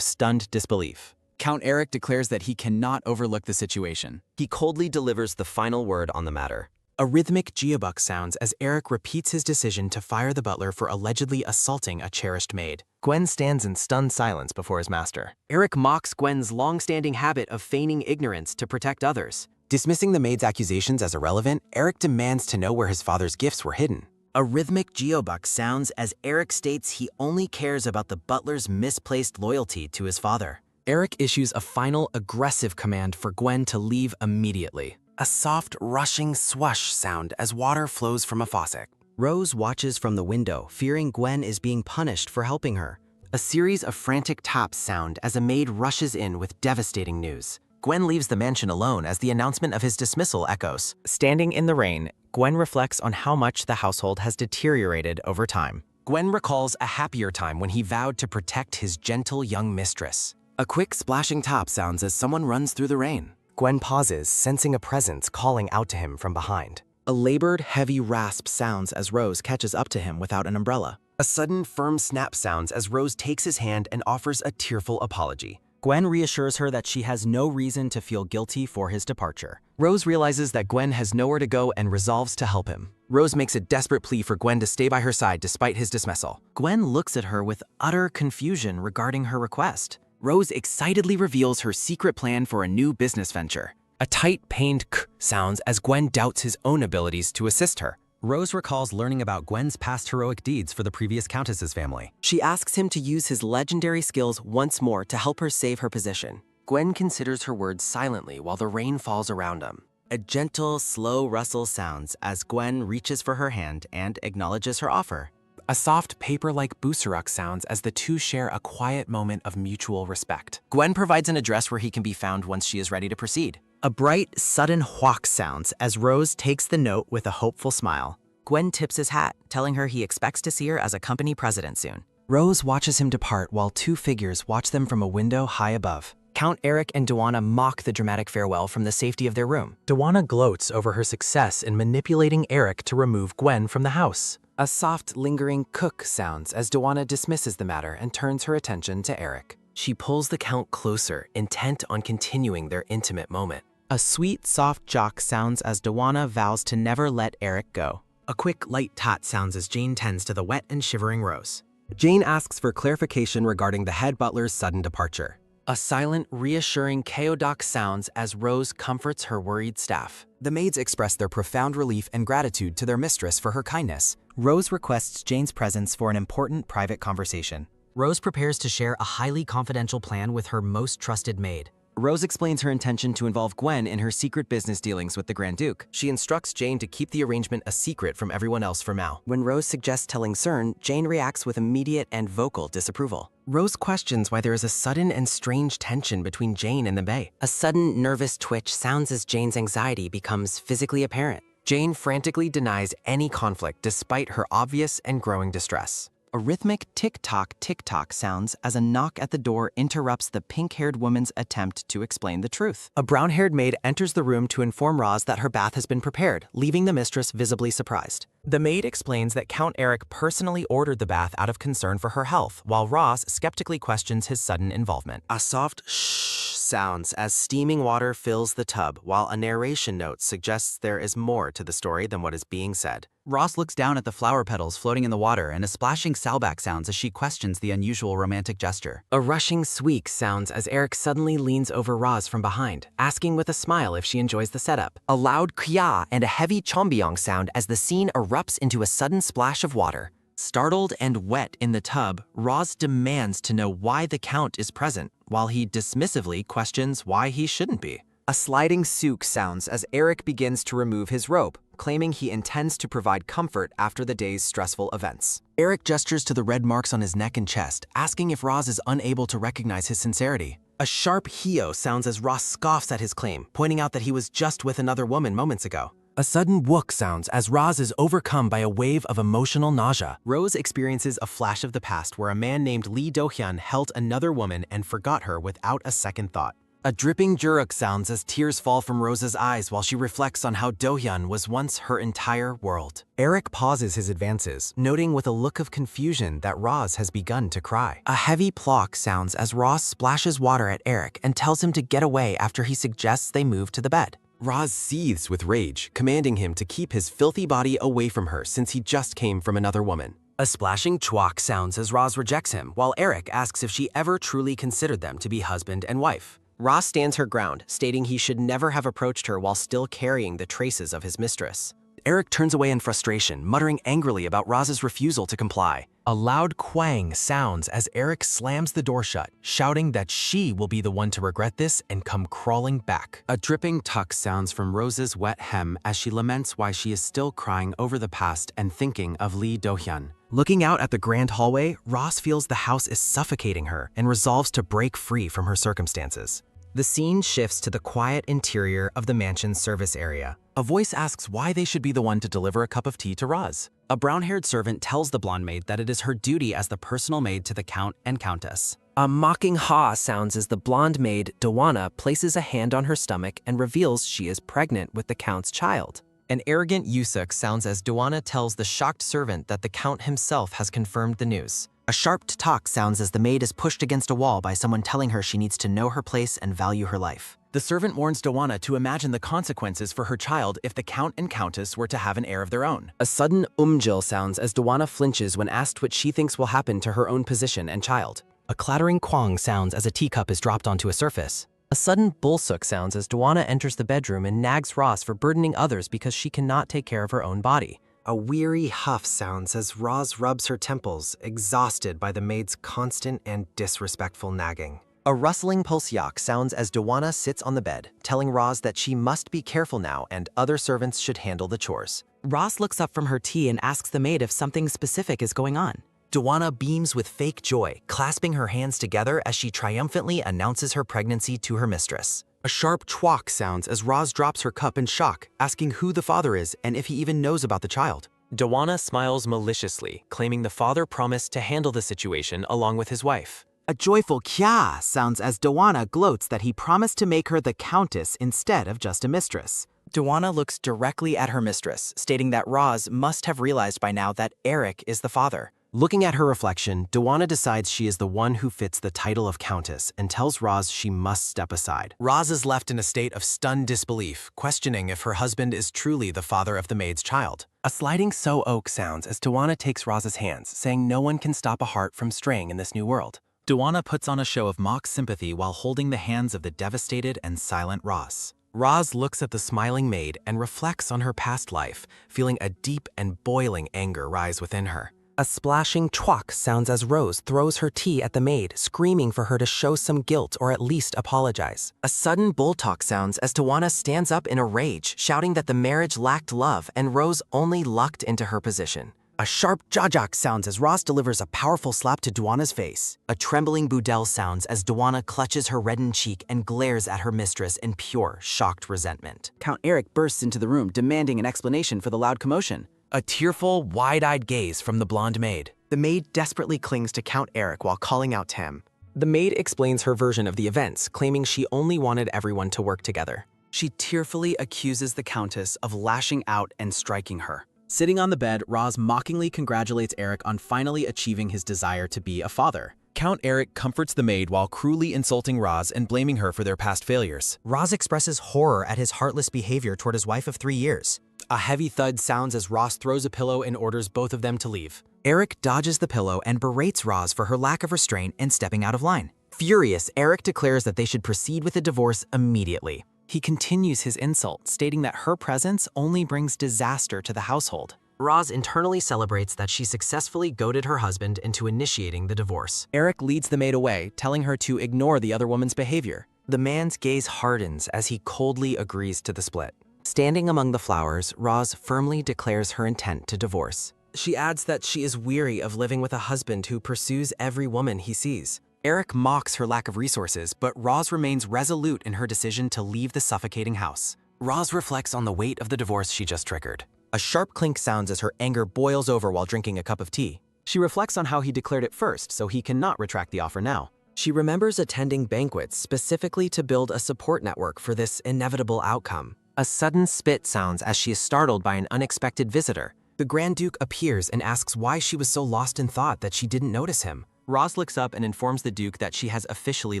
stunned disbelief. Count Eric declares that he cannot overlook the situation. He coldly delivers the final word on the matter. A rhythmic geobuck sounds as Eric repeats his decision to fire the butler for allegedly assaulting a cherished maid. Gwen stands in stunned silence before his master. Eric mocks Gwen's long-standing habit of feigning ignorance to protect others. Dismissing the maid's accusations as irrelevant, Eric demands to know where his father's gifts were hidden. A rhythmic geobuck sounds as Eric states he only cares about the butler's misplaced loyalty to his father. Eric issues a final aggressive command for Gwen to leave immediately. A soft, rushing swash sound as water flows from a faucet. Rose watches from the window, fearing Gwen is being punished for helping her. A series of frantic taps sound as a maid rushes in with devastating news. Gwen leaves the mansion alone as the announcement of his dismissal echoes. Standing in the rain, Gwen reflects on how much the household has deteriorated over time. Gwen recalls a happier time when he vowed to protect his gentle young mistress. A quick splashing top sounds as someone runs through the rain. Gwen pauses, sensing a presence calling out to him from behind. A labored, heavy rasp sounds as Rose catches up to him without an umbrella. A sudden, firm snap sounds as Rose takes his hand and offers a tearful apology. Gwen reassures her that she has no reason to feel guilty for his departure. Rose realizes that Gwen has nowhere to go and resolves to help him. Rose makes a desperate plea for Gwen to stay by her side despite his dismissal. Gwen looks at her with utter confusion regarding her request. Rose excitedly reveals her secret plan for a new business venture. A tight, pained k sounds as Gwen doubts his own abilities to assist her. Rose recalls learning about Gwen's past heroic deeds for the previous Countess's family. She asks him to use his legendary skills once more to help her save her position. Gwen considers her words silently while the rain falls around them. A gentle, slow rustle sounds as Gwen reaches for her hand and acknowledges her offer. A soft paper-like busuruk sounds as the two share a quiet moment of mutual respect. Gwen provides an address where he can be found once she is ready to proceed. A bright, sudden whack sounds as Rose takes the note with a hopeful smile. Gwen tips his hat, telling her he expects to see her as a company president soon. Rose watches him depart while two figures watch them from a window high above. Count Eric and Dawana mock the dramatic farewell from the safety of their room. Dawana gloats over her success in manipulating Eric to remove Gwen from the house. A soft, lingering cook sounds as Dawana dismisses the matter and turns her attention to Eric. She pulls the Count closer, intent on continuing their intimate moment. A sweet, soft jock sounds as Dawana vows to never let Eric go. A quick, light tot sounds as Jane tends to the wet and shivering Rose. Jane asks for clarification regarding the head butler's sudden departure. A silent, reassuring Keodak sounds as Rose comforts her worried staff. The maids express their profound relief and gratitude to their mistress for her kindness. Rose requests Jane's presence for an important private conversation. Rose prepares to share a highly confidential plan with her most trusted maid. Rose explains her intention to involve Gwen in her secret business dealings with the Grand Duke. She instructs Jane to keep the arrangement a secret from everyone else for Mao. When Rose suggests telling CERN, Jane reacts with immediate and vocal disapproval. Rose questions why there is a sudden and strange tension between Jane and the Bae. A sudden nervous twitch sounds as Jane's anxiety becomes physically apparent. Jane frantically denies any conflict despite her obvious and growing distress. A rhythmic tick-tock sounds as a knock at the door interrupts the pink-haired woman's attempt to explain the truth. A brown-haired maid enters the room to inform Roz that her bath has been prepared, leaving the mistress visibly surprised. The maid explains that Count Eric personally ordered the bath out of concern for her health, while Roz skeptically questions his sudden involvement. A soft shh sounds as steaming water fills the tub, while a narration note suggests there is more to the story than what is being said. Ross looks down at the flower petals floating in the water and a splashing salback sounds as she questions the unusual romantic gesture. A rushing squeak sounds as Eric suddenly leans over Roz from behind, asking with a smile if she enjoys the setup. A loud kya and a heavy chombyong sound as the scene erupts into a sudden splash of water. Startled and wet in the tub, Roz demands to know why the Count is present, while he dismissively questions why he shouldn't be. A sliding souk sounds as Eric begins to remove his robe, claiming he intends to provide comfort after the day's stressful events. Eric gestures to the red marks on his neck and chest, asking if Roz is unable to recognize his sincerity. A sharp hio sounds as Roz scoffs at his claim, pointing out that he was just with another woman moments ago. A sudden wook sounds as Roz is overcome by a wave of emotional nausea. Rose experiences a flash of the past where a man named Lee Do-hyun held another woman and forgot her without a second thought. A dripping juruk sounds as tears fall from Rose's eyes while she reflects on how Do-hyun was once her entire world. Eric pauses his advances, noting with a look of confusion that Roz has begun to cry. A heavy plock sounds as Roz splashes water at Eric and tells him to get away after he suggests they move to the bed. Roz seethes with rage, commanding him to keep his filthy body away from her since he just came from another woman. A splashing chwak sounds as Roz rejects him, while Eric asks if she ever truly considered them to be husband and wife. Roz stands her ground, stating he should never have approached her while still carrying the traces of his mistress. Eric turns away in frustration, muttering angrily about Roz's refusal to comply. A loud quang sounds as Eric slams the door shut, shouting that she will be the one to regret this and come crawling back. A dripping tuck sounds from Rose's wet hem as she laments why she is still crying over the past and thinking of Lee Do-hyun. Looking out at the grand hallway, Roz feels the house is suffocating her and resolves to break free from her circumstances. The scene shifts to the quiet interior of the mansion's service area. A voice asks why they should be the one to deliver a cup of tea to Roz. A brown-haired servant tells the blonde maid that it is her duty as the personal maid to the Count and Countess. A mocking ha sounds as the blonde maid, Dawana, places a hand on her stomach and reveals she is pregnant with the Count's child. An arrogant yusuk sounds as Dawana tells the shocked servant that the Count himself has confirmed the news. A sharp talk sounds as the maid is pushed against a wall by someone telling her she needs to know her place and value her life. The servant warns Dawana to imagine the consequences for her child if the Count and Countess were to have an heir of their own. A sudden umjil sounds as Dawana flinches when asked what she thinks will happen to her own position and child. A clattering quang sounds as a teacup is dropped onto a surface. A sudden bulsuk sounds as Dawana enters the bedroom and nags Roz for burdening others because she cannot take care of her own body. A weary huff sounds as Roz rubs her temples, exhausted by the maid's constant and disrespectful nagging. A rustling pulsyak sounds as Dawana sits on the bed, telling Roz that she must be careful now and other servants should handle the chores. Roz looks up from her tea and asks the maid if something specific is going on. Dawana beams with fake joy, clasping her hands together as she triumphantly announces her pregnancy to her mistress. A sharp chwak sounds as Roz drops her cup in shock, asking who the father is and if he even knows about the child. Dawana smiles maliciously, claiming the father promised to handle the situation along with his wife. A joyful kya sounds as Dawana gloats that he promised to make her the Countess instead of just a mistress. Dawana looks directly at her mistress, stating that Roz must have realized by now that Eric is the father. Looking at her reflection, Dawana decides she is the one who fits the title of Countess and tells Roz she must step aside. Roz is left in a state of stunned disbelief, questioning if her husband is truly the father of the maid's child. A sliding so-oak sounds as Dawana takes Roz's hands, saying no one can stop a heart from straying in this new world. Dawana puts on a show of mock sympathy while holding the hands of the devastated and silent Roz. Roz looks at the smiling maid and reflects on her past life, feeling a deep and boiling anger rise within her. A splashing chwak sounds as Rose throws her tea at the maid, screaming for her to show some guilt or at least apologize. A sudden bull talk sounds as Tawana stands up in a rage, shouting that the marriage lacked love and Rose only lucked into her position. A sharp jajak sounds as Ross delivers a powerful slap to Duana's face. A trembling Budel sounds as Duana clutches her reddened cheek and glares at her mistress in pure, shocked resentment. Count Eric bursts into the room, demanding an explanation for the loud commotion. A tearful, wide-eyed gaze from the blonde maid. The maid desperately clings to Count Eric while calling out Tim. The maid explains her version of the events, claiming she only wanted everyone to work together. She tearfully accuses the Countess of lashing out and striking her. Sitting on the bed, Roz mockingly congratulates Eric on finally achieving his desire to be a father. Count Eric comforts the maid while cruelly insulting Roz and blaming her for their past failures. Roz expresses horror at his heartless behavior toward his wife of 3 years. A heavy thud sounds as Ross throws a pillow and orders both of them to leave. Eric dodges the pillow and berates Roz for her lack of restraint and stepping out of line. Furious, Eric declares that they should proceed with the divorce immediately. He continues his insult, stating that her presence only brings disaster to the household. Roz internally celebrates that she successfully goaded her husband into initiating the divorce. Eric leads the maid away, telling her to ignore the other woman's behavior. The man's gaze hardens as he coldly agrees to the split. Standing among the flowers, Roz firmly declares her intent to divorce. She adds that she is weary of living with a husband who pursues every woman he sees. Eric mocks her lack of resources, but Roz remains resolute in her decision to leave the suffocating house. Roz reflects on the weight of the divorce she just triggered. A sharp clink sounds as her anger boils over while drinking a cup of tea. She reflects on how he declared it first, so he cannot retract the offer now. She remembers attending banquets specifically to build a support network for this inevitable outcome. A sudden spit sounds as she is startled by an unexpected visitor. The Grand Duke appears and asks why she was so lost in thought that she didn't notice him. Roz looks up and informs the Duke that she has officially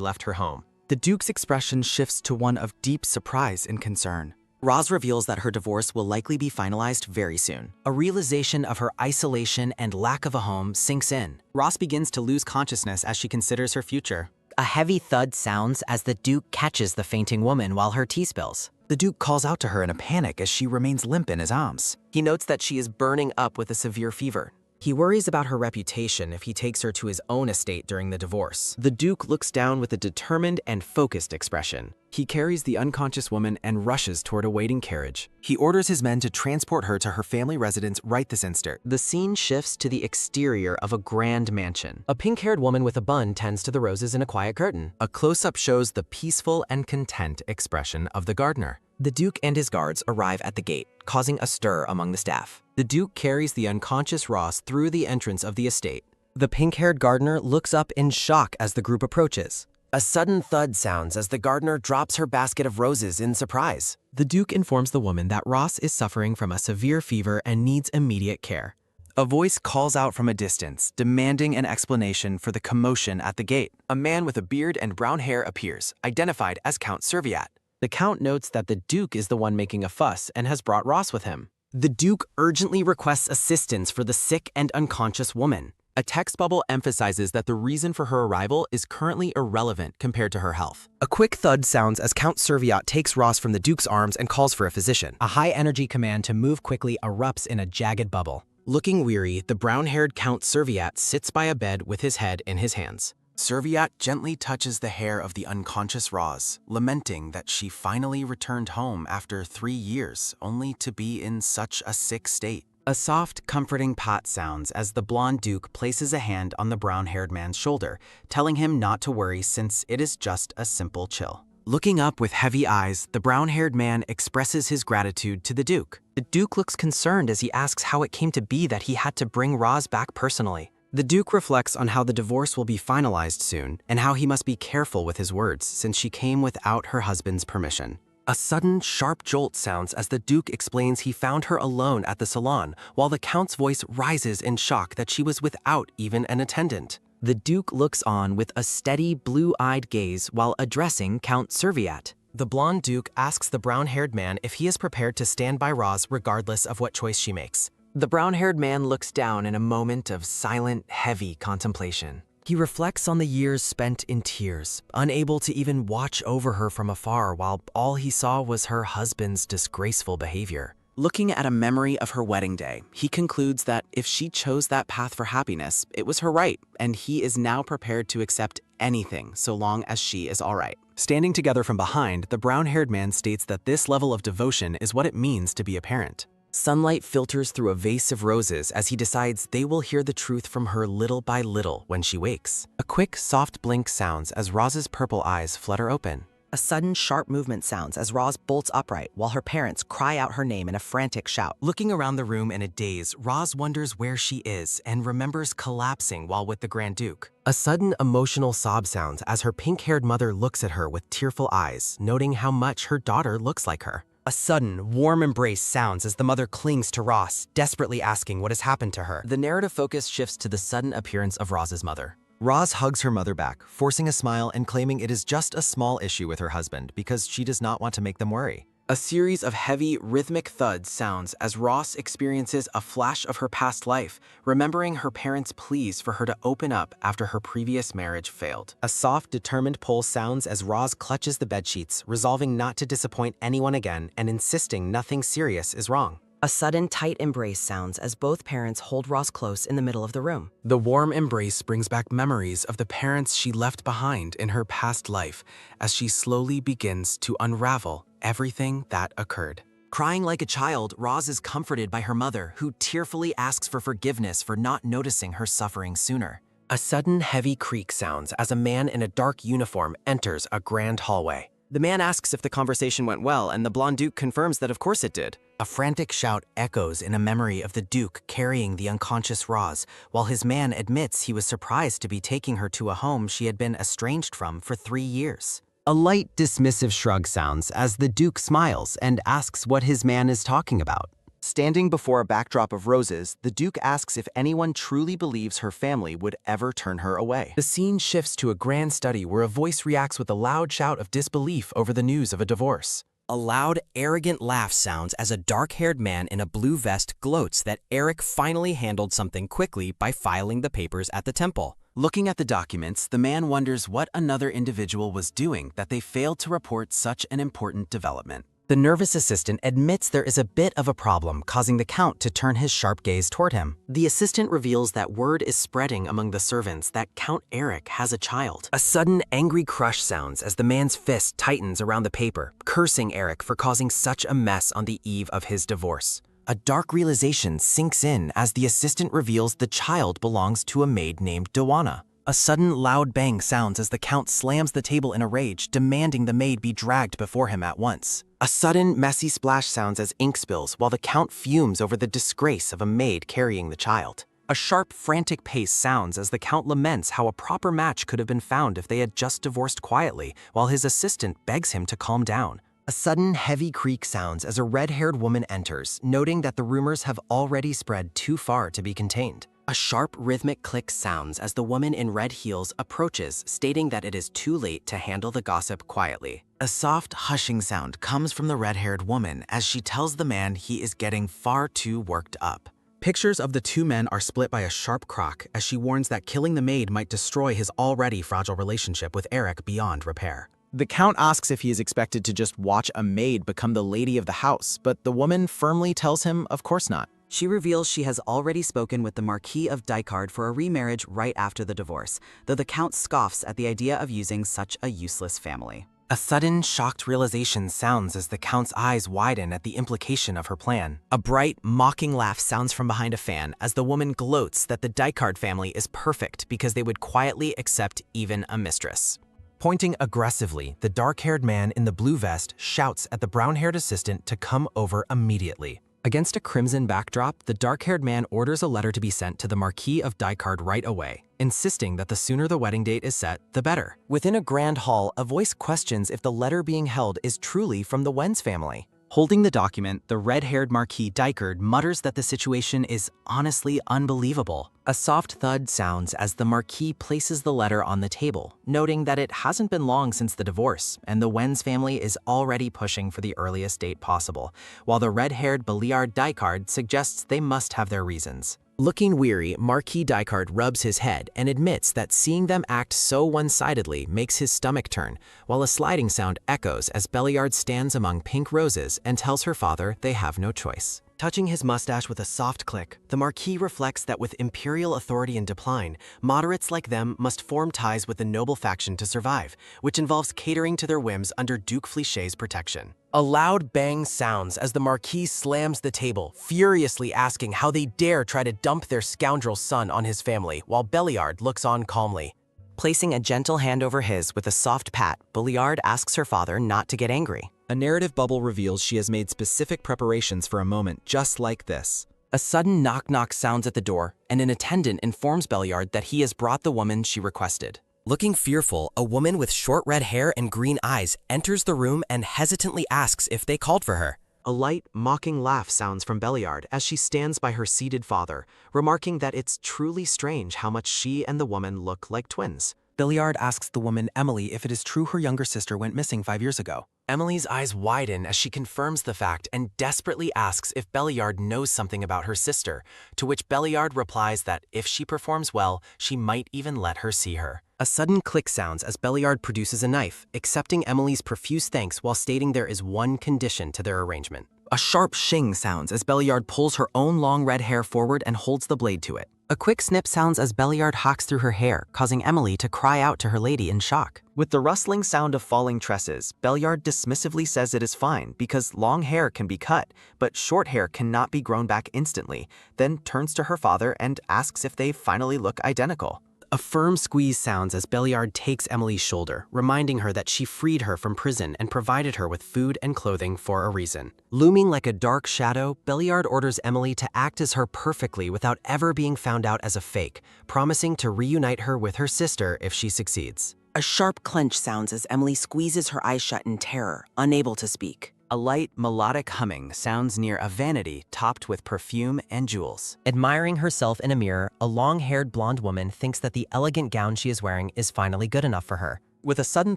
left her home. The Duke's expression shifts to one of deep surprise and concern. Roz reveals that her divorce will likely be finalized very soon. A realization of her isolation and lack of a home sinks in. Roz begins to lose consciousness as she considers her future. A heavy thud sounds as the Duke catches the fainting woman while her tea spills. The Duke calls out to her in a panic as she remains limp in his arms. He notes that she is burning up with a severe fever. He worries about her reputation if he takes her to his own estate during the divorce. The Duke looks down with a determined and focused expression. He carries the unconscious woman and rushes toward a waiting carriage. He orders his men to transport her to her family residence right this instant. The scene shifts to the exterior of a grand mansion. A pink-haired woman with a bun tends to the roses in a quiet curtain. A close-up shows the peaceful and content expression of the gardener. The Duke and his guards arrive at the gate, causing a stir among the staff. The Duke carries the unconscious Ross through the entrance of the estate. The pink-haired gardener looks up in shock as the group approaches. A sudden thud sounds as the gardener drops her basket of roses in surprise. The Duke informs the woman that Ross is suffering from a severe fever and needs immediate care. A voice calls out from a distance, demanding an explanation for the commotion at the gate. A man with a beard and brown hair appears, identified as Count Serviat. The Count notes that the Duke is the one making a fuss and has brought Ross with him. The Duke urgently requests assistance for the sick and unconscious woman. A text bubble emphasizes that the reason for her arrival is currently irrelevant compared to her health. A quick thud sounds as Count Serviat takes Ross from the Duke's arms and calls for a physician. A high-energy command to move quickly erupts in a jagged bubble. Looking weary, the brown-haired Count Serviat sits by a bed with his head in his hands. Serviat gently touches the hair of the unconscious Roz, lamenting that she finally returned home after 3 years, only to be in such a sick state. A soft, comforting pat sounds as the blonde Duke places a hand on the brown-haired man's shoulder, telling him not to worry since it is just a simple chill. Looking up with heavy eyes, the brown-haired man expresses his gratitude to the Duke. The Duke looks concerned as he asks how it came to be that he had to bring Roz back personally. The Duke reflects on how the divorce will be finalized soon and how he must be careful with his words since she came without her husband's permission. A sudden, sharp jolt sounds as the Duke explains he found her alone at the salon, while the Count's voice rises in shock that she was without even an attendant. The Duke looks on with a steady, blue-eyed gaze while addressing Count Serviat. The blonde Duke asks the brown-haired man if he is prepared to stand by Roz regardless of what choice she makes. The brown-haired man looks down in a moment of silent, heavy contemplation. He reflects on the years spent in tears, unable to even watch over her from afar while all he saw was her husband's disgraceful behavior. Looking at a memory of her wedding day, he concludes that if she chose that path for happiness, it was her right, and he is now prepared to accept anything so long as she is all right. Standing together from behind, the brown-haired man states that this level of devotion is what it means to be a parent. Sunlight filters through a vase of roses as he decides they will hear the truth from her little by little when she wakes. A quick, soft blink sounds as Roz's purple eyes flutter open. A sudden, sharp movement sounds as Roz bolts upright while her parents cry out her name in a frantic shout. Looking around the room in a daze, Roz wonders where she is and remembers collapsing while with the Grand Duke. A sudden emotional sob sounds as her pink-haired mother looks at her with tearful eyes, noting how much her daughter looks like her. A sudden, warm embrace sounds as the mother clings to Roz, desperately asking what has happened to her. The narrative focus shifts to the sudden appearance of Roz's mother. Roz hugs her mother back, forcing a smile and claiming it is just a small issue with her husband because she does not want to make them worry. A series of heavy, rhythmic thuds sounds as Roz experiences a flash of her past life, remembering her parents' pleas for her to open up after her previous marriage failed. A soft, determined pull sounds as Roz clutches the bedsheets, resolving not to disappoint anyone again and insisting nothing serious is wrong. A sudden, tight embrace sounds as both parents hold Roz close in the middle of the room. The warm embrace brings back memories of the parents she left behind in her past life as she slowly begins to unravel everything that occurred. Crying like a child, Roz is comforted by her mother, who tearfully asks for forgiveness for not noticing her suffering sooner. A sudden heavy creak sounds as a man in a dark uniform enters a grand hallway. The man asks if the conversation went well, and the blonde Duke confirms that of course it did. A frantic shout echoes in a memory of the Duke carrying the unconscious Roz, while his man admits he was surprised to be taking her to a home she had been estranged from for 3 years. A light, dismissive shrug sounds as the Duke smiles and asks what his man is talking about. Standing before a backdrop of roses, the Duke asks if anyone truly believes her family would ever turn her away. The scene shifts to a grand study where a voice reacts with a loud shout of disbelief over the news of a divorce. A loud, arrogant laugh sounds as a dark-haired man in a blue vest gloats that Eric finally handled something quickly by filing the papers at the temple. Looking at the documents, the man wonders what another individual was doing that they failed to report such an important development. The nervous assistant admits there is a bit of a problem, causing the Count to turn his sharp gaze toward him. The assistant reveals that word is spreading among the servants that Count Eric has a child. A sudden angry crush sounds as the man's fist tightens around the paper, cursing Eric for causing such a mess on the eve of his divorce. A dark realization sinks in as the assistant reveals the child belongs to a maid named Dawana. A sudden loud bang sounds as the Count slams the table in a rage, demanding the maid be dragged before him at once. A sudden, messy splash sounds as ink spills while the Count fumes over the disgrace of a maid carrying the child. A sharp, frantic pace sounds as the Count laments how a proper match could have been found if they had just divorced quietly, while his assistant begs him to calm down. A sudden, heavy creak sounds as a red-haired woman enters, noting that the rumors have already spread too far to be contained. A sharp, rhythmic click sounds as the woman in red heels approaches, stating that it is too late to handle the gossip quietly. A soft, hushing sound comes from the red-haired woman as she tells the man he is getting far too worked up. Pictures of the two men are split by a sharp crock as she warns that killing the maid might destroy his already fragile relationship with Eric beyond repair. The Count asks if he is expected to just watch a maid become the lady of the house, but the woman firmly tells him of course not. She reveals she has already spoken with the Marquis of Dykard for a remarriage right after the divorce, though the Count scoffs at the idea of using such a useless family. A sudden, shocked realization sounds as the Count's eyes widen at the implication of her plan. A bright, mocking laugh sounds from behind a fan as the woman gloats that the Dykard family is perfect because they would quietly accept even a mistress. Pointing aggressively, the dark-haired man in the blue vest shouts at the brown-haired assistant to come over immediately. Against a crimson backdrop, the dark-haired man orders a letter to be sent to the Marquis of Dykard right away, insisting that the sooner the wedding date is set, the better. Within a grand hall, a voice questions if the letter being held is truly from the Wen's family. Holding the document, the red-haired Marquis Dykard mutters that the situation is honestly unbelievable. A soft thud sounds as the Marquis places the letter on the table, noting that it hasn't been long since the divorce, and the Wen's family is already pushing for the earliest date possible, while the red-haired Beliard Dykard suggests they must have their reasons. Looking weary, Marquis Dicard rubs his head and admits that seeing them act so one-sidedly makes his stomach turn, while a sliding sound echoes as Belliard stands among pink roses and tells her father they have no choice. Touching his mustache with a soft click, the Marquis reflects that with imperial authority in decline, moderates like them must form ties with the noble faction to survive, which involves catering to their whims under Duke Fliché's protection. A loud bang sounds as the Marquis slams the table, furiously asking how they dare try to dump their scoundrel son on his family, while Belliard looks on calmly. Placing a gentle hand over his with a soft pat, Belliard asks her father not to get angry. A narrative bubble reveals she has made specific preparations for a moment just like this. A sudden knock-knock sounds at the door, and an attendant informs Belliard that he has brought the woman she requested. Looking fearful, a woman with short red hair and green eyes enters the room and hesitantly asks if they called for her. A light, mocking laugh sounds from Belliard as she stands by her seated father, remarking that it's truly strange how much she and the woman look like twins. Belliard asks the woman Emily if it is true her younger sister went missing 5 years ago. Emily's eyes widen as she confirms the fact and desperately asks if Belliard knows something about her sister, to which Belliard replies that if she performs well, she might even let her see her. A sudden click sounds as Belliard produces a knife, accepting Emily's profuse thanks while stating there is one condition to their arrangement. A sharp shing sounds as Belliard pulls her own long red hair forward and holds the blade to it. A quick snip sounds as Belliard hawks through her hair, causing Emily to cry out to her lady in shock. With the rustling sound of falling tresses, Belliard dismissively says it is fine because long hair can be cut, but short hair cannot be grown back instantly, then turns to her father and asks if they finally look identical. A firm squeeze sounds as Belliard takes Emily's shoulder, reminding her that she freed her from prison and provided her with food and clothing for a reason. Looming like a dark shadow, Belliard orders Emily to act as her perfectly without ever being found out as a fake, promising to reunite her with her sister if she succeeds. A sharp clench sounds as Emily squeezes her eyes shut in terror, unable to speak. A light, melodic humming sounds near a vanity topped with perfume and jewels. Admiring herself in a mirror, a long-haired blonde woman thinks that the elegant gown she is wearing is finally good enough for her. With a sudden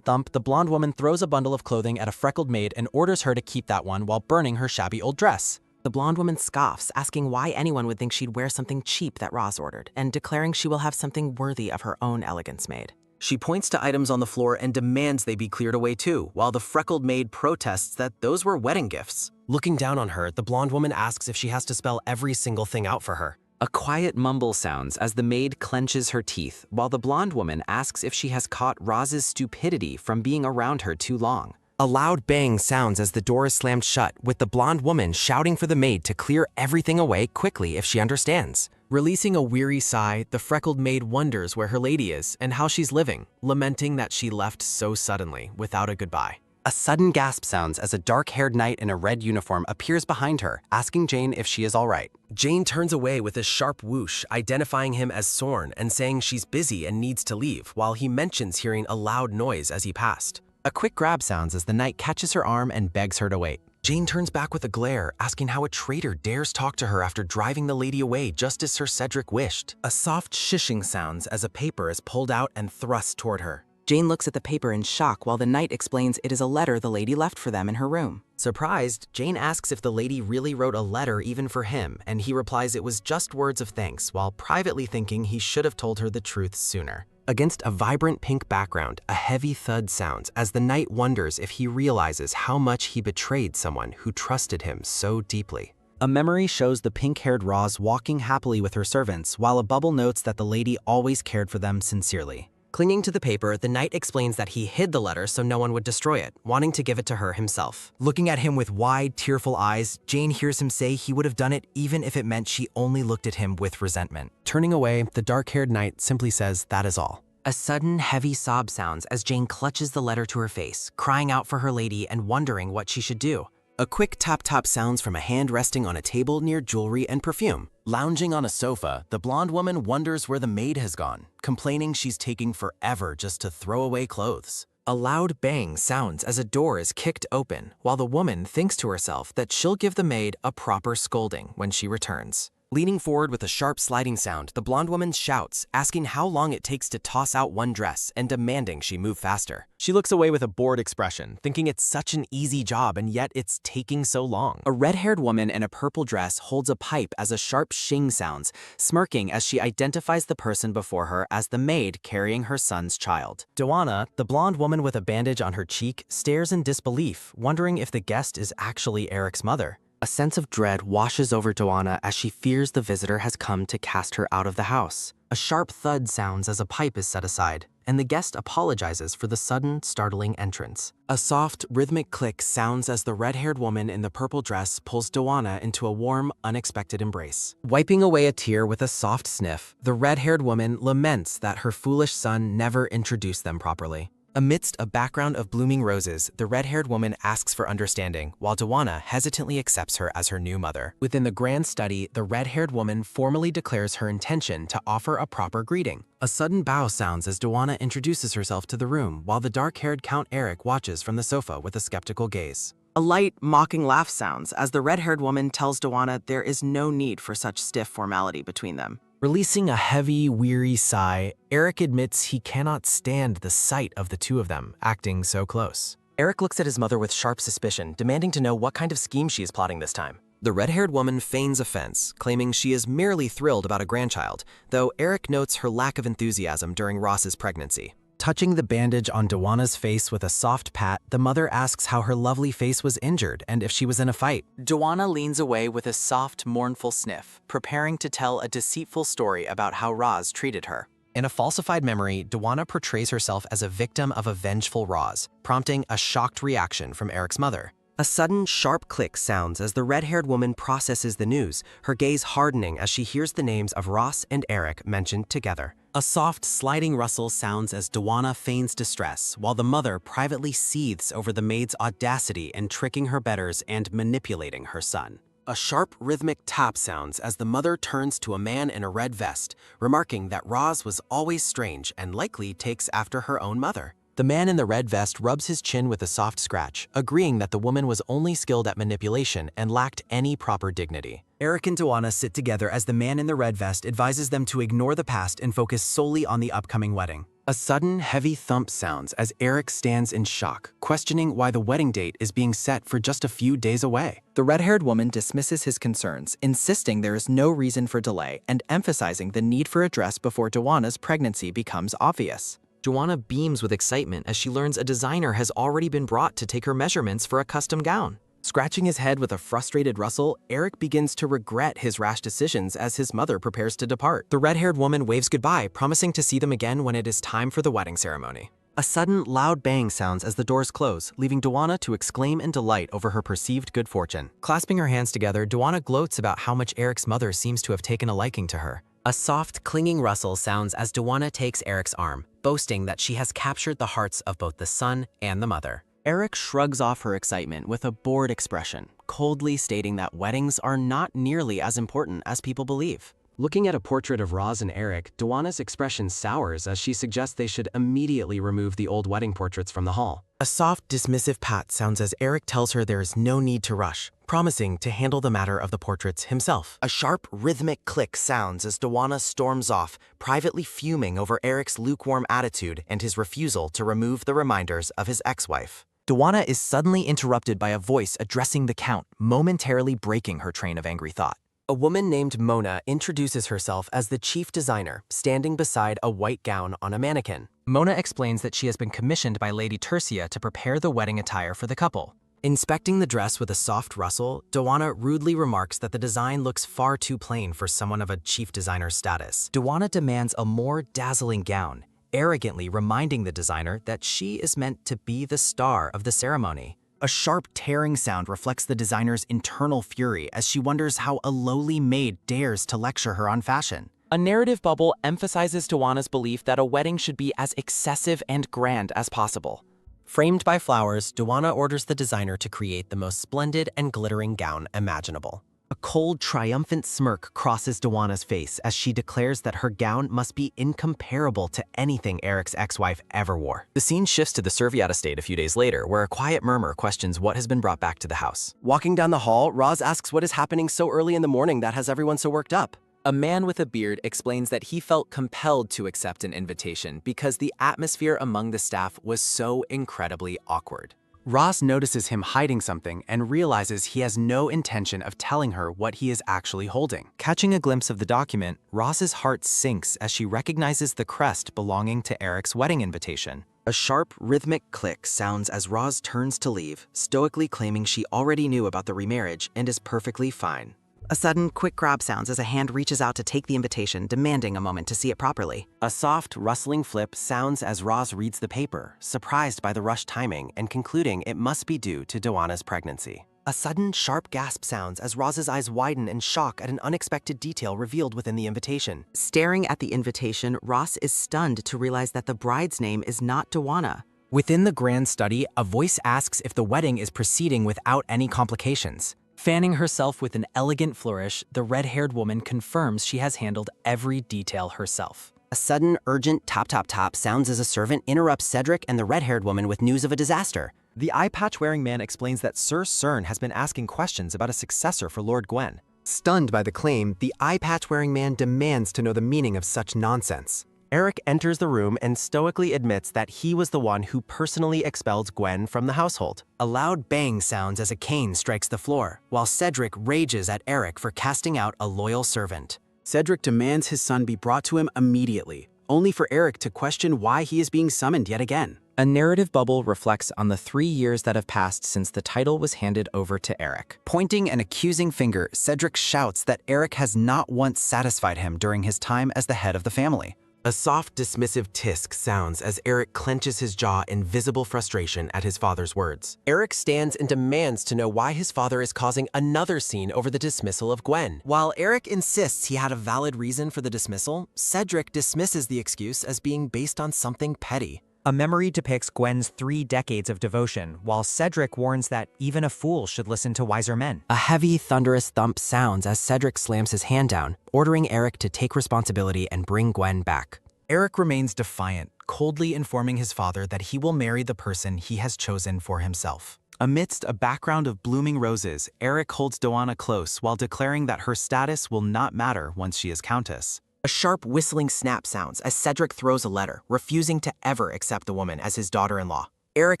thump, the blonde woman throws a bundle of clothing at a freckled maid and orders her to keep that one while burning her shabby old dress. The blonde woman scoffs, asking why anyone would think she'd wear something cheap that Roz ordered, and declaring she will have something worthy of her own elegance made. She points to items on the floor and demands they be cleared away too, while the freckled maid protests that those were wedding gifts. Looking down on her, the blonde woman asks if she has to spell every single thing out for her. A quiet mumble sounds as the maid clenches her teeth, while the blonde woman asks if she has caught Roz's stupidity from being around her too long. A loud bang sounds as the door is slammed shut, with the blonde woman shouting for the maid to clear everything away quickly if she understands. Releasing a weary sigh, the freckled maid wonders where her lady is and how she's living, lamenting that she left so suddenly, without a goodbye. A sudden gasp sounds as a dark-haired knight in a red uniform appears behind her, asking Jane if she is all right. Jane turns away with a sharp whoosh, identifying him as Sorn and saying she's busy and needs to leave, while he mentions hearing a loud noise as he passed. A quick grab sounds as the knight catches her arm and begs her to wait. Jane turns back with a glare, asking how a traitor dares talk to her after driving the lady away just as Sir Cedric wished. A soft shishing sounds as a paper is pulled out and thrust toward her. Jane looks at the paper in shock while the knight explains it is a letter the lady left for them in her room. Surprised, Jane asks if the lady really wrote a letter even for him, and he replies it was just words of thanks, while privately thinking he should have told her the truth sooner. Against a vibrant pink background, a heavy thud sounds as the knight wonders if he realizes how much he betrayed someone who trusted him so deeply. A memory shows the pink-haired Roz walking happily with her servants, while a bubble notes that the lady always cared for them sincerely. Clinging to the paper, the knight explains that he hid the letter so no one would destroy it, wanting to give it to her himself. Looking at him with wide, tearful eyes, Jane hears him say he would have done it even if it meant she only looked at him with resentment. Turning away, the dark-haired knight simply says that is all. A sudden, heavy sob sounds as Jane clutches the letter to her face, crying out for her lady and wondering what she should do. A quick tap-tap sounds from a hand resting on a table near jewelry and perfume. Lounging on a sofa, the blonde woman wonders where the maid has gone, complaining she's taking forever just to throw away clothes. A loud bang sounds as a door is kicked open, while the woman thinks to herself that she'll give the maid a proper scolding when she returns. Leaning forward with a sharp sliding sound, the blonde woman shouts, asking how long it takes to toss out one dress and demanding she move faster. She looks away with a bored expression, thinking it's such an easy job and yet it's taking so long. A red-haired woman in a purple dress holds a pipe as a sharp shing sounds, smirking as she identifies the person before her as the maid carrying her son's child. Doana, the blonde woman with a bandage on her cheek, stares in disbelief, wondering if the guest is actually Eric's mother. A sense of dread washes over Doana as she fears the visitor has come to cast her out of the house. A sharp thud sounds as a pipe is set aside, and the guest apologizes for the sudden, startling entrance. A soft, rhythmic click sounds as the red-haired woman in the purple dress pulls Doana into a warm, unexpected embrace. Wiping away a tear with a soft sniff, the red-haired woman laments that her foolish son never introduced them properly. Amidst a background of blooming roses, the red-haired woman asks for understanding, while Doana hesitantly accepts her as her new mother. Within the grand study, the red-haired woman formally declares her intention to offer a proper greeting. A sudden bow sounds as Doana introduces herself to the room, while the dark-haired Count Eric watches from the sofa with a skeptical gaze. A light, mocking laugh sounds as the red-haired woman tells Doana there is no need for such stiff formality between them. Releasing a heavy, weary sigh, Eric admits he cannot stand the sight of the two of them acting so close. Eric looks at his mother with sharp suspicion, demanding to know what kind of scheme she is plotting this time. The red-haired woman feigns offense, claiming she is merely thrilled about a grandchild, though Eric notes her lack of enthusiasm during Ross's pregnancy. Touching the bandage on Doana's face with a soft pat, the mother asks how her lovely face was injured and if she was in a fight. Doana leans away with a soft, mournful sniff, preparing to tell a deceitful story about how Roz treated her. In a falsified memory, Doana portrays herself as a victim of a vengeful Roz, prompting a shocked reaction from Eric's mother. A sudden, sharp click sounds as the red-haired woman processes the news, her gaze hardening as she hears the names of Ross and Eric mentioned together. A soft, sliding rustle sounds as Doana feigns distress, while the mother privately seethes over the maid's audacity in tricking her betters and manipulating her son. A sharp, rhythmic tap sounds as the mother turns to a man in a red vest, remarking that Roz was always strange and likely takes after her own mother. The man in the red vest rubs his chin with a soft scratch, agreeing that the woman was only skilled at manipulation and lacked any proper dignity. Eric and Doana sit together as the man in the red vest advises them to ignore the past and focus solely on the upcoming wedding. A sudden, heavy thump sounds as Eric stands in shock, questioning why the wedding date is being set for just a few days away. The red-haired woman dismisses his concerns, insisting there is no reason for delay and emphasizing the need for a dress before Doana's pregnancy becomes obvious. Doana beams with excitement as she learns a designer has already been brought to take her measurements for a custom gown. Scratching his head with a frustrated rustle, Eric begins to regret his rash decisions as his mother prepares to depart. The red-haired woman waves goodbye, promising to see them again when it is time for the wedding ceremony. A sudden, loud bang sounds as the doors close, leaving Doana to exclaim in delight over her perceived good fortune. Clasping her hands together, Doana gloats about how much Eric's mother seems to have taken a liking to her. A soft, clinging rustle sounds as Doana takes Eric's arm, boasting that she has captured the hearts of both the son and the mother. Eric shrugs off her excitement with a bored expression, coldly stating that weddings are not nearly as important as people believe. Looking at a portrait of Roz and Eric, Doana's expression sours as she suggests they should immediately remove the old wedding portraits from the hall. A soft, dismissive pat sounds as Eric tells her there is no need to rush, promising to handle the matter of the portraits himself. A sharp, rhythmic click sounds as Doana storms off, privately fuming over Eric's lukewarm attitude and his refusal to remove the reminders of his ex-wife. Doana is suddenly interrupted by a voice addressing the Count, momentarily breaking her train of angry thought. A woman named Mona introduces herself as the chief designer, standing beside a white gown on a mannequin. Mona explains that she has been commissioned by Lady Tercia to prepare the wedding attire for the couple. Inspecting the dress with a soft rustle, Doana rudely remarks that the design looks far too plain for someone of a chief designer's status. Doana demands a more dazzling gown, arrogantly reminding the designer that she is meant to be the star of the ceremony. A sharp tearing sound reflects the designer's internal fury as she wonders how a lowly maid dares to lecture her on fashion. A narrative bubble emphasizes Doana's belief that a wedding should be as excessive and grand as possible. Framed by flowers, Doana orders the designer to create the most splendid and glittering gown imaginable. A cold, triumphant smirk crosses Dawana's face as she declares that her gown must be incomparable to anything Eric's ex-wife ever wore. The scene shifts to the Serviata estate a few days later, where a quiet murmur questions what has been brought back to the house. Walking down the hall, Roz asks what is happening so early in the morning that has everyone so worked up. A man with a beard explains that he felt compelled to accept an invitation because the atmosphere among the staff was so incredibly awkward. Roz notices him hiding something and realizes he has no intention of telling her what he is actually holding. Catching a glimpse of the document, Roz's heart sinks as she recognizes the crest belonging to Eric's wedding invitation. A sharp, rhythmic click sounds as Roz turns to leave, stoically claiming she already knew about the remarriage and is perfectly fine. A sudden, quick grab sounds as a hand reaches out to take the invitation, demanding a moment to see it properly. A soft, rustling flip sounds as Roz reads the paper, surprised by the rushed timing and concluding it must be due to Dawana's pregnancy. A sudden, sharp gasp sounds as Roz's eyes widen in shock at an unexpected detail revealed within the invitation. Staring at the invitation, Roz is stunned to realize that the bride's name is not Dawana. Within the grand study, a voice asks if the wedding is proceeding without any complications. Fanning herself with an elegant flourish, the red-haired woman confirms she has handled every detail herself. A sudden, urgent tap-tap-tap sounds as a servant interrupts Cedric and the red-haired woman with news of a disaster. The eye-patch-wearing man explains that Sir Cern has been asking questions about a successor for Lord Gwen. Stunned by the claim, the eye-patch-wearing man demands to know the meaning of such nonsense. Eric enters the room and stoically admits that he was the one who personally expelled Gwen from the household. A loud bang sounds as a cane strikes the floor, while Cedric rages at Eric for casting out a loyal servant. Cedric demands his son be brought to him immediately, only for Eric to question why he is being summoned yet again. A narrative bubble reflects on the 3 years that have passed since the title was handed over to Eric. Pointing an accusing finger, Cedric shouts that Eric has not once satisfied him during his time as the head of the family. A soft, dismissive tisk sounds as Eric clenches his jaw in visible frustration at his father's words. Eric stands and demands to know why his father is causing another scene over the dismissal of Gwen. While Eric insists he had a valid reason for the dismissal, Cedric dismisses the excuse as being based on something petty. A memory depicts Gwen's 3 decades of devotion, while Cedric warns that even a fool should listen to wiser men. A heavy, thunderous thump sounds as Cedric slams his hand down, ordering Eric to take responsibility and bring Gwen back. Eric remains defiant, coldly informing his father that he will marry the person he has chosen for himself. Amidst a background of blooming roses, Eric holds Dawana close while declaring that her status will not matter once she is Countess. A sharp whistling snap sounds as Cedric throws a letter, refusing to ever accept the woman as his daughter-in-law. Eric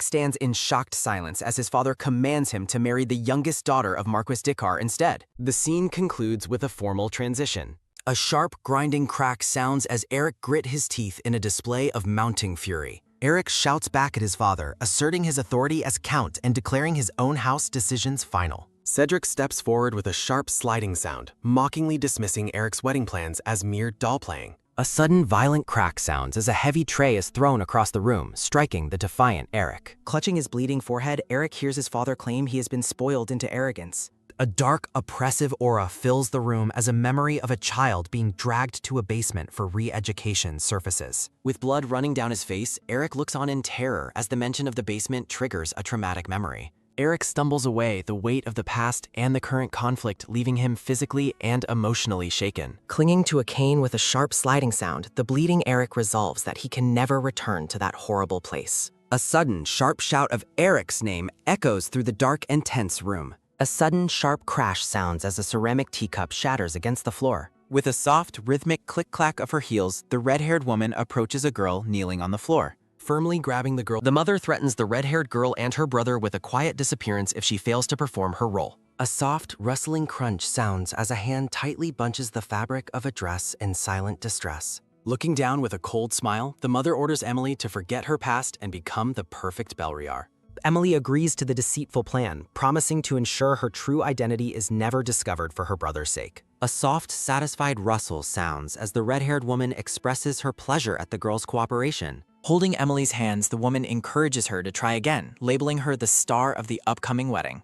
stands in shocked silence as his father commands him to marry the youngest daughter of Marquis Dickar instead. The scene concludes with a formal transition. A sharp, grinding crack sounds as Eric grit his teeth in a display of mounting fury. Eric shouts back at his father, asserting his authority as Count and declaring his own house decisions final. Cedric steps forward with a sharp sliding sound, mockingly dismissing Eric's wedding plans as mere doll playing. A sudden violent crack sounds as a heavy tray is thrown across the room, striking the defiant Eric. Clutching his bleeding forehead, Eric hears his father claim he has been spoiled into arrogance. A dark, oppressive aura fills the room as a memory of a child being dragged to a basement for re-education surfaces. With blood running down his face, Eric looks on in terror as the mention of the basement triggers a traumatic memory. Eric stumbles away, the weight of the past and the current conflict leaving him physically and emotionally shaken. Clinging to a cane with a sharp sliding sound, the bleeding Eric resolves that he can never return to that horrible place. A sudden, sharp shout of Eric's name echoes through the dark and tense room. A sudden, sharp crash sounds as a ceramic teacup shatters against the floor. With a soft, rhythmic click-clack of her heels, the red-haired woman approaches a girl kneeling on the floor. Firmly grabbing the girl, the mother threatens the red-haired girl and her brother with a quiet disappearance if she fails to perform her role. A soft, rustling crunch sounds as a hand tightly bunches the fabric of a dress in silent distress. Looking down with a cold smile, the mother orders Emily to forget her past and become the perfect Belriar. Emily agrees to the deceitful plan, promising to ensure her true identity is never discovered for her brother's sake. A soft, satisfied rustle sounds as the red-haired woman expresses her pleasure at the girl's cooperation. Holding Emily's hands, the woman encourages her to try again, labeling her the star of the upcoming wedding.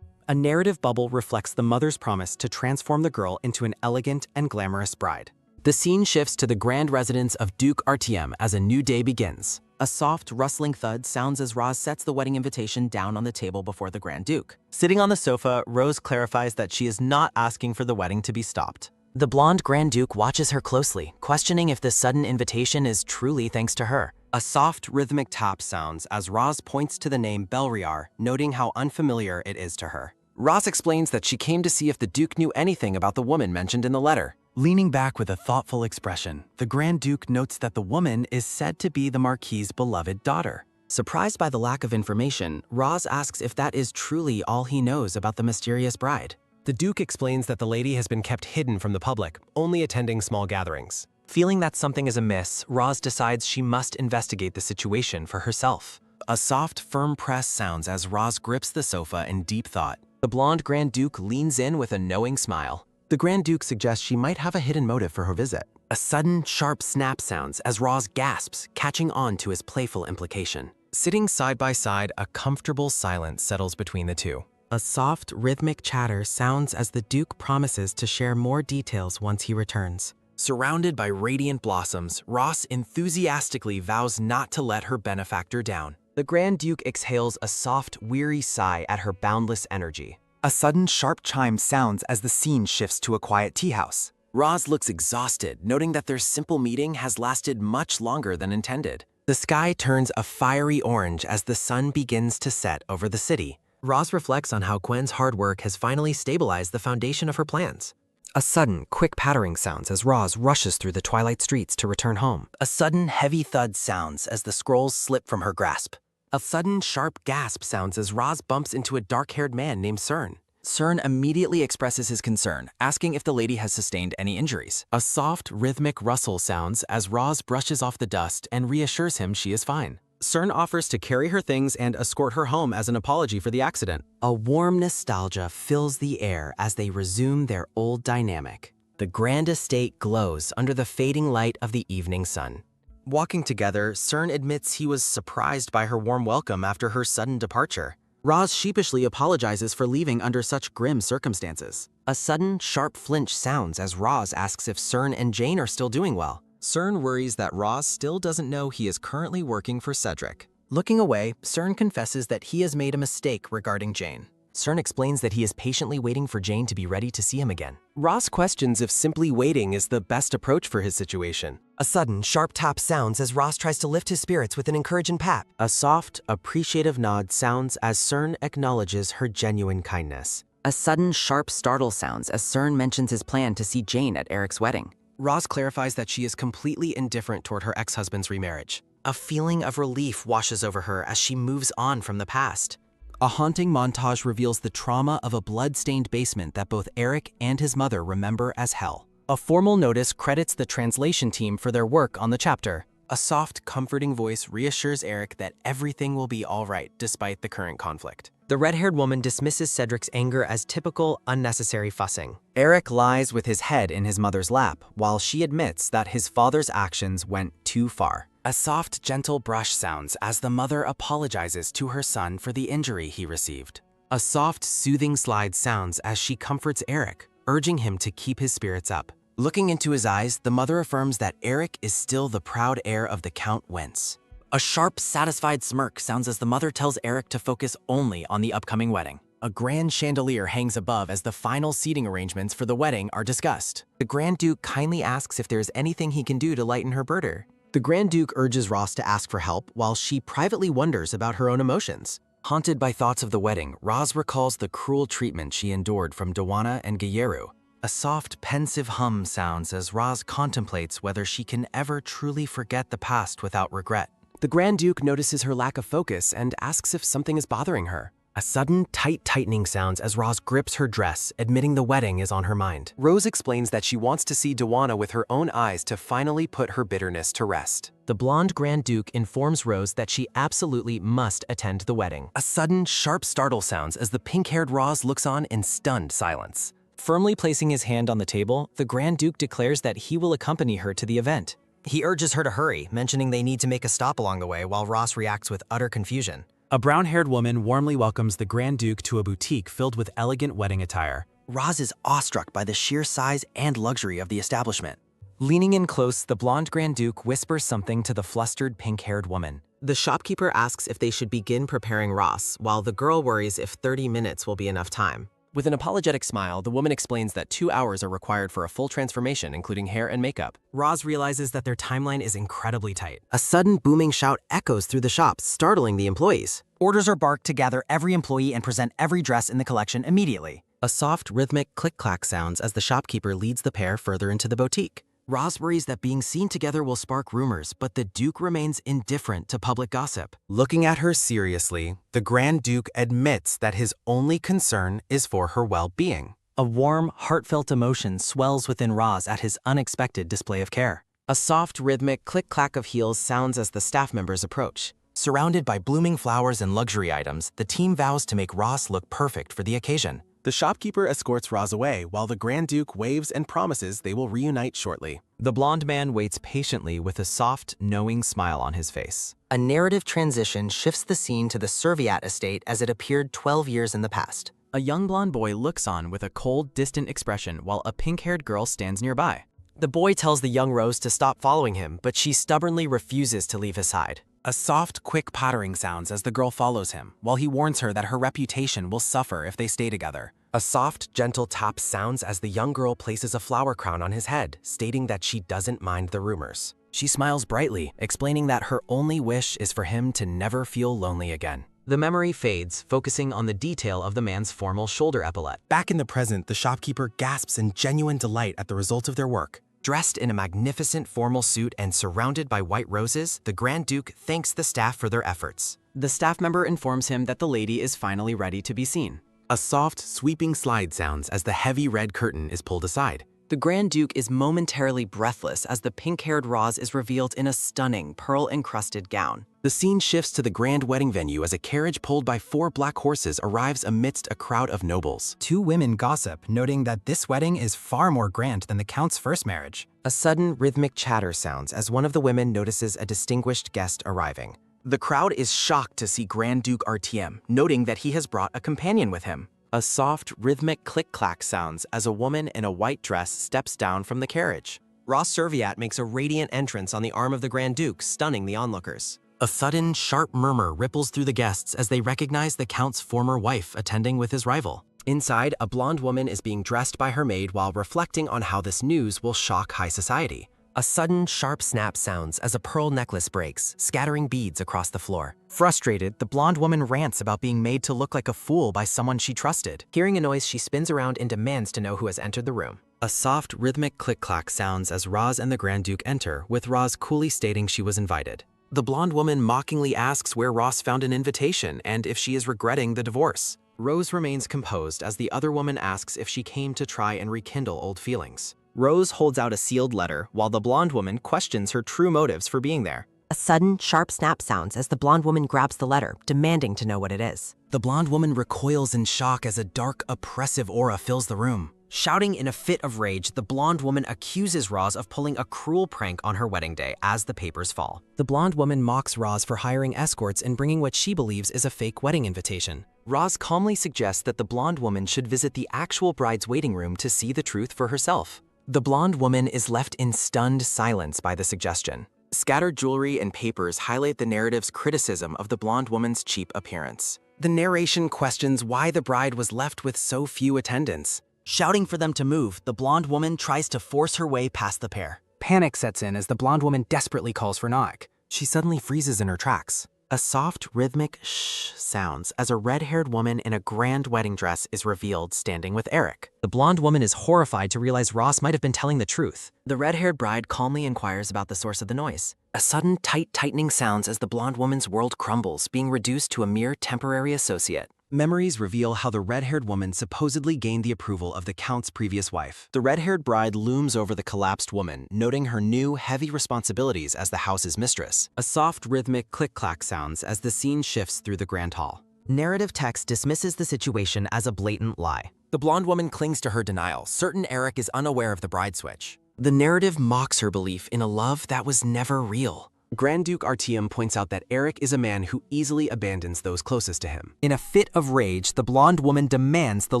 A narrative bubble reflects the mother's promise to transform the girl into an elegant and glamorous bride. The scene shifts to the grand residence of Duke Artiem as a new day begins. A soft, rustling thud sounds as Roz sets the wedding invitation down on the table before the Grand Duke. Sitting on the sofa, Rose clarifies that she is not asking for the wedding to be stopped. The blonde Grand Duke watches her closely, questioning if this sudden invitation is truly thanks to her. A soft, rhythmic tap sounds as Roz points to the name Belriar, noting how unfamiliar it is to her. Roz explains that she came to see if the Duke knew anything about the woman mentioned in the letter. Leaning back with a thoughtful expression, the Grand Duke notes that the woman is said to be the Marquis's beloved daughter. Surprised by the lack of information, Roz asks if that is truly all he knows about the mysterious bride. The Duke explains that the lady has been kept hidden from the public, only attending small gatherings. Feeling that something is amiss, Roz decides she must investigate the situation for herself. A soft, firm press sounds as Roz grips the sofa in deep thought. The blonde Grand Duke leans in with a knowing smile. The Grand Duke suggests she might have a hidden motive for her visit. A sudden, sharp snap sounds as Roz gasps, catching on to his playful implication. Sitting side by side, a comfortable silence settles between the two. A soft, rhythmic chatter sounds as the Duke promises to share more details once he returns. Surrounded by radiant blossoms, Roz enthusiastically vows not to let her benefactor down. The Grand Duke exhales a soft, weary sigh at her boundless energy. A sudden sharp chime sounds as the scene shifts to a quiet tea house. Roz looks exhausted, noting that their simple meeting has lasted much longer than intended. The sky turns a fiery orange as the sun begins to set over the city. Roz reflects on how Gwen's hard work has finally stabilized the foundation of her plans. A sudden, quick pattering sounds as Roz rushes through the twilight streets to return home. A sudden, heavy thud sounds as the scrolls slip from her grasp. A sudden, sharp gasp sounds as Roz bumps into a dark-haired man named Cern. Cern immediately expresses his concern, asking if the lady has sustained any injuries. A soft, rhythmic rustle sounds as Roz brushes off the dust and reassures him she is fine. Cern offers to carry her things and escort her home as an apology for the accident. A warm nostalgia fills the air as they resume their old dynamic. The grand estate glows under the fading light of the evening sun. Walking together, Cern admits he was surprised by her warm welcome after her sudden departure. Roz sheepishly apologizes for leaving under such grim circumstances. A sudden, sharp flinch sounds as Roz asks if Cern and Jane are still doing well. Cern worries that Roz still doesn't know he is currently working for Cedric. Looking away, Cern confesses that he has made a mistake regarding Jane. Cern explains that he is patiently waiting for Jane to be ready to see him again. Roz questions if simply waiting is the best approach for his situation. A sudden, sharp tap sounds as Roz tries to lift his spirits with an encouraging pat. A soft, appreciative nod sounds as Cern acknowledges her genuine kindness. A sudden, sharp startle sounds as Cern mentions his plan to see Jane at Eric's wedding. Roz clarifies that she is completely indifferent toward her ex-husband's remarriage. A feeling of relief washes over her as she moves on from the past. A haunting montage reveals the trauma of a blood-stained basement that both Eric and his mother remember as hell. A formal notice credits the translation team for their work on the chapter. A soft, comforting voice reassures Eric that everything will be all right despite the current conflict. The red-haired woman dismisses Cedric's anger as typical, unnecessary fussing. Eric lies with his head in his mother's lap, while she admits that his father's actions went too far. A soft, gentle brush sounds as the mother apologizes to her son for the injury he received. A soft, soothing slide sounds as she comforts Eric, urging him to keep his spirits up. Looking into his eyes, the mother affirms that Eric is still the proud heir of the Count Wentz. A sharp, satisfied smirk sounds as the mother tells Eric to focus only on the upcoming wedding. A grand chandelier hangs above as the final seating arrangements for the wedding are discussed. The Grand Duke kindly asks if there is anything he can do to lighten her burden. The Grand Duke urges Roz to ask for help while she privately wonders about her own emotions. Haunted by thoughts of the wedding, Roz recalls the cruel treatment she endured from Dawana and Geyeru. A soft, pensive hum sounds as Roz contemplates whether she can ever truly forget the past without regret. The Grand Duke notices her lack of focus and asks if something is bothering her. A sudden, tight tightening sounds as Roz grips her dress, admitting the wedding is on her mind. Rose explains that she wants to see Dawana with her own eyes to finally put her bitterness to rest. The blonde Grand Duke informs Rose that she absolutely must attend the wedding. A sudden, sharp startle sounds as the pink-haired Roz looks on in stunned silence. Firmly placing his hand on the table, the Grand Duke declares that he will accompany her to the event. He urges her to hurry, mentioning they need to make a stop along the way while Ross reacts with utter confusion. A brown-haired woman warmly welcomes the Grand Duke to a boutique filled with elegant wedding attire. Roz is awestruck by the sheer size and luxury of the establishment. Leaning in close, the blonde Grand Duke whispers something to the flustered pink-haired woman. The shopkeeper asks if they should begin preparing Ross, while the girl worries if 30 minutes will be enough time. With an apologetic smile, the woman explains that 2 hours are required for a full transformation, including hair and makeup. Roz realizes that their timeline is incredibly tight. A sudden booming shout echoes through the shop, startling the employees. Orders are barked to gather every employee and present every dress in the collection immediately. A soft, rhythmic click-clack sounds as the shopkeeper leads the pair further into the boutique. Roz worries that being seen together will spark rumors, but the Duke remains indifferent to public gossip. Looking at her seriously, the Grand Duke admits that his only concern is for her well-being. A warm, heartfelt emotion swells within Roz at his unexpected display of care. A soft, rhythmic click-clack of heels sounds as the staff members approach. Surrounded by blooming flowers and luxury items, the team vows to make Ross look perfect for the occasion. The shopkeeper escorts Roz away while the Grand Duke waves and promises they will reunite shortly. The blonde man waits patiently with a soft, knowing smile on his face. A narrative transition shifts the scene to the Serviat estate as it appeared 12 years in the past. A young blonde boy looks on with a cold, distant expression while a pink-haired girl stands nearby. The boy tells the young Rose to stop following him, but she stubbornly refuses to leave his side. A soft, quick pattering sounds as the girl follows him, while he warns her that her reputation will suffer if they stay together. A soft, gentle tap sounds as the young girl places a flower crown on his head, stating that she doesn't mind the rumors. She smiles brightly, explaining that her only wish is for him to never feel lonely again. The memory fades, focusing on the detail of the man's formal shoulder epaulette. Back in the present, the shopkeeper gasps in genuine delight at the result of their work. Dressed in a magnificent formal suit and surrounded by white roses, the Grand Duke thanks the staff for their efforts. The staff member informs him that the lady is finally ready to be seen. A soft, sweeping slide sounds as the heavy red curtain is pulled aside. The Grand Duke is momentarily breathless as the pink-haired Roz is revealed in a stunning, pearl-encrusted gown. The scene shifts to the grand wedding venue as a carriage pulled by 4 black horses arrives amidst a crowd of nobles. 2 women gossip, noting that this wedding is far more grand than the Count's first marriage. A sudden, rhythmic chatter sounds as one of the women notices a distinguished guest arriving. The crowd is shocked to see Grand Duke RTM, noting that he has brought a companion with him. A soft, rhythmic click-clack sounds as a woman in a white dress steps down from the carriage. Ross Serviat makes a radiant entrance on the arm of the Grand Duke, stunning the onlookers. A sudden, sharp murmur ripples through the guests as they recognize the Count's former wife attending with his rival. Inside, a blonde woman is being dressed by her maid while reflecting on how this news will shock high society. A sudden, sharp snap sounds as a pearl necklace breaks, scattering beads across the floor. Frustrated, the blonde woman rants about being made to look like a fool by someone she trusted. Hearing a noise, she spins around and demands to know who has entered the room. A soft, rhythmic click-clack sounds as Roz and the Grand Duke enter, with Roz coolly stating she was invited. The blonde woman mockingly asks where Ross found an invitation and if she is regretting the divorce. Rose remains composed as the other woman asks if she came to try and rekindle old feelings. Rose holds out a sealed letter, while the blonde woman questions her true motives for being there. A sudden, sharp snap sounds as the blonde woman grabs the letter, demanding to know what it is. The blonde woman recoils in shock as a dark, oppressive aura fills the room. Shouting in a fit of rage, the blonde woman accuses Roz of pulling a cruel prank on her wedding day as the papers fall. The blonde woman mocks Roz for hiring escorts and bringing what she believes is a fake wedding invitation. Roz calmly suggests that the blonde woman should visit the actual bride's waiting room to see the truth for herself. The blonde woman is left in stunned silence by the suggestion. Scattered jewelry and papers highlight the narrative's criticism of the blonde woman's cheap appearance. The narration questions why the bride was left with so few attendants. Shouting for them to move, the blonde woman tries to force her way past the pair. Panic sets in as the blonde woman desperately calls for Noak. She suddenly freezes in her tracks. A soft, rhythmic shh sounds as a red-haired woman in a grand wedding dress is revealed standing with Eric. The blonde woman is horrified to realize Ross might have been telling the truth. The red-haired bride calmly inquires about the source of the noise. A sudden tightening sounds as the blonde woman's world crumbles, being reduced to a mere temporary associate. Memories reveal how the red-haired woman supposedly gained the approval of the Count's previous wife. The red-haired bride looms over the collapsed woman, noting her new, heavy responsibilities as the house's mistress. A soft, rhythmic click-clack sounds as the scene shifts through the grand hall. Narrative text dismisses the situation as a blatant lie. The blonde woman clings to her denial, certain Eric is unaware of the bride switch. The narrative mocks her belief in a love that was never real. Grand Duke Artyom points out that Eric is a man who easily abandons those closest to him. In a fit of rage, the blonde woman demands the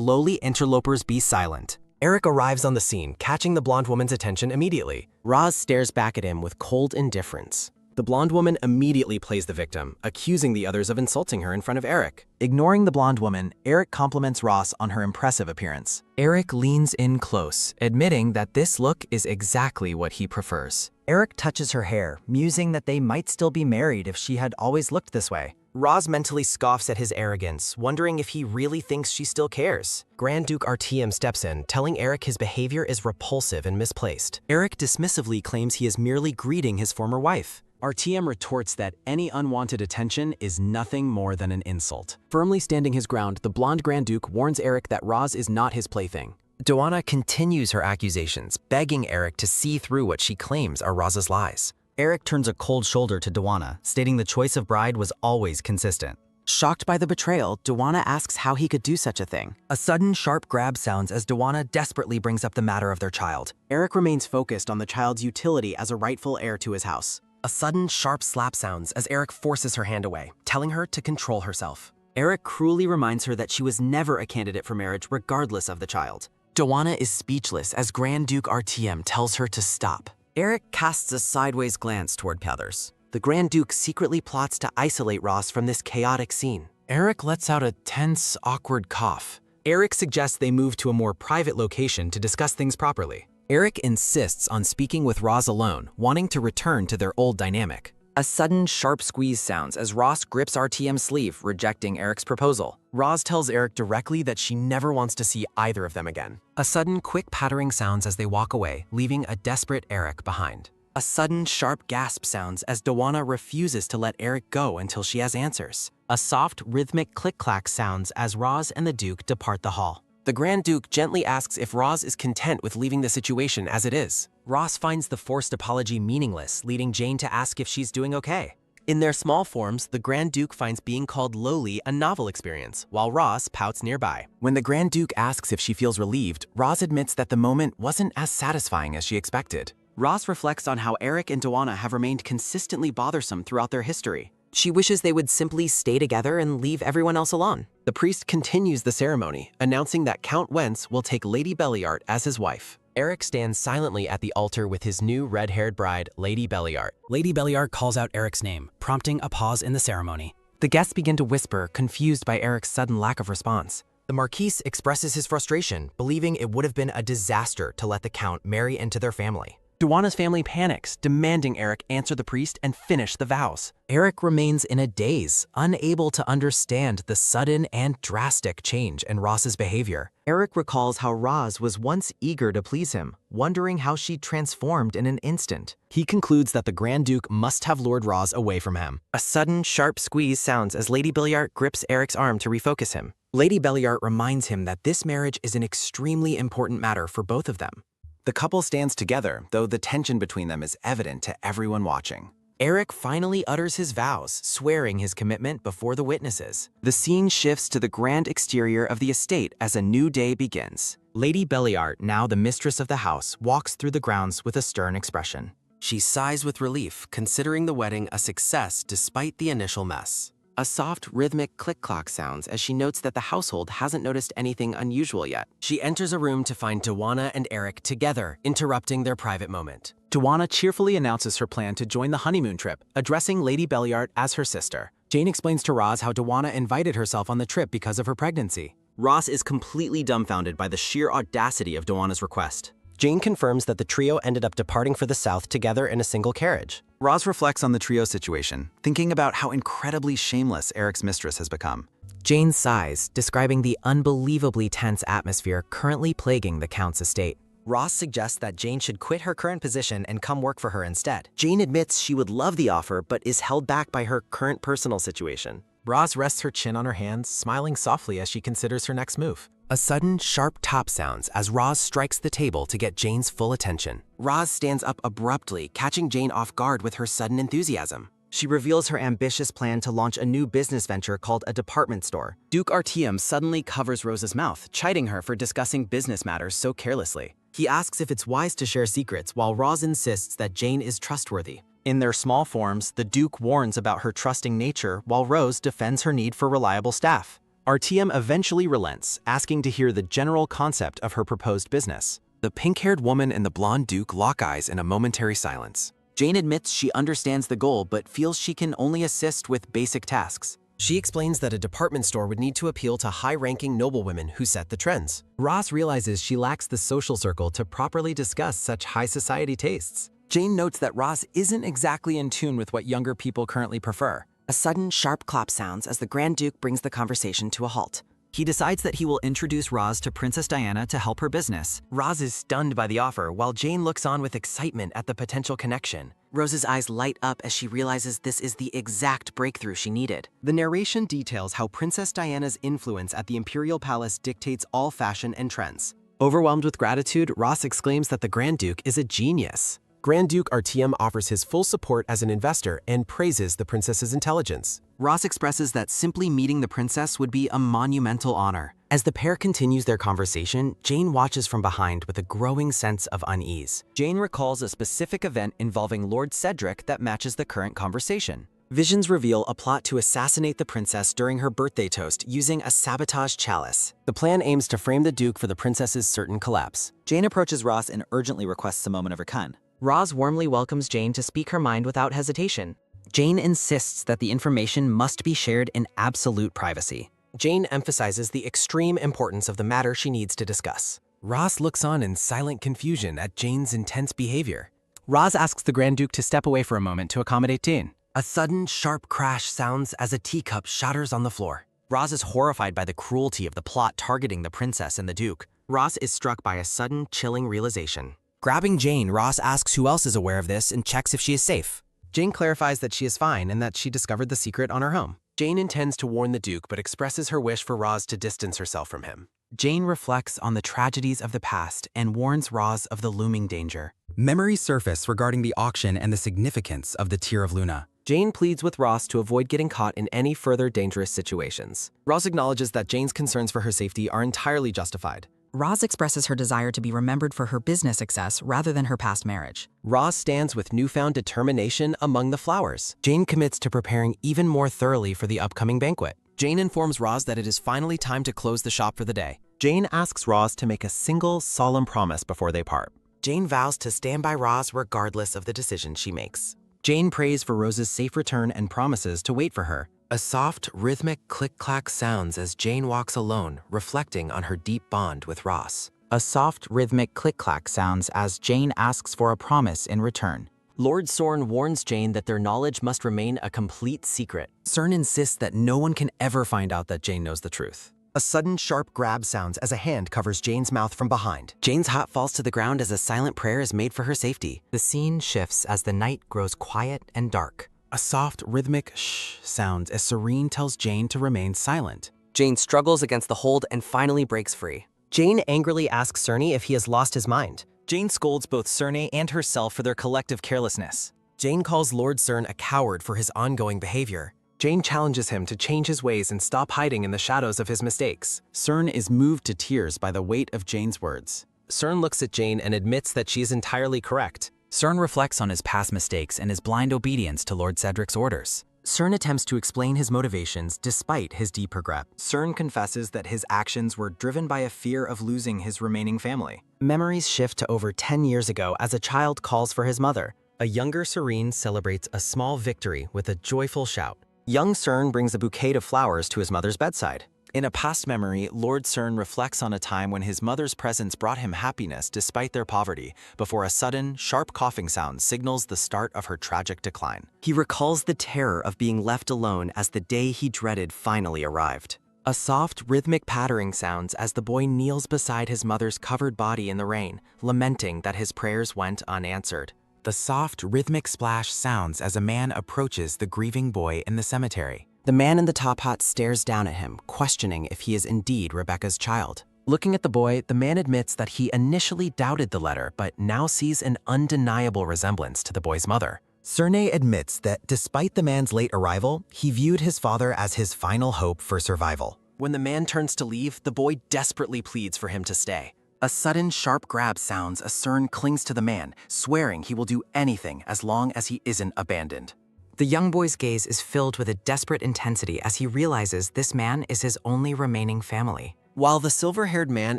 lowly interlopers be silent. Eric arrives on the scene, catching the blonde woman's attention immediately. Roz stares back at him with cold indifference. The blonde woman immediately plays the victim, accusing the others of insulting her in front of Eric. Ignoring the blonde woman, Eric compliments Ross on her impressive appearance. Eric leans in close, admitting that this look is exactly what he prefers. Eric touches her hair, musing that they might still be married if she had always looked this way. Roz mentally scoffs at his arrogance, wondering if he really thinks she still cares. Grand Duke Artyom steps in, telling Eric his behavior is repulsive and misplaced. Eric dismissively claims he is merely greeting his former wife. Artyom retorts that any unwanted attention is nothing more than an insult. Firmly standing his ground, the blonde Grand Duke warns Eric that Roz is not his plaything. Doana continues her accusations, begging Eric to see through what she claims are Roz's lies. Eric turns a cold shoulder to Doana, stating the choice of bride was always consistent. Shocked by the betrayal, Doana asks how he could do such a thing. A sudden, sharp grab sounds as Doana desperately brings up the matter of their child. Eric remains focused on the child's utility as a rightful heir to his house. A sudden, sharp slap sounds as Eric forces her hand away, telling her to control herself. Eric cruelly reminds her that she was never a candidate for marriage regardless of the child. Doana is speechless as Grand Duke Artyom tells her to stop. Eric casts a sideways glance toward Pethers. The Grand Duke secretly plots to isolate Ross from this chaotic scene. Eric lets out a tense, awkward cough. Eric suggests they move to a more private location to discuss things properly. Eric insists on speaking with Roz alone, wanting to return to their old dynamic. A sudden, sharp squeeze sounds as Ross grips Artyom's sleeve, rejecting Eric's proposal. Roz tells Eric directly that she never wants to see either of them again. A sudden, quick pattering sounds as they walk away, leaving a desperate Eric behind. A sudden, sharp gasp sounds as Doana refuses to let Eric go until she has answers. A soft, rhythmic click-clack sounds as Roz and the Duke depart the hall. The Grand Duke gently asks if Roz is content with leaving the situation as it is. Ross finds the forced apology meaningless, leading Jane to ask if she's doing okay. In their small forms, the Grand Duke finds being called lowly a novel experience, while Ross pouts nearby. When the Grand Duke asks if she feels relieved, Roz admits that the moment wasn't as satisfying as she expected. Roz reflects on how Eric and Doana have remained consistently bothersome throughout their history. She wishes they would simply stay together and leave everyone else alone. The priest continues the ceremony, announcing that Count Wentz will take Lady Belliart as his wife. Eric stands silently at the altar with his new red-haired bride, Lady Belliart. Lady Belliart calls out Eric's name, prompting a pause in the ceremony. The guests begin to whisper, confused by Eric's sudden lack of response. The Marquis expresses his frustration, believing it would have been a disaster to let the Count marry into their family. Doana's family panics, demanding Eric answer the priest and finish the vows. Eric remains in a daze, unable to understand the sudden and drastic change in Ross's behavior. Eric recalls how Roz was once eager to please him, wondering how she transformed in an instant. He concludes that the Grand Duke must have lured Roz away from him. A sudden, sharp squeeze sounds as Lady Belliart grips Eric's arm to refocus him. Lady Belliart reminds him that this marriage is an extremely important matter for both of them. The couple stands together, though the tension between them is evident to everyone watching. Eric finally utters his vows, swearing his commitment before the witnesses. The scene shifts to the grand exterior of the estate as a new day begins. Lady Belliart, now the mistress of the house, walks through the grounds with a stern expression. She sighs with relief, considering the wedding a success despite the initial mess. A soft, rhythmic click-clock sounds as she notes that the household hasn't noticed anything unusual yet. She enters a room to find Doana and Eric together, interrupting their private moment. Doana cheerfully announces her plan to join the honeymoon trip, addressing Lady Belliart as her sister. Jane explains to Roz how Doana invited herself on the trip because of her pregnancy. Ross is completely dumbfounded by the sheer audacity of Doana's request. Jane confirms that the trio ended up departing for the south together in a single carriage. Roz reflects on the trio situation, thinking about how incredibly shameless Eric's mistress has become. Jane sighs, describing the unbelievably tense atmosphere currently plaguing the Count's estate. Ross suggests that Jane should quit her current position and come work for her instead. Jane admits she would love the offer, but is held back by her current personal situation. Roz rests her chin on her hands, smiling softly as she considers her next move. A sudden, sharp top sounds as Roz strikes the table to get Jane's full attention. Roz stands up abruptly, catching Jane off guard with her sudden enthusiasm. She reveals her ambitious plan to launch a new business venture called a department store. Duke Artyom suddenly covers Rose's mouth, chiding her for discussing business matters so carelessly. He asks if it's wise to share secrets, while Roz insists that Jane is trustworthy. In their small forms, the Duke warns about her trusting nature, while Rose defends her need for reliable staff. Artyom eventually relents, asking to hear the general concept of her proposed business. The pink-haired woman and the blonde Duke lock eyes in a momentary silence. Jane admits she understands the goal but feels she can only assist with basic tasks. She explains that a department store would need to appeal to high-ranking noblewomen who set the trends. Ross realizes she lacks the social circle to properly discuss such high society tastes. Jane notes that Ross isn't exactly in tune with what younger people currently prefer. A sudden, sharp clap sounds as the Grand Duke brings the conversation to a halt. He decides that he will introduce Roz to Princess Diana to help her business. Roz is stunned by the offer, while Jane looks on with excitement at the potential connection. Rose's eyes light up as she realizes this is the exact breakthrough she needed. The narration details how Princess Diana's influence at the Imperial Palace dictates all fashion and trends. Overwhelmed with gratitude, Ross exclaims that the Grand Duke is a genius. Grand Duke Artyom offers his full support as an investor and praises the princess's intelligence. Ross expresses that simply meeting the princess would be a monumental honor. As the pair continues their conversation, Jane watches from behind with a growing sense of unease. Jane recalls a specific event involving Lord Cedric that matches the current conversation. Visions reveal a plot to assassinate the princess during her birthday toast using a sabotage chalice. The plan aims to frame the Duke for the princess's certain collapse. Jane approaches Ross and urgently requests a moment of her con. Roz warmly welcomes Jane to speak her mind without hesitation. Jane insists that the information must be shared in absolute privacy. Jane emphasizes the extreme importance of the matter she needs to discuss. Ross looks on in silent confusion at Jane's intense behavior. Roz asks the Grand Duke to step away for a moment to accommodate Jane. A sudden, sharp crash sounds as a teacup shatters on the floor. Roz is horrified by the cruelty of the plot targeting the princess and the Duke. Ross is struck by a sudden, chilling realization. Grabbing Jane, Ross asks who else is aware of this and checks if she is safe. Jane clarifies that she is fine and that she discovered the secret on her home. Jane intends to warn the Duke but expresses her wish for Roz to distance herself from him. Jane reflects on the tragedies of the past and warns Roz of the looming danger. Memories surface regarding the auction and the significance of the Tear of Luna. Jane pleads with Ross to avoid getting caught in any further dangerous situations. Ross acknowledges that Jane's concerns for her safety are entirely justified. Roz expresses her desire to be remembered for her business success rather than her past marriage. Roz stands with newfound determination among the flowers. Jane commits to preparing even more thoroughly for the upcoming banquet. Jane informs Roz that it is finally time to close the shop for the day. Jane asks Roz to make a single, solemn promise before they part. Jane vows to stand by Roz regardless of the decision she makes. Jane prays for Rose's safe return and promises to wait for her. A soft, rhythmic click-clack sounds as Jane walks alone, reflecting on her deep bond with Ross. A soft, rhythmic click-clack sounds as Jane asks for a promise in return. Lord Sorn warns Jane that their knowledge must remain a complete secret. Cern insists that no one can ever find out that Jane knows the truth. A sudden, sharp grab sounds as a hand covers Jane's mouth from behind. Jane's hat falls to the ground as a silent prayer is made for her safety. The scene shifts as the night grows quiet and dark. A soft, rhythmic shh sounds as Serene tells Jane to remain silent. Jane struggles against the hold and finally breaks free. Jane angrily asks Cerny if he has lost his mind. Jane scolds both Cerne and herself for their collective carelessness. Jane calls Lord Cern a coward for his ongoing behavior. Jane challenges him to change his ways and stop hiding in the shadows of his mistakes. Cern is moved to tears by the weight of Jane's words. Cern looks at Jane and admits that she is entirely correct. Cern reflects on his past mistakes and his blind obedience to Lord Cedric's orders. Cern attempts to explain his motivations despite his deep regret. Cern confesses that his actions were driven by a fear of losing his remaining family. Memories shift to over 10 years ago as a child calls for his mother. A younger Serene celebrates a small victory with a joyful shout. Young Cern brings a bouquet of flowers to his mother's bedside. In a past memory, Lord Cern reflects on a time when his mother's presence brought him happiness despite their poverty, before a sudden, sharp coughing sound signals the start of her tragic decline. He recalls the terror of being left alone as the day he dreaded finally arrived. A soft, rhythmic pattering sounds as the boy kneels beside his mother's covered body in the rain, lamenting that his prayers went unanswered. The soft, rhythmic splash sounds as a man approaches the grieving boy in the cemetery. The man in the top hat stares down at him, questioning if he is indeed Rebecca's child. Looking at the boy, the man admits that he initially doubted the letter, but now sees an undeniable resemblance to the boy's mother. Cerne admits that despite the man's late arrival, he viewed his father as his final hope for survival. When the man turns to leave, the boy desperately pleads for him to stay. A sudden, sharp grab sounds as Cern clings to the man, swearing he will do anything as long as he isn't abandoned. The young boy's gaze is filled with a desperate intensity as he realizes this man is his only remaining family. While the silver-haired man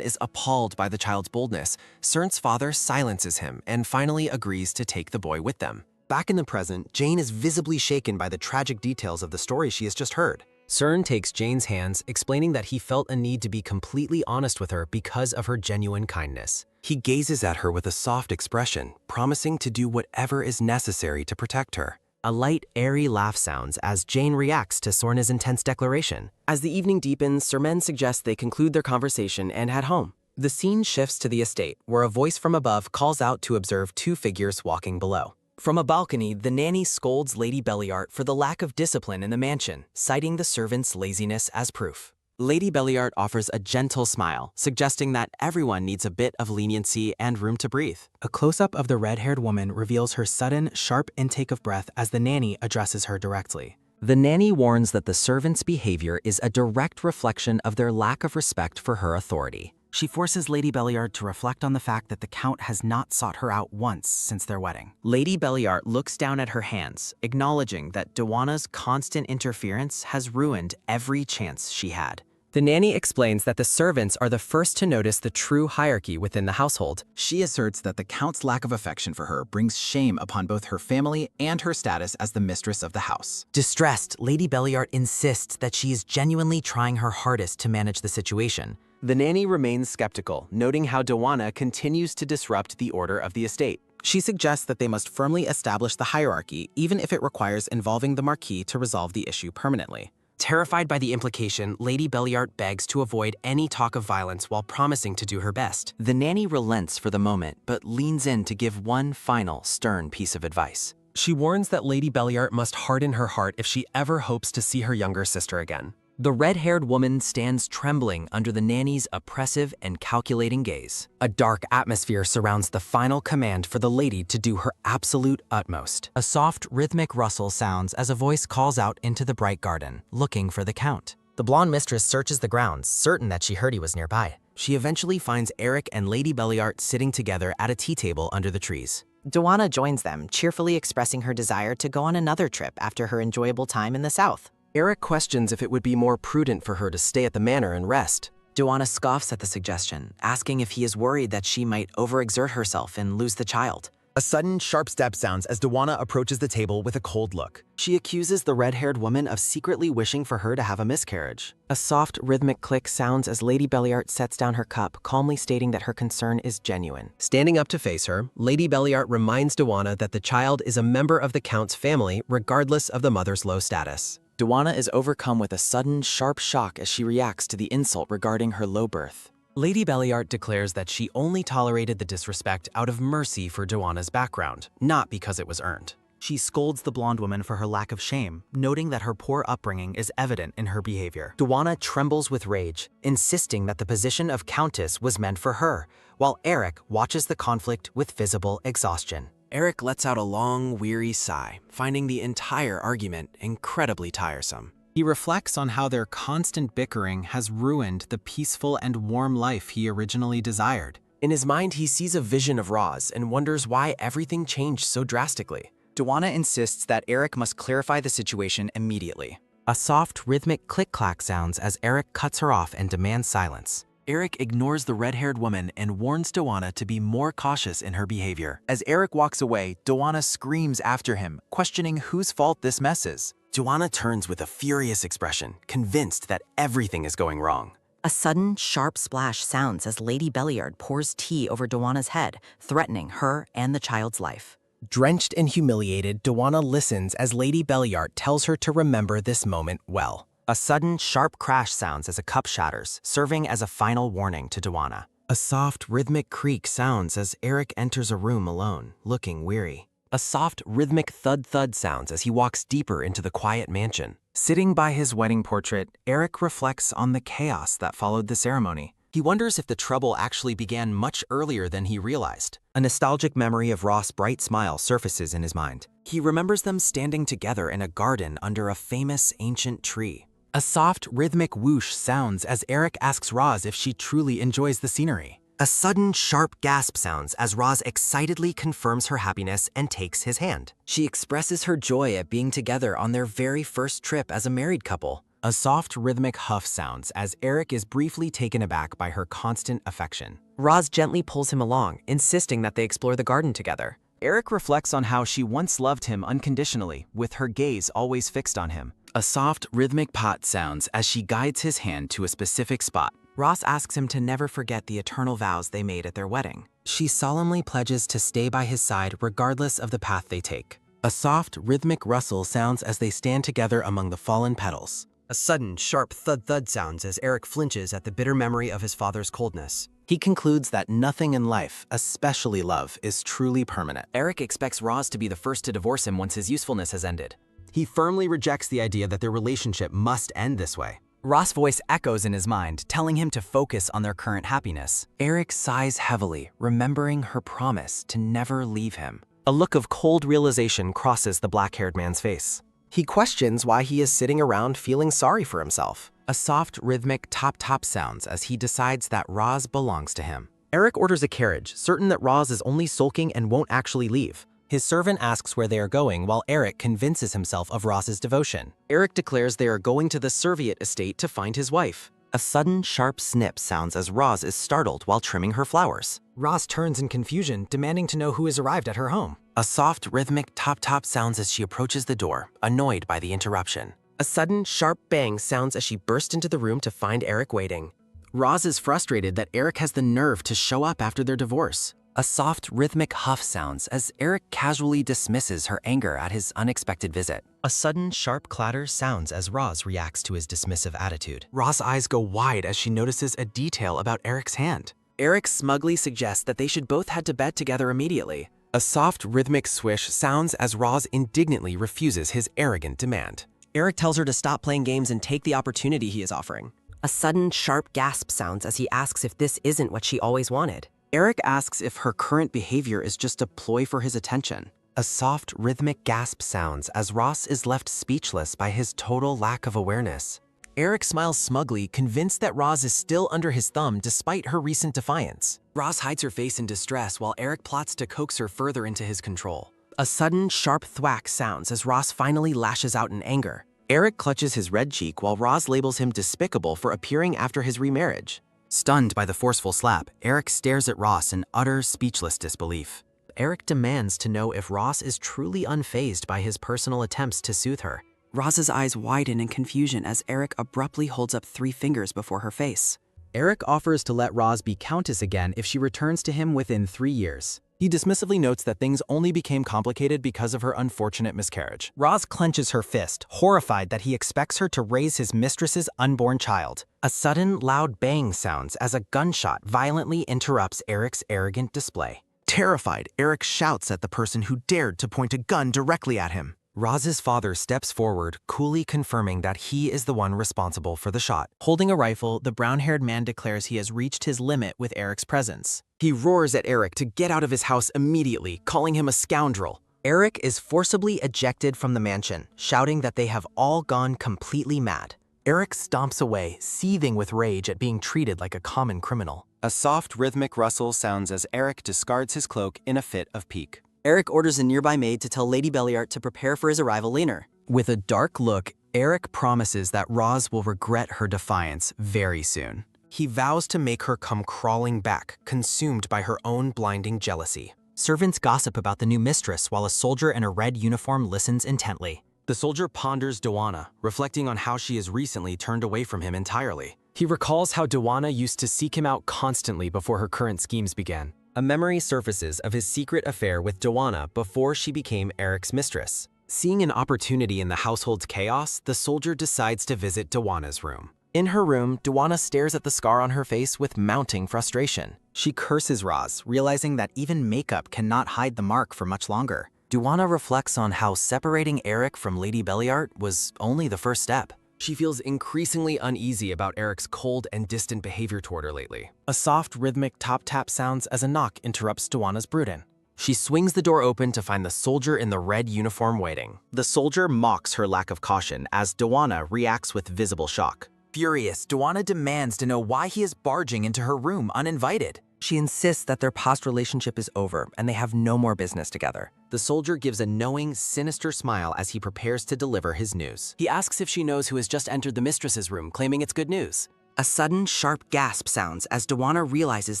is appalled by the child's boldness, Cern's father silences him and finally agrees to take the boy with them. Back in the present, Jane is visibly shaken by the tragic details of the story she has just heard. Cern takes Jane's hands, explaining that he felt a need to be completely honest with her because of her genuine kindness. He gazes at her with a soft expression, promising to do whatever is necessary to protect her. A light, airy laugh sounds as Jane reacts to Sorna's intense declaration. As the evening deepens, Sermen suggests they conclude their conversation and head home. The scene shifts to the estate, where a voice from above calls out to observe two figures walking below. From a balcony, the nanny scolds Lady Belliart for the lack of discipline in the mansion, citing the servants' laziness as proof. Lady Belliart offers a gentle smile, suggesting that everyone needs a bit of leniency and room to breathe. A close-up of the red-haired woman reveals her sudden, sharp intake of breath as the nanny addresses her directly. The nanny warns that the servants' behavior is a direct reflection of their lack of respect for her authority. She forces Lady Belliart to reflect on the fact that the Count has not sought her out once since their wedding. Lady Belliart looks down at her hands, acknowledging that Dewana's constant interference has ruined every chance she had. The nanny explains that the servants are the first to notice the true hierarchy within the household. She asserts that the Count's lack of affection for her brings shame upon both her family and her status as the mistress of the house. Distressed, Lady Belliart insists that she is genuinely trying her hardest to manage the situation. The nanny remains skeptical, noting how Dewana continues to disrupt the order of the estate. She suggests that they must firmly establish the hierarchy, even if it requires involving the Marquis to resolve the issue permanently. Terrified by the implication, Lady Belliart begs to avoid any talk of violence while promising to do her best. The nanny relents for the moment, but leans in to give one final, stern piece of advice. She warns that Lady Belliart must harden her heart if she ever hopes to see her younger sister again. The red-haired woman stands trembling under the nanny's oppressive and calculating gaze. A dark atmosphere surrounds the final command for the lady to do her absolute utmost. A soft, rhythmic rustle sounds as a voice calls out into the bright garden, looking for the Count. The blonde mistress searches the grounds, certain that she heard he was nearby. She eventually finds Eric and Lady Belliart sitting together at a tea table under the trees. Dewana joins them, cheerfully expressing her desire to go on another trip after her enjoyable time in the south. Eric questions if it would be more prudent for her to stay at the manor and rest. Dewana scoffs at the suggestion, asking if he is worried that she might overexert herself and lose the child. A sudden, sharp step sounds as Dewana approaches the table with a cold look. She accuses the red-haired woman of secretly wishing for her to have a miscarriage. A soft, rhythmic click sounds as Lady Belliart sets down her cup, calmly stating that her concern is genuine. Standing up to face her, Lady Belliart reminds Dewana that the child is a member of the Count's family, regardless of the mother's low status. Dewana is overcome with a sudden, sharp shock as she reacts to the insult regarding her low birth. Lady Belliart declares that she only tolerated the disrespect out of mercy for Dewana's background, not because it was earned. She scolds the blonde woman for her lack of shame, noting that her poor upbringing is evident in her behavior. Dewana trembles with rage, insisting that the position of Countess was meant for her, while Eric watches the conflict with visible exhaustion. Eric lets out a long, weary sigh, finding the entire argument incredibly tiresome. He reflects on how their constant bickering has ruined the peaceful and warm life he originally desired. In his mind, he sees a vision of Roz and wonders why everything changed so drastically. Dewana insists that Eric must clarify the situation immediately. A soft, rhythmic click-clack sounds as Eric cuts her off and demands silence. Eric ignores the red-haired woman and warns Dewana to be more cautious in her behavior. As Eric walks away, Dewana screams after him, questioning whose fault this mess is. Dewana turns with a furious expression, convinced that everything is going wrong. A sudden, sharp splash sounds as Lady Belliard pours tea over Dewana's head, threatening her and the child's life. Drenched and humiliated, Dewana listens as Lady Belliart tells her to remember this moment well. A sudden, sharp crash sounds as a cup shatters, serving as a final warning to Dewana. A soft, rhythmic creak sounds as Eric enters a room alone, looking weary. A soft, rhythmic thud-thud sounds as he walks deeper into the quiet mansion. Sitting by his wedding portrait, Eric reflects on the chaos that followed the ceremony. He wonders if the trouble actually began much earlier than he realized. A nostalgic memory of Ross' bright smile surfaces in his mind. He remembers them standing together in a garden under a famous ancient tree. A soft, rhythmic whoosh sounds as Eric asks Roz if she truly enjoys the scenery. A sudden, sharp gasp sounds as Roz excitedly confirms her happiness and takes his hand. She expresses her joy at being together on their very first trip as a married couple. A soft, rhythmic huff sounds as Eric is briefly taken aback by her constant affection. Roz gently pulls him along, insisting that they explore the garden together. Eric reflects on how she once loved him unconditionally, with her gaze always fixed on him. A soft, rhythmic pot sounds as she guides his hand to a specific spot. Ross asks him to never forget the eternal vows they made at their wedding. She solemnly pledges to stay by his side regardless of the path they take. A soft, rhythmic rustle sounds as they stand together among the fallen petals. A sudden, sharp thud-thud sounds as Eric flinches at the bitter memory of his father's coldness. He concludes that nothing in life, especially love, is truly permanent. Eric expects Roz to be the first to divorce him once his usefulness has ended. He firmly rejects the idea that their relationship must end this way. Ross' voice echoes in his mind, telling him to focus on their current happiness. Eric sighs heavily, remembering her promise to never leave him. A look of cold realization crosses the black-haired man's face. He questions why he is sitting around feeling sorry for himself. A soft, rhythmic top-top sounds as he decides that Roz belongs to him. Eric orders a carriage, certain that Roz is only sulking and won't actually leave. His servant asks where they are going while Eric convinces himself of Roz's devotion. Eric declares they are going to the Serviette estate to find his wife. A sudden, sharp snip sounds as Roz is startled while trimming her flowers. Roz turns in confusion, demanding to know who has arrived at her home. A soft, rhythmic top-top sounds as she approaches the door, annoyed by the interruption. A sudden, sharp bang sounds as she bursts into the room to find Eric waiting. Roz is frustrated that Eric has the nerve to show up after their divorce. A soft, rhythmic huff sounds as Eric casually dismisses her anger at his unexpected visit. A sudden, sharp clatter sounds as Roz reacts to his dismissive attitude. Roz's eyes go wide as she notices a detail about Eric's hand. Eric smugly suggests that they should both head to bed together immediately. A soft, rhythmic swish sounds as Roz indignantly refuses his arrogant demand. Eric tells her to stop playing games and take the opportunity he is offering. A sudden, sharp gasp sounds as he asks if this isn't what she always wanted. Eric asks if her current behavior is just a ploy for his attention. A soft, rhythmic gasp sounds as Ross is left speechless by his total lack of awareness. Eric smiles smugly, convinced that Roz is still under his thumb despite her recent defiance. Roz hides her face in distress while Eric plots to coax her further into his control. A sudden, sharp thwack sounds as Roz finally lashes out in anger. Eric clutches his red cheek while Roz labels him despicable for appearing after his remarriage. Stunned by the forceful slap, Eric stares at Ross in utter, speechless disbelief. Eric demands to know if Roz is truly unfazed by his personal attempts to soothe her. Roz's eyes widen in confusion as Eric abruptly holds up 3 fingers before her face. Eric offers to let Roz be countess again if she returns to him within 3 years. He dismissively notes that things only became complicated because of her unfortunate miscarriage. Roz clenches her fist, horrified that he expects her to raise his mistress's unborn child. A sudden, loud bang sounds as a gunshot violently interrupts Eric's arrogant display. Terrified, Eric shouts at the person who dared to point a gun directly at him. Roz's father steps forward, coolly confirming that he is the one responsible for the shot. Holding a rifle, the brown-haired man declares he has reached his limit with Eric's presence. He roars at Eric to get out of his house immediately, calling him a scoundrel. Eric is forcibly ejected from the mansion, shouting that they have all gone completely mad. Eric stomps away, seething with rage at being treated like a common criminal. A soft, rhythmic rustle sounds as Eric discards his cloak in a fit of pique. Eric orders a nearby maid to tell Lady Belliart to prepare for his arrival later. With a dark look, Eric promises that Roz will regret her defiance very soon. He vows to make her come crawling back, consumed by her own blinding jealousy. Servants gossip about the new mistress while a soldier in a red uniform listens intently. The soldier ponders Dawana, reflecting on how she has recently turned away from him entirely. He recalls how Dawana used to seek him out constantly before her current schemes began. A memory surfaces of his secret affair with Dawana before she became Eric's mistress. Seeing an opportunity in the household's chaos, the soldier decides to visit Dawana's room. In her room, Dawana stares at the scar on her face with mounting frustration. She curses Roz, realizing that even makeup cannot hide the mark for much longer. Dawana reflects on how separating Eric from Lady Belliart was only the first step. She feels increasingly uneasy about Eric's cold and distant behavior toward her lately. A soft, rhythmic top-tap sounds as a knock interrupts Dawana's brooding. She swings the door open to find the soldier in the red uniform waiting. The soldier mocks her lack of caution as Dawana reacts with visible shock. Furious, Dawana demands to know why he is barging into her room uninvited. She insists that their past relationship is over and they have no more business together. The soldier gives a knowing, sinister smile as he prepares to deliver his news. He asks if she knows who has just entered the mistress's room, claiming it's good news. A sudden, sharp gasp sounds as Dawana realizes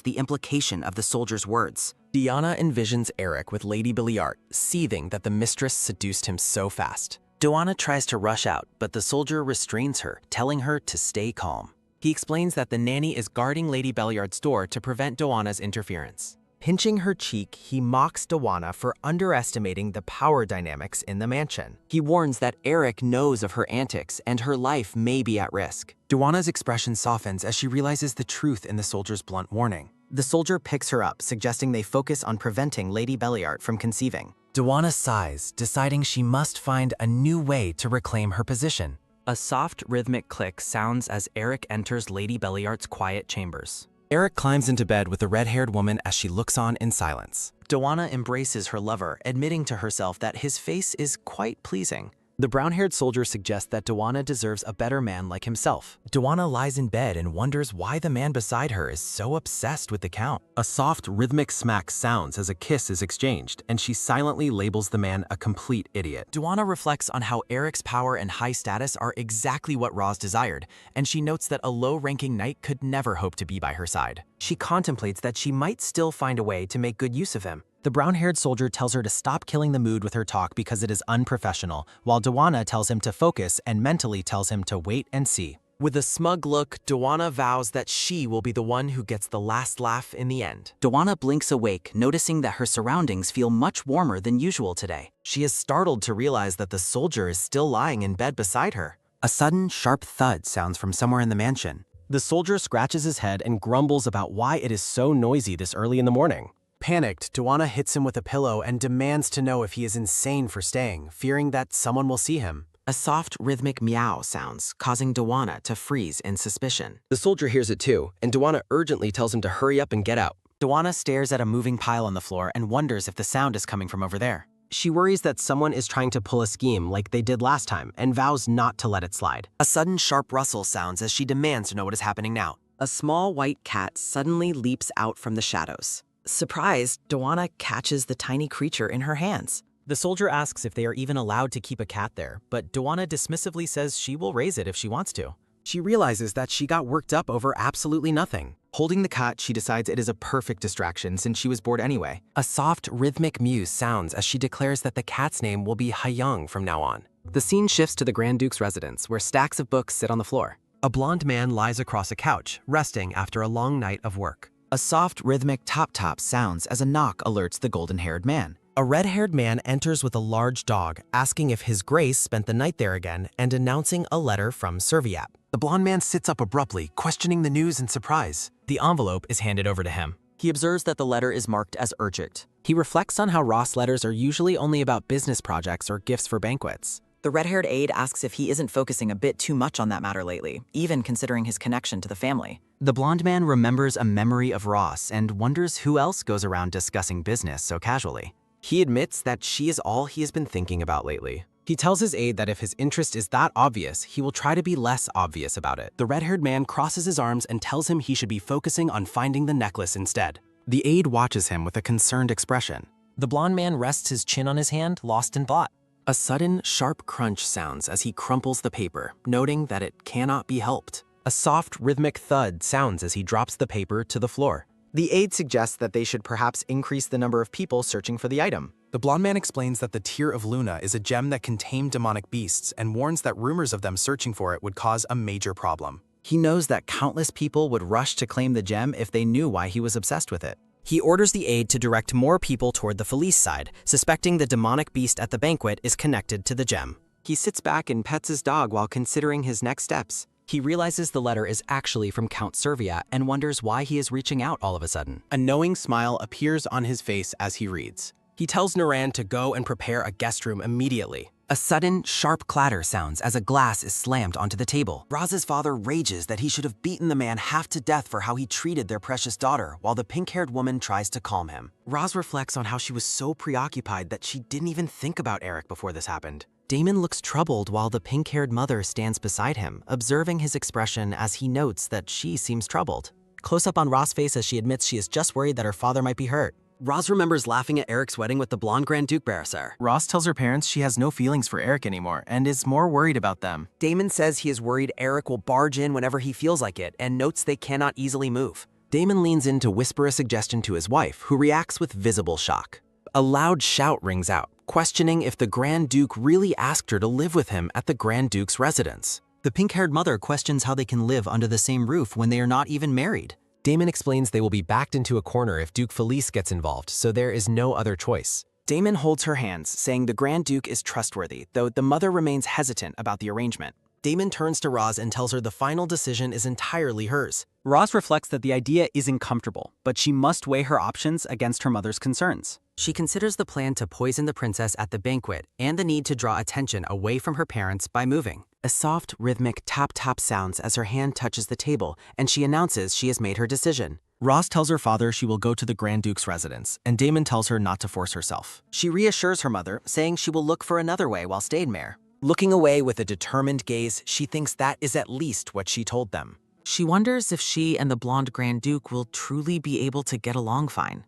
the implication of the soldier's words. Deanna envisions Eric with Lady Billiard, seething that the mistress seduced him so fast. Deanna tries to rush out, but the soldier restrains her, telling her to stay calm. He explains that the nanny is guarding Lady Billiard's door to prevent Deanna's interference. Pinching her cheek, he mocks Deanna for underestimating the power dynamics in the mansion. He warns that Eric knows of her antics and her life may be at risk. Deanna's expression softens as she realizes the truth in the soldier's blunt warning. The soldier picks her up, suggesting they focus on preventing Lady Billiard from conceiving. Deanna sighs, deciding she must find a new way to reclaim her position. A soft, rhythmic click sounds as Eric enters Lady Billiard's quiet chambers. Eric climbs into bed with the red-haired woman as she looks on in silence. Deanna embraces her lover, admitting to herself that his face is quite pleasing. The brown-haired soldier suggests that Deanna deserves a better man like himself. Deanna lies in bed and wonders why the man beside her is so obsessed with the Count. A soft, rhythmic smack sounds as a kiss is exchanged, and she silently labels the man a complete idiot. Deanna reflects on how Eric's power and high status are exactly what Roz desired, and she notes that a low-ranking knight could never hope to be by her side. She contemplates that she might still find a way to make good use of him. The brown-haired soldier tells her to stop killing the mood with her talk because it is unprofessional, while Deanna tells him to focus and mentally tells him to wait and see. With a smug look, Deanna vows that she will be the one who gets the last laugh in the end. Deanna blinks awake, noticing that her surroundings feel much warmer than usual today. She is startled to realize that the soldier is still lying in bed beside her. A sudden, sharp thud sounds from somewhere in the mansion. The soldier scratches his head and grumbles about why it is so noisy this early in the morning. Panicked, Deanna hits him with a pillow and demands to know if he is insane for staying, fearing that someone will see him. A soft, rhythmic meow sounds, causing Deanna to freeze in suspicion. The soldier hears it too, and Deanna urgently tells him to hurry up and get out. Deanna stares at a moving pile on the floor and wonders if the sound is coming from over there. She worries that someone is trying to pull a scheme like they did last time and vows not to let it slide. A sudden sharp rustle sounds as she demands to know what is happening now. A small white cat suddenly leaps out from the shadows. Surprised, Deanna catches the tiny creature in her hands. The soldier asks if they are even allowed to keep a cat there, but Deanna dismissively says she will raise it if she wants to. She realizes that she got worked up over absolutely nothing. Holding the cat, she decides it is a perfect distraction since she was bored anyway. A soft, rhythmic mew sounds as she declares that the cat's name will be Hayoung from now on. The scene shifts to the Grand Duke's residence, where stacks of books sit on the floor. A blonde man lies across a couch, resting after a long night of work. A soft, rhythmic top-top sounds as a knock alerts the golden-haired man. A red-haired man enters with a large dog, asking if His Grace spent the night there again and announcing a letter from Serviat. The blonde man sits up abruptly, questioning the news in surprise. The envelope is handed over to him. He observes that the letter is marked as urgent. He reflects on how Ross letters are usually only about business projects or gifts for banquets. The red-haired aide asks if he isn't focusing a bit too much on that matter lately, even considering his connection to the family. The blonde man remembers a memory of Ross and wonders who else goes around discussing business so casually. He admits that she is all he has been thinking about lately. He tells his aide that if his interest is that obvious, he will try to be less obvious about it. The red-haired man crosses his arms and tells him he should be focusing on finding the necklace instead. The aide watches him with a concerned expression. The blonde man rests his chin on his hand, lost in thought. A sudden, sharp crunch sounds as he crumples the paper, noting that it cannot be helped. A soft, rhythmic thud sounds as he drops the paper to the floor. The aide suggests that they should perhaps increase the number of people searching for the item. The blonde man explains that the Tear of Luna is a gem that can tame demonic beasts and warns that rumors of them searching for it would cause a major problem. He knows that countless people would rush to claim the gem if they knew why he was obsessed with it. He orders the aide to direct more people toward the Felice side, suspecting the demonic beast at the banquet is connected to the gem. He sits back and pets his dog while considering his next steps. He realizes the letter is actually from Count Serviat and wonders why he is reaching out all of a sudden. A knowing smile appears on his face as he reads. He tells Naran to go and prepare a guest room immediately. A sudden, sharp clatter sounds as a glass is slammed onto the table. Roz's father rages that he should have beaten the man half to death for how he treated their precious daughter, while the pink-haired woman tries to calm him. Roz reflects on how she was so preoccupied that she didn't even think about Eric before this happened. Damon looks troubled while the pink-haired mother stands beside him, observing his expression as he notes that she seems troubled. Close up on Roz's face as she admits she is just worried that her father might be hurt. Roz remembers laughing at Eric's wedding with the blonde Grand Duke Barrisar. Roz tells her parents she has no feelings for Eric anymore and is more worried about them. Damon says he is worried Eric will barge in whenever he feels like it and notes they cannot easily move. Damon leans in to whisper a suggestion to his wife, who reacts with visible shock. A loud shout rings out, questioning if the Grand Duke really asked her to live with him at the Grand Duke's residence. The pink-haired mother questions how they can live under the same roof when they are not even married. Damon explains they will be backed into a corner if Duke Felice gets involved, so there is no other choice. Damon holds her hands, saying the Grand Duke is trustworthy, though the mother remains hesitant about the arrangement. Damon turns to Roz and tells her the final decision is entirely hers. Roz reflects that the idea isn't comfortable, but she must weigh her options against her mother's concerns. She considers the plan to poison the princess at the banquet and the need to draw attention away from her parents by moving. A soft, rhythmic tap-tap sounds as her hand touches the table, and she announces she has made her decision. Roz tells her father she will go to the Grand Duke's residence, and Damon tells her not to force herself. She reassures her mother, saying she will look for another way while staying there. Looking away with a determined gaze, she thinks that is at least what she told them. She wonders if she and the blonde Grand Duke will truly be able to get along fine.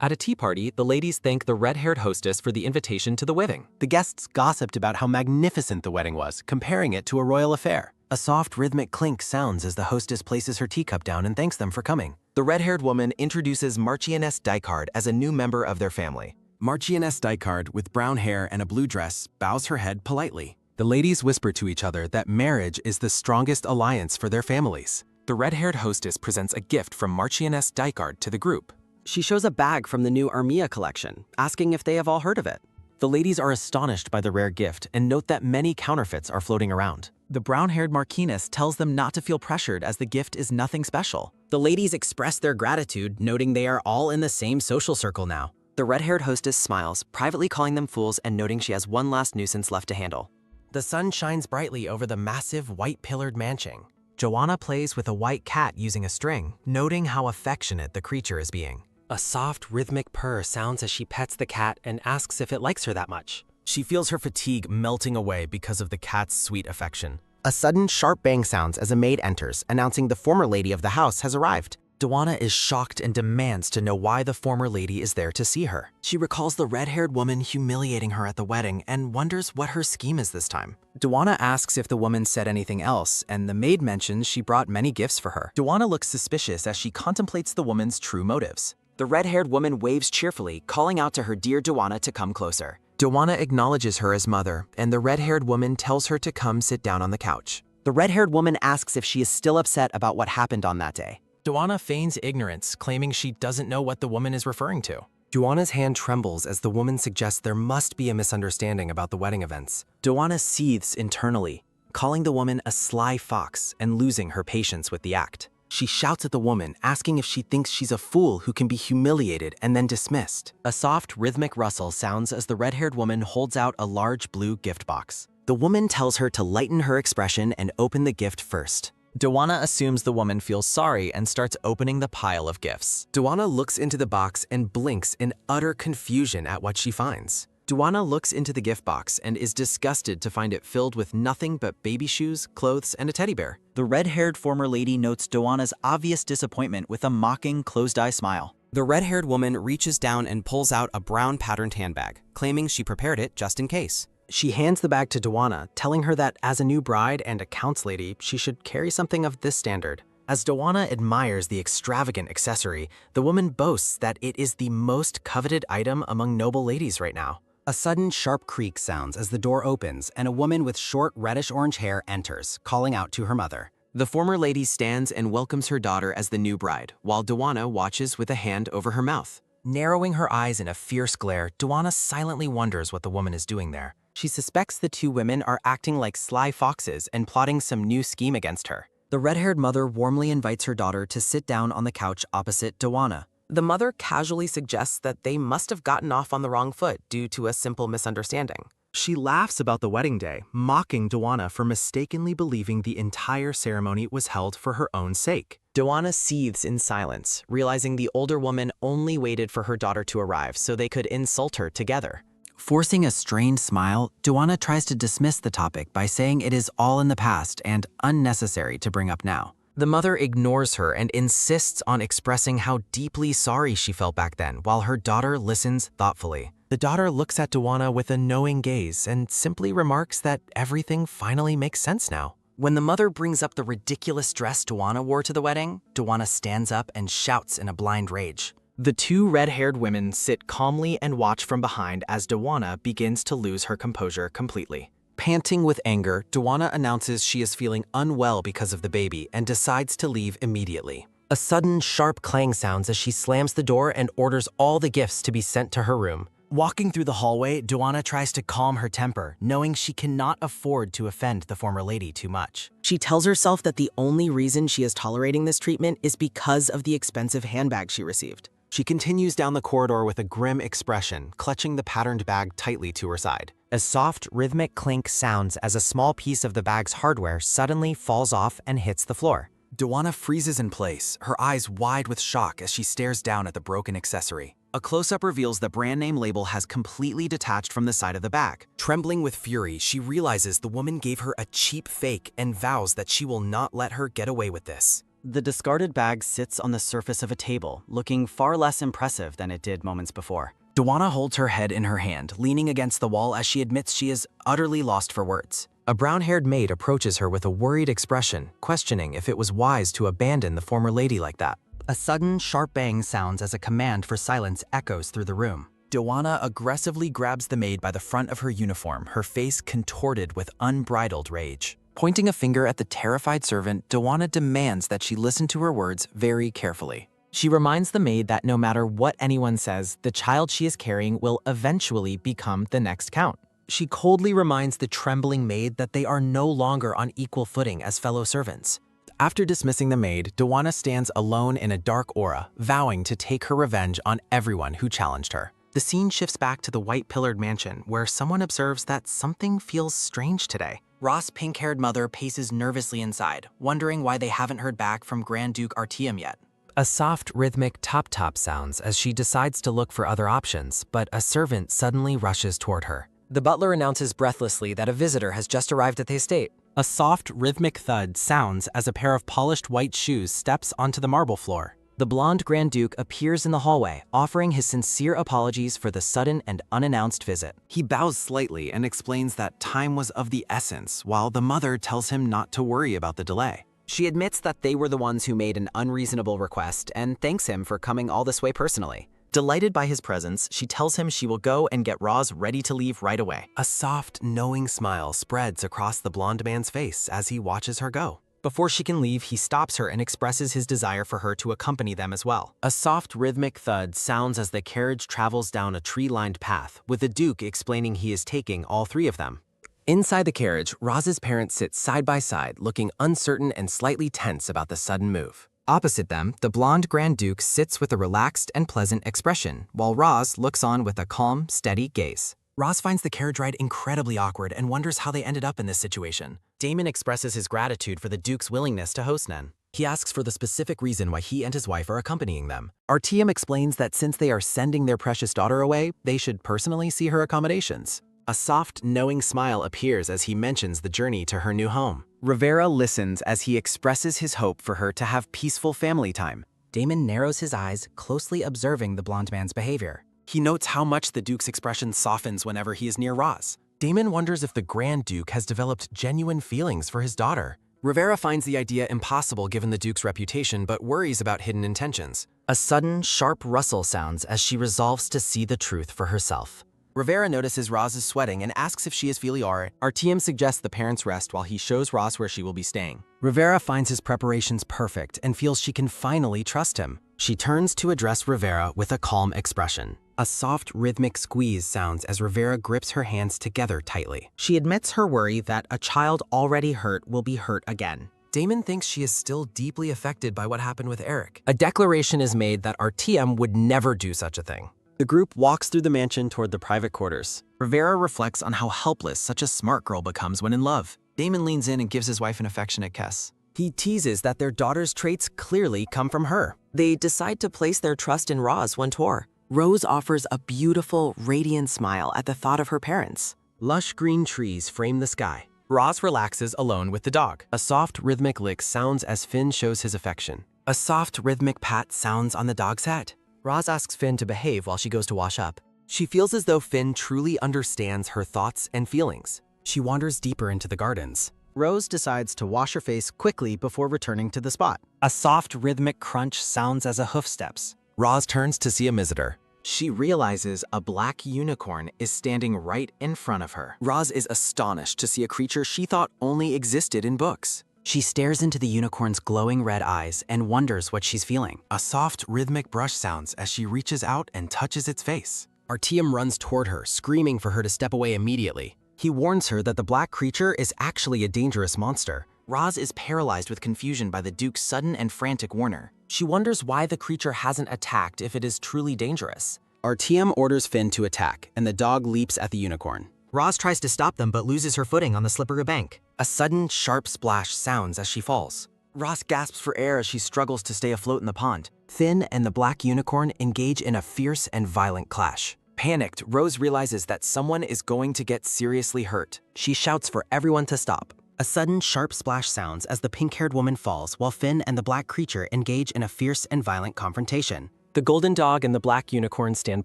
At a tea party, the ladies thank the red-haired hostess for the invitation to the wedding. The guests gossiped about how magnificent the wedding was, comparing it to a royal affair. A soft, rhythmic clink sounds as the hostess places her teacup down and thanks them for coming. The red-haired woman introduces Marchioness Dykard as a new member of their family. Marchioness Dykard, with brown hair and a blue dress, bows her head politely. The ladies whisper to each other that marriage is the strongest alliance for their families. The red-haired hostess presents a gift from Marchioness Dykard to the group. She shows a bag from the new Armia collection, asking if they have all heard of it. The ladies are astonished by the rare gift and note that many counterfeits are floating around. The brown-haired Marquiness tells them not to feel pressured as the gift is nothing special. The ladies express their gratitude, noting they are all in the same social circle now. The red-haired hostess smiles, privately calling them fools and noting she has one last nuisance left to handle. The sun shines brightly over the massive white-pillared mansion. Joanna plays with a white cat using a string, noting how affectionate the creature is being. A soft, rhythmic purr sounds as she pets the cat and asks if it likes her that much. She feels her fatigue melting away because of the cat's sweet affection. A sudden, sharp bang sounds as a maid enters, announcing the former lady of the house has arrived. Joanna is shocked and demands to know why the former lady is there to see her. She recalls the red-haired woman humiliating her at the wedding and wonders what her scheme is this time. Joanna asks if the woman said anything else, and the maid mentions she brought many gifts for her. Joanna looks suspicious as she contemplates the woman's true motives. The red-haired woman waves cheerfully, calling out to her dear Joanna to come closer. Joanna acknowledges her as mother, and the red-haired woman tells her to come sit down on the couch. The red-haired woman asks if she is still upset about what happened on that day. Joanna feigns ignorance, claiming she doesn't know what the woman is referring to. Joanna's hand trembles as the woman suggests there must be a misunderstanding about the wedding events. Joanna seethes internally, calling the woman a sly fox and losing her patience with the act. She shouts at the woman, asking if she thinks she's a fool who can be humiliated and then dismissed. A soft, rhythmic rustle sounds as the red-haired woman holds out a large blue gift box. The woman tells her to lighten her expression and open the gift first. Joanna assumes the woman feels sorry and starts opening the pile of gifts. Joanna looks into the box and blinks in utter confusion at what she finds. Joanna looks into the gift box and is disgusted to find it filled with nothing but baby shoes, clothes, and a teddy bear. The red-haired former lady notes Joanna's obvious disappointment with a mocking, closed-eye smile. The red-haired woman reaches down and pulls out a brown patterned handbag, claiming she prepared it just in case. She hands the bag to Joanna, telling her that as a new bride and accounts lady, she should carry something of this standard. As Joanna admires the extravagant accessory, the woman boasts that it is the most coveted item among noble ladies right now. A sudden sharp creak sounds as the door opens and a woman with short reddish-orange hair enters, calling out to her mother. The former lady stands and welcomes her daughter as the new bride, while Joanna watches with a hand over her mouth. Narrowing her eyes in a fierce glare, Joanna silently wonders what the woman is doing there. She suspects the two women are acting like sly foxes and plotting some new scheme against her. The red-haired mother warmly invites her daughter to sit down on the couch opposite Joanna. The mother casually suggests that they must have gotten off on the wrong foot due to a simple misunderstanding. She laughs about the wedding day, mocking Joanna for mistakenly believing the entire ceremony was held for her own sake. Joanna seethes in silence, realizing the older woman only waited for her daughter to arrive so they could insult her together. Forcing a strained smile, Joanna tries to dismiss the topic by saying it is all in the past and unnecessary to bring up now. The mother ignores her and insists on expressing how deeply sorry she felt back then, while her daughter listens thoughtfully. The daughter looks at Joanna with a knowing gaze and simply remarks that everything finally makes sense now. When the mother brings up the ridiculous dress Doana wore to the wedding, Doana stands up and shouts in a blind rage. The two red-haired women sit calmly and watch from behind as Doana begins to lose her composure completely. Panting with anger, Doana announces she is feeling unwell because of the baby and decides to leave immediately. A sudden, sharp clang sounds as she slams the door and orders all the gifts to be sent to her room. Walking through the hallway, Doana tries to calm her temper, knowing she cannot afford to offend the former lady too much. She tells herself that the only reason she is tolerating this treatment is because of the expensive handbag she received. She continues down the corridor with a grim expression, clutching the patterned bag tightly to her side. A soft, rhythmic clink sounds as a small piece of the bag's hardware suddenly falls off and hits the floor. Doana freezes in place, her eyes wide with shock as she stares down at the broken accessory. A close-up reveals the brand name label has completely detached from the side of the bag. Trembling with fury, she realizes the woman gave her a cheap fake and vows that she will not let her get away with this. The discarded bag sits on the surface of a table, looking far less impressive than it did moments before. Doana holds her head in her hand, leaning against the wall as she admits she is utterly lost for words. A brown-haired maid approaches her with a worried expression, questioning if it was wise to abandon the former lady like that. A sudden, sharp bang sounds as a command for silence echoes through the room. Doana aggressively grabs the maid by the front of her uniform, her face contorted with unbridled rage. Pointing a finger at the terrified servant, Doana demands that she listen to her words very carefully. She reminds the maid that no matter what anyone says, the child she is carrying will eventually become the next count. She coldly reminds the trembling maid that they are no longer on equal footing as fellow servants. After dismissing the maid, Doana stands alone in a dark aura, vowing to take her revenge on everyone who challenged her. The scene shifts back to the white-pillared mansion, where someone observes that something feels strange today. Ross' pink-haired mother paces nervously inside, wondering why they haven't heard back from Grand Duke Artyom yet. A soft, rhythmic top-top sounds as she decides to look for other options, but a servant suddenly rushes toward her. The butler announces breathlessly that a visitor has just arrived at the estate. A soft, rhythmic thud sounds as a pair of polished white shoes steps onto the marble floor. The blonde Grand Duke appears in the hallway, offering his sincere apologies for the sudden and unannounced visit. He bows slightly and explains that time was of the essence, while the mother tells him not to worry about the delay. She admits that they were the ones who made an unreasonable request and thanks him for coming all this way personally. Delighted by his presence, she tells him she will go and get Roz ready to leave right away. A soft, knowing smile spreads across the blonde man's face as he watches her go. Before she can leave, he stops her and expresses his desire for her to accompany them as well. A soft, rhythmic thud sounds as the carriage travels down a tree-lined path, with the Duke explaining he is taking all three of them. Inside the carriage, Roz's parents sit side by side, looking uncertain and slightly tense about the sudden move. Opposite them, the blonde Grand Duke sits with a relaxed and pleasant expression, while Roz looks on with a calm, steady gaze. Roz finds the carriage ride incredibly awkward and wonders how they ended up in this situation. Damon expresses his gratitude for the Duke's willingness to host Nen. He asks for the specific reason why he and his wife are accompanying them. Artyom explains that since they are sending their precious daughter away, they should personally see her accommodations. A soft, knowing smile appears as he mentions the journey to her new home. Rivera listens as he expresses his hope for her to have peaceful family time. Damon narrows his eyes, closely observing the blonde man's behavior. He notes how much the Duke's expression softens whenever he is near Roz. Damon wonders if the Grand Duke has developed genuine feelings for his daughter. Rivera finds the idea impossible given the Duke's reputation, but worries about hidden intentions. A sudden, sharp rustle sounds as she resolves to see the truth for herself. Rivera notices Roz is sweating and asks if she is feeling alright. Artyom suggests the parents rest while he shows Roz where she will be staying. Rivera finds his preparations perfect and feels she can finally trust him. She turns to address Rivera with a calm expression. A soft, rhythmic squeeze sounds as Rivera grips her hands together tightly. She admits her worry that a child already hurt will be hurt again. Damon thinks she is still deeply affected by what happened with Eric. A declaration is made that Artyom would never do such a thing. The group walks through the mansion toward the private quarters. Rivera reflects on how helpless such a smart girl becomes when in love. Damon leans in and gives his wife an affectionate kiss. He teases that their daughter's traits clearly come from her. They decide to place their trust in Roz one tour. Rose offers a beautiful, radiant smile at the thought of her parents. Lush green trees frame the sky. Roz relaxes alone with the dog. A soft, rhythmic lick sounds as Finn shows his affection. A soft, rhythmic pat sounds on the dog's head. Roz asks Finn to behave while she goes to wash up. She feels as though Finn truly understands her thoughts and feelings. She wanders deeper into the gardens. Rose decides to wash her face quickly before returning to the spot. A soft rhythmic crunch sounds as a hoof steps. Roz turns to see a visitor. She realizes a black unicorn is standing right in front of her. Roz is astonished to see a creature she thought only existed in books. She stares into the unicorn's glowing red eyes and wonders what she's feeling. A soft, rhythmic brush sounds as she reaches out and touches its face. Artyom runs toward her, screaming for her to step away immediately. He warns her that the black creature is actually a dangerous monster. Roz is paralyzed with confusion by the Duke's sudden and frantic warning. She wonders why the creature hasn't attacked if it is truly dangerous. Artyom orders Finn to attack, and the dog leaps at the unicorn. Roz tries to stop them but loses her footing on the slippery bank. A sudden, sharp splash sounds as she falls. Roz gasps for air as she struggles to stay afloat in the pond. Finn and the black unicorn engage in a fierce and violent clash. Panicked, Rose realizes that someone is going to get seriously hurt. She shouts for everyone to stop. A sudden, sharp splash sounds as the pink-haired woman falls while Finn and the black creature engage in a fierce and violent confrontation. The golden dog and the black unicorn stand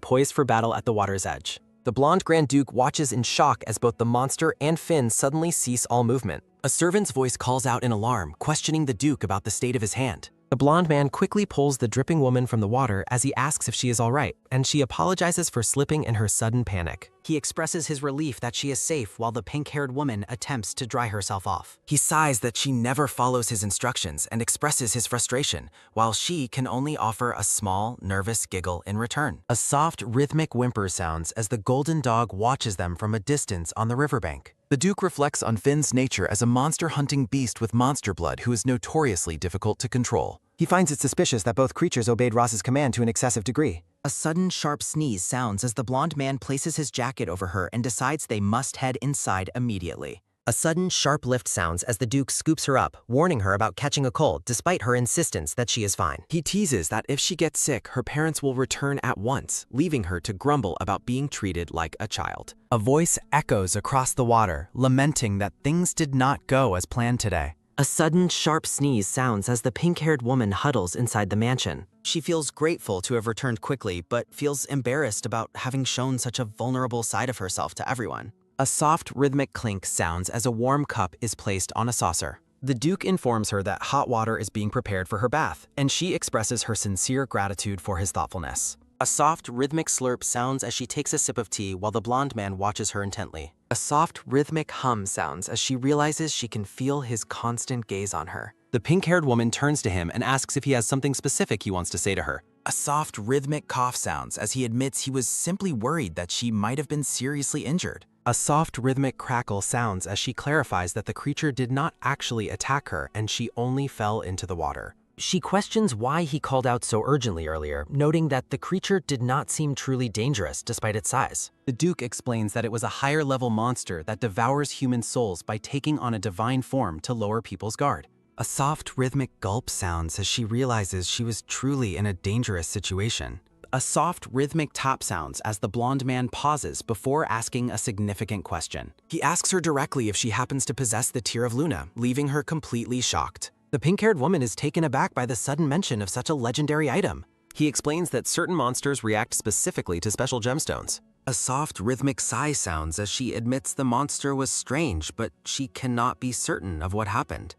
poised for battle at the water's edge. The blonde Grand Duke watches in shock as both the monster and Finn suddenly cease all movement. A servant's voice calls out in alarm, questioning the Duke about the state of his hand. The blonde man quickly pulls the dripping woman from the water as he asks if she is all right, and she apologizes for slipping in her sudden panic. He expresses his relief that she is safe while the pink-haired woman attempts to dry herself off. He sighs that she never follows his instructions and expresses his frustration, while she can only offer a small, nervous giggle in return. A soft, rhythmic whimper sounds as the golden dog watches them from a distance on the riverbank. The Duke reflects on Finn's nature as a monster-hunting beast with monster blood who is notoriously difficult to control. He finds it suspicious that both creatures obeyed Roz's command to an excessive degree. A sudden, sharp sneeze sounds as the blonde man places his jacket over her and decides they must head inside immediately. A sudden, sharp lift sounds as the Duke scoops her up, warning her about catching a cold despite her insistence that she is fine. He teases that if she gets sick, her parents will return at once, leaving her to grumble about being treated like a child. A voice echoes across the water, lamenting that things did not go as planned today. A sudden, sharp sneeze sounds as the pink-haired woman huddles inside the mansion. She feels grateful to have returned quickly, but feels embarrassed about having shown such a vulnerable side of herself to everyone. A soft, rhythmic clink sounds as a warm cup is placed on a saucer. The Duke informs her that hot water is being prepared for her bath, and she expresses her sincere gratitude for his thoughtfulness. A soft, rhythmic slurp sounds as she takes a sip of tea while the blonde man watches her intently. A soft, rhythmic hum sounds as she realizes she can feel his constant gaze on her. The pink-haired woman turns to him and asks if he has something specific he wants to say to her. A soft, rhythmic cough sounds as he admits he was simply worried that she might have been seriously injured. A soft, rhythmic crackle sounds as she clarifies that the creature did not actually attack her and she only fell into the water. She questions why he called out so urgently earlier, noting that the creature did not seem truly dangerous despite its size. The Duke explains that it was a higher-level monster that devours human souls by taking on a divine form to lower people's guard. A soft, rhythmic gulp sounds as she realizes she was truly in a dangerous situation. A soft, rhythmic tap sounds as the blonde man pauses before asking a significant question. He asks her directly if she happens to possess the Tear of Luna, leaving her completely shocked. The pink-haired woman is taken aback by the sudden mention of such a legendary item. He explains that certain monsters react specifically to special gemstones. A soft, rhythmic sigh sounds as she admits the monster was strange, but she cannot be certain of what happened.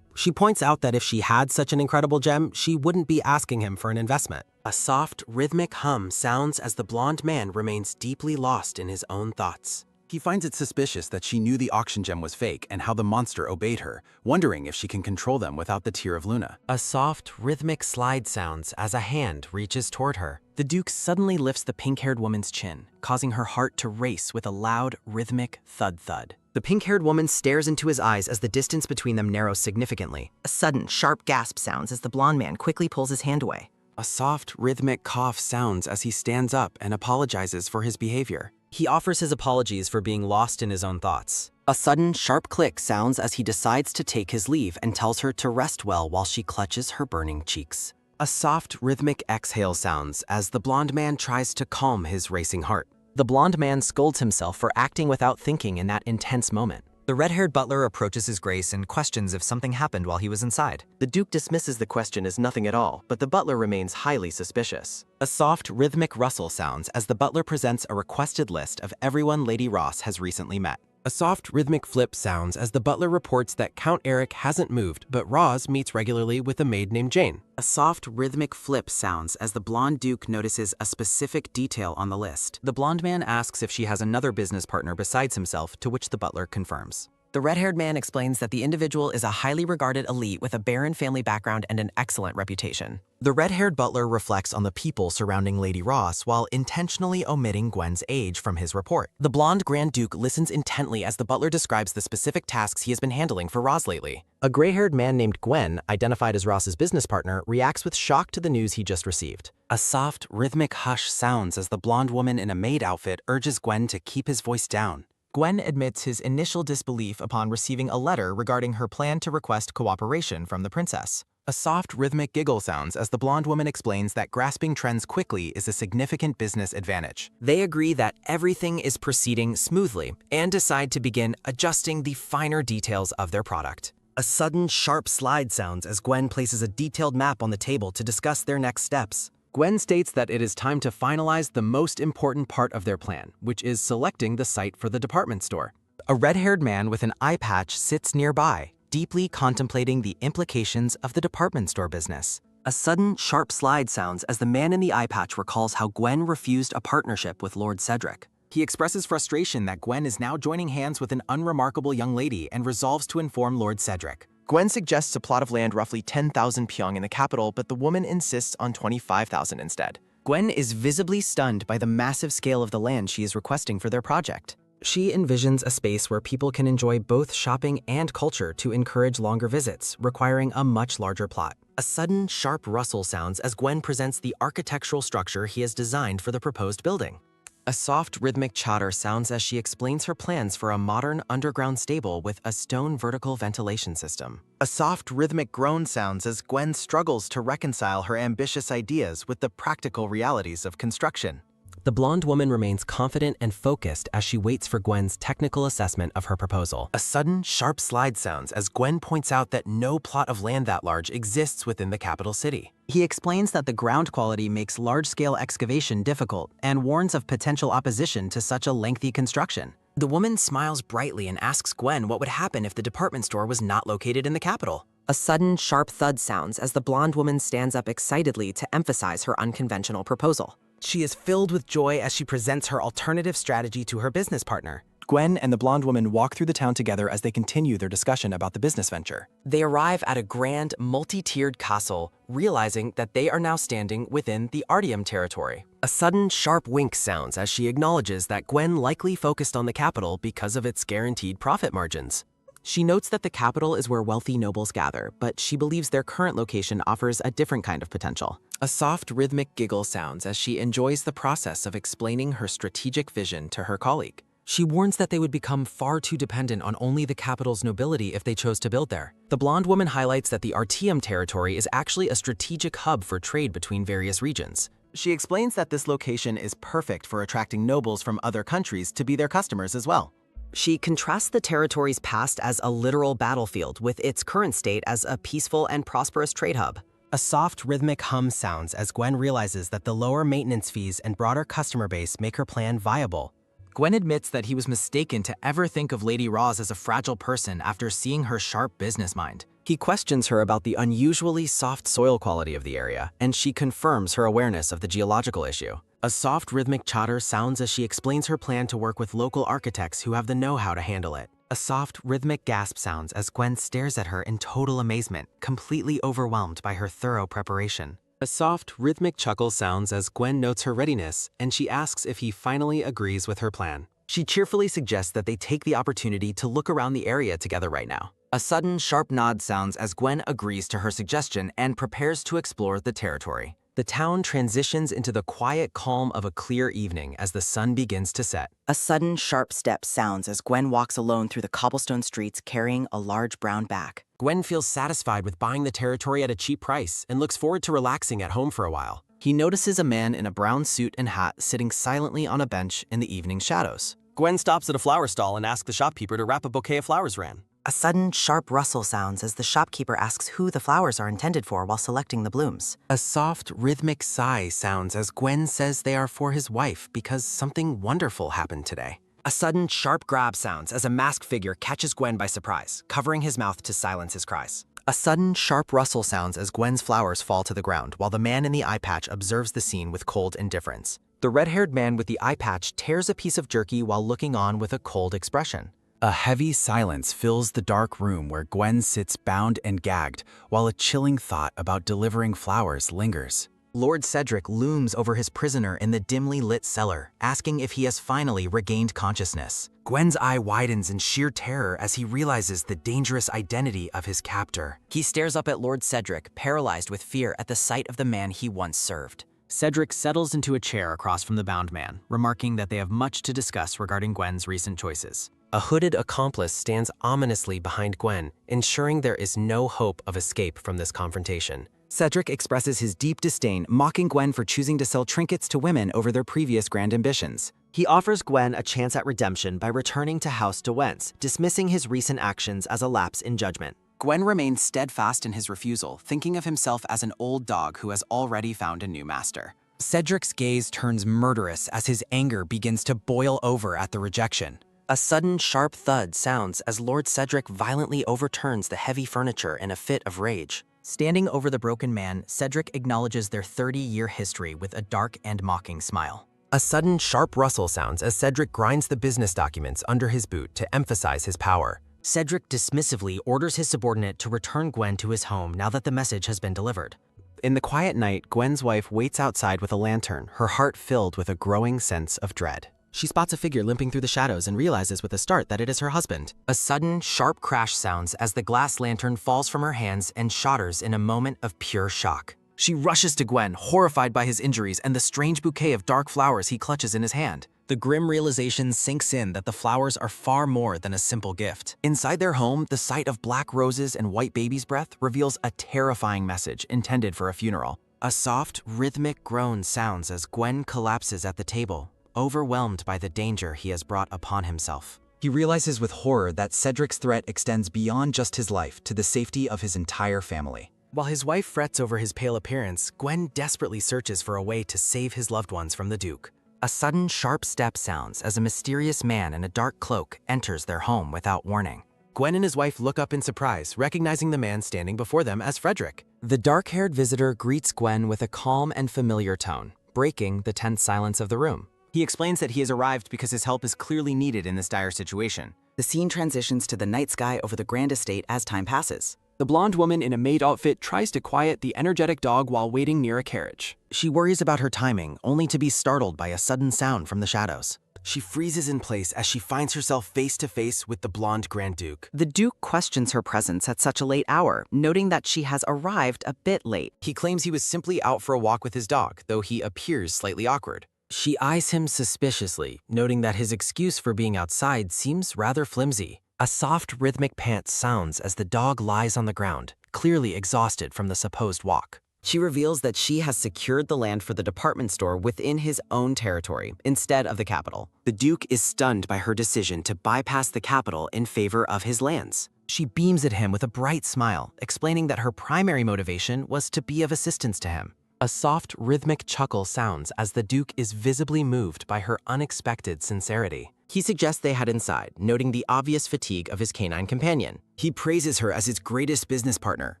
She points out that if she had such an incredible gem, she wouldn't be asking him for an investment. A soft, rhythmic hum sounds as the blonde man remains deeply lost in his own thoughts. He finds it suspicious that she knew the auction gem was fake and how the monster obeyed her, wondering if she can control them without the Tear of Luna. A soft, rhythmic slide sounds as a hand reaches toward her. The Duke suddenly lifts the pink-haired woman's chin, causing her heart to race with a loud, rhythmic thud-thud. The pink-haired woman stares into his eyes as the distance between them narrows significantly. A sudden, sharp gasp sounds as the blonde man quickly pulls his hand away. A soft, rhythmic cough sounds as he stands up and apologizes for his behavior. He offers his apologies for being lost in his own thoughts. A sudden, sharp click sounds as he decides to take his leave and tells her to rest well while she clutches her burning cheeks. A soft, rhythmic exhale sounds as the blonde man tries to calm his racing heart. The blonde man scolds himself for acting without thinking in that intense moment. The red-haired butler approaches his grace and questions if something happened while he was inside. The Duke dismisses the question as nothing at all, but the butler remains highly suspicious. A soft, rhythmic rustle sounds as the butler presents a requested list of everyone Lady Ross has recently met. A soft, rhythmic flip sounds as the butler reports that Count Eric hasn't moved, but Roz meets regularly with a maid named Jane. A soft, rhythmic flip sounds as the blonde duke notices a specific detail on the list. The blonde man asks if she has another business partner besides himself, to which the butler confirms. The red-haired man explains that the individual is a highly regarded elite with a barren family background and an excellent reputation. The red-haired butler reflects on the people surrounding Lady Ross while intentionally omitting Gwen's age from his report. The blonde Grand Duke listens intently as the butler describes the specific tasks he has been handling for Roz lately. A gray-haired man named Gwen, identified as Ross's business partner, reacts with shock to the news he just received. A soft, rhythmic hush sounds as the blonde woman in a maid outfit urges Gwen to keep his voice down. Gwen admits his initial disbelief upon receiving a letter regarding her plan to request cooperation from the princess. A soft, rhythmic giggle sounds as the blonde woman explains that grasping trends quickly is a significant business advantage. They agree that everything is proceeding smoothly and decide to begin adjusting the finer details of their product. A sudden, sharp slide sounds as Gwen places a detailed map on the table to discuss their next steps. Gwen states that it is time to finalize the most important part of their plan, which is selecting the site for the department store. A red-haired man with an eye patch sits nearby, deeply contemplating the implications of the department store business. A sudden, sharp slide sounds as the man in the eye patch recalls how Gwen refused a partnership with Lord Cedric. He expresses frustration that Gwen is now joining hands with an unremarkable young lady and resolves to inform Lord Cedric. Gwen suggests a plot of land roughly 10,000 pyong in the capital, but the woman insists on 25,000 instead. Gwen is visibly stunned by the massive scale of the land she is requesting for their project. She envisions a space where people can enjoy both shopping and culture to encourage longer visits, requiring a much larger plot. A sudden, sharp rustle sounds as Gwen presents the architectural structure he has designed for the proposed building. A soft, rhythmic chatter sounds as she explains her plans for a modern underground stable with a stone vertical ventilation system. A soft, rhythmic groan sounds as Gwen struggles to reconcile her ambitious ideas with the practical realities of construction. The blonde woman remains confident and focused as she waits for Gwen's technical assessment of her proposal. A sudden, sharp slide sounds as Gwen points out that no plot of land that large exists within the capital city. He explains that the ground quality makes large-scale excavation difficult and warns of potential opposition to such a lengthy construction. The woman smiles brightly and asks Gwen what would happen if the department store was not located in the capital. A sudden, sharp thud sounds as the blonde woman stands up excitedly to emphasize her unconventional proposal. She is filled with joy as she presents her alternative strategy to her business partner. Gwen and the blonde woman walk through the town together as they continue their discussion about the business venture. They arrive at a grand, multi-tiered castle, realizing that they are now standing within the Artium territory. A sudden, sharp wink sounds as she acknowledges that Gwen likely focused on the capital because of its guaranteed profit margins. She notes that the capital is where wealthy nobles gather, but she believes their current location offers a different kind of potential. A soft, rhythmic giggle sounds as she enjoys the process of explaining her strategic vision to her colleague. She warns that they would become far too dependent on only the capital's nobility if they chose to build there. The blonde woman highlights that the Artium territory is actually a strategic hub for trade between various regions. She explains that this location is perfect for attracting nobles from other countries to be their customers as well. She contrasts the territory's past as a literal battlefield with its current state as a peaceful and prosperous trade hub. A soft, rhythmic hum sounds as Gwen realizes that the lower maintenance fees and broader customer base make her plan viable. Gwen admits that he was mistaken to ever think of Lady Roz as a fragile person after seeing her sharp business mind. He questions her about the unusually soft soil quality of the area, and she confirms her awareness of the geological issue. A soft, rhythmic chatter sounds as she explains her plan to work with local architects who have the know-how to handle it. A soft, rhythmic gasp sounds as Gwen stares at her in total amazement, completely overwhelmed by her thorough preparation. A soft, rhythmic chuckle sounds as Gwen notes her readiness, and she asks if he finally agrees with her plan. She cheerfully suggests that they take the opportunity to look around the area together right now. A sudden, sharp nod sounds as Gwen agrees to her suggestion and prepares to explore the territory. The town transitions into the quiet calm of a clear evening as the sun begins to set. A sudden, sharp step sounds as Gwen walks alone through the cobblestone streets carrying a large brown bag. Gwen feels satisfied with buying the territory at a cheap price and looks forward to relaxing at home for a while. He notices a man in a brown suit and hat sitting silently on a bench in the evening shadows. Gwen stops at a flower stall and asks the shopkeeper to wrap a bouquet of flowers for him. A sudden, sharp rustle sounds as the shopkeeper asks who the flowers are intended for while selecting the blooms. A soft, rhythmic sigh sounds as Gwen says they are for his wife because something wonderful happened today. A sudden, sharp grab sounds as a masked figure catches Gwen by surprise, covering his mouth to silence his cries. A sudden, sharp rustle sounds as Gwen's flowers fall to the ground while the man in the eye patch observes the scene with cold indifference. The red-haired man with the eye patch tears a piece of jerky while looking on with a cold expression. A heavy silence fills the dark room where Gwen sits bound and gagged, while a chilling thought about delivering flowers lingers. Lord Cedric looms over his prisoner in the dimly lit cellar, asking if he has finally regained consciousness. Gwen's eye widens in sheer terror as he realizes the dangerous identity of his captor. He stares up at Lord Cedric, paralyzed with fear at the sight of the man he once served. Cedric settles into a chair across from the bound man, remarking that they have much to discuss regarding Gwen's recent choices. A hooded accomplice stands ominously behind Gwen, ensuring there is no hope of escape from this confrontation. Cedric expresses his deep disdain, mocking Gwen for choosing to sell trinkets to women over their previous grand ambitions. He offers Gwen a chance at redemption by returning to House de Wentz, dismissing his recent actions as a lapse in judgment. Gwen remains steadfast in his refusal, thinking of himself as an old dog who has already found a new master. Cedric's gaze turns murderous as his anger begins to boil over at the rejection. A sudden, sharp thud sounds as Lord Cedric violently overturns the heavy furniture in a fit of rage. Standing over the broken man, Cedric acknowledges their 30-year history with a dark and mocking smile. A sudden, sharp rustle sounds as Cedric grinds the business documents under his boot to emphasize his power. Cedric dismissively orders his subordinate to return Gwen to his home now that the message has been delivered. In the quiet night, Gwen's wife waits outside with a lantern, her heart filled with a growing sense of dread. She spots a figure limping through the shadows and realizes with a start that it is her husband. A sudden, sharp crash sounds as the glass lantern falls from her hands and shatters in a moment of pure shock. She rushes to Gwen, horrified by his injuries and the strange bouquet of dark flowers he clutches in his hand. The grim realization sinks in that the flowers are far more than a simple gift. Inside their home, the sight of black roses and white baby's breath reveals a terrifying message intended for a funeral. A soft, rhythmic groan sounds as Gwen collapses at the table, overwhelmed by the danger he has brought upon himself. He realizes with horror that Cedric's threat extends beyond just his life to the safety of his entire family. While his wife frets over his pale appearance, Gwen desperately searches for a way to save his loved ones from the Duke. A sudden, sharp step sounds as a mysterious man in a dark cloak enters their home without warning. Gwen and his wife look up in surprise, recognizing the man standing before them as Frederick. The dark-haired visitor greets Gwen with a calm and familiar tone, breaking the tense silence of the room. He explains that he has arrived because his help is clearly needed in this dire situation. The scene transitions to the night sky over the grand estate as time passes. The blonde woman in a maid outfit tries to quiet the energetic dog while waiting near a carriage. She worries about her timing, only to be startled by a sudden sound from the shadows. She freezes in place as she finds herself face to face with the blonde Grand Duke. The Duke questions her presence at such a late hour, noting that she has arrived a bit late. He claims he was simply out for a walk with his dog, though he appears slightly awkward. She eyes him suspiciously, noting that his excuse for being outside seems rather flimsy. A soft, rhythmic pant sounds as the dog lies on the ground, clearly exhausted from the supposed walk. She reveals that she has secured the land for the department store within his own territory, instead of the capital. The Duke is stunned by her decision to bypass the capital in favor of his lands. She beams at him with a bright smile, explaining that her primary motivation was to be of assistance to him. A soft, rhythmic chuckle sounds as the Duke is visibly moved by her unexpected sincerity. He suggests they head inside, noting the obvious fatigue of his canine companion. He praises her as his greatest business partner,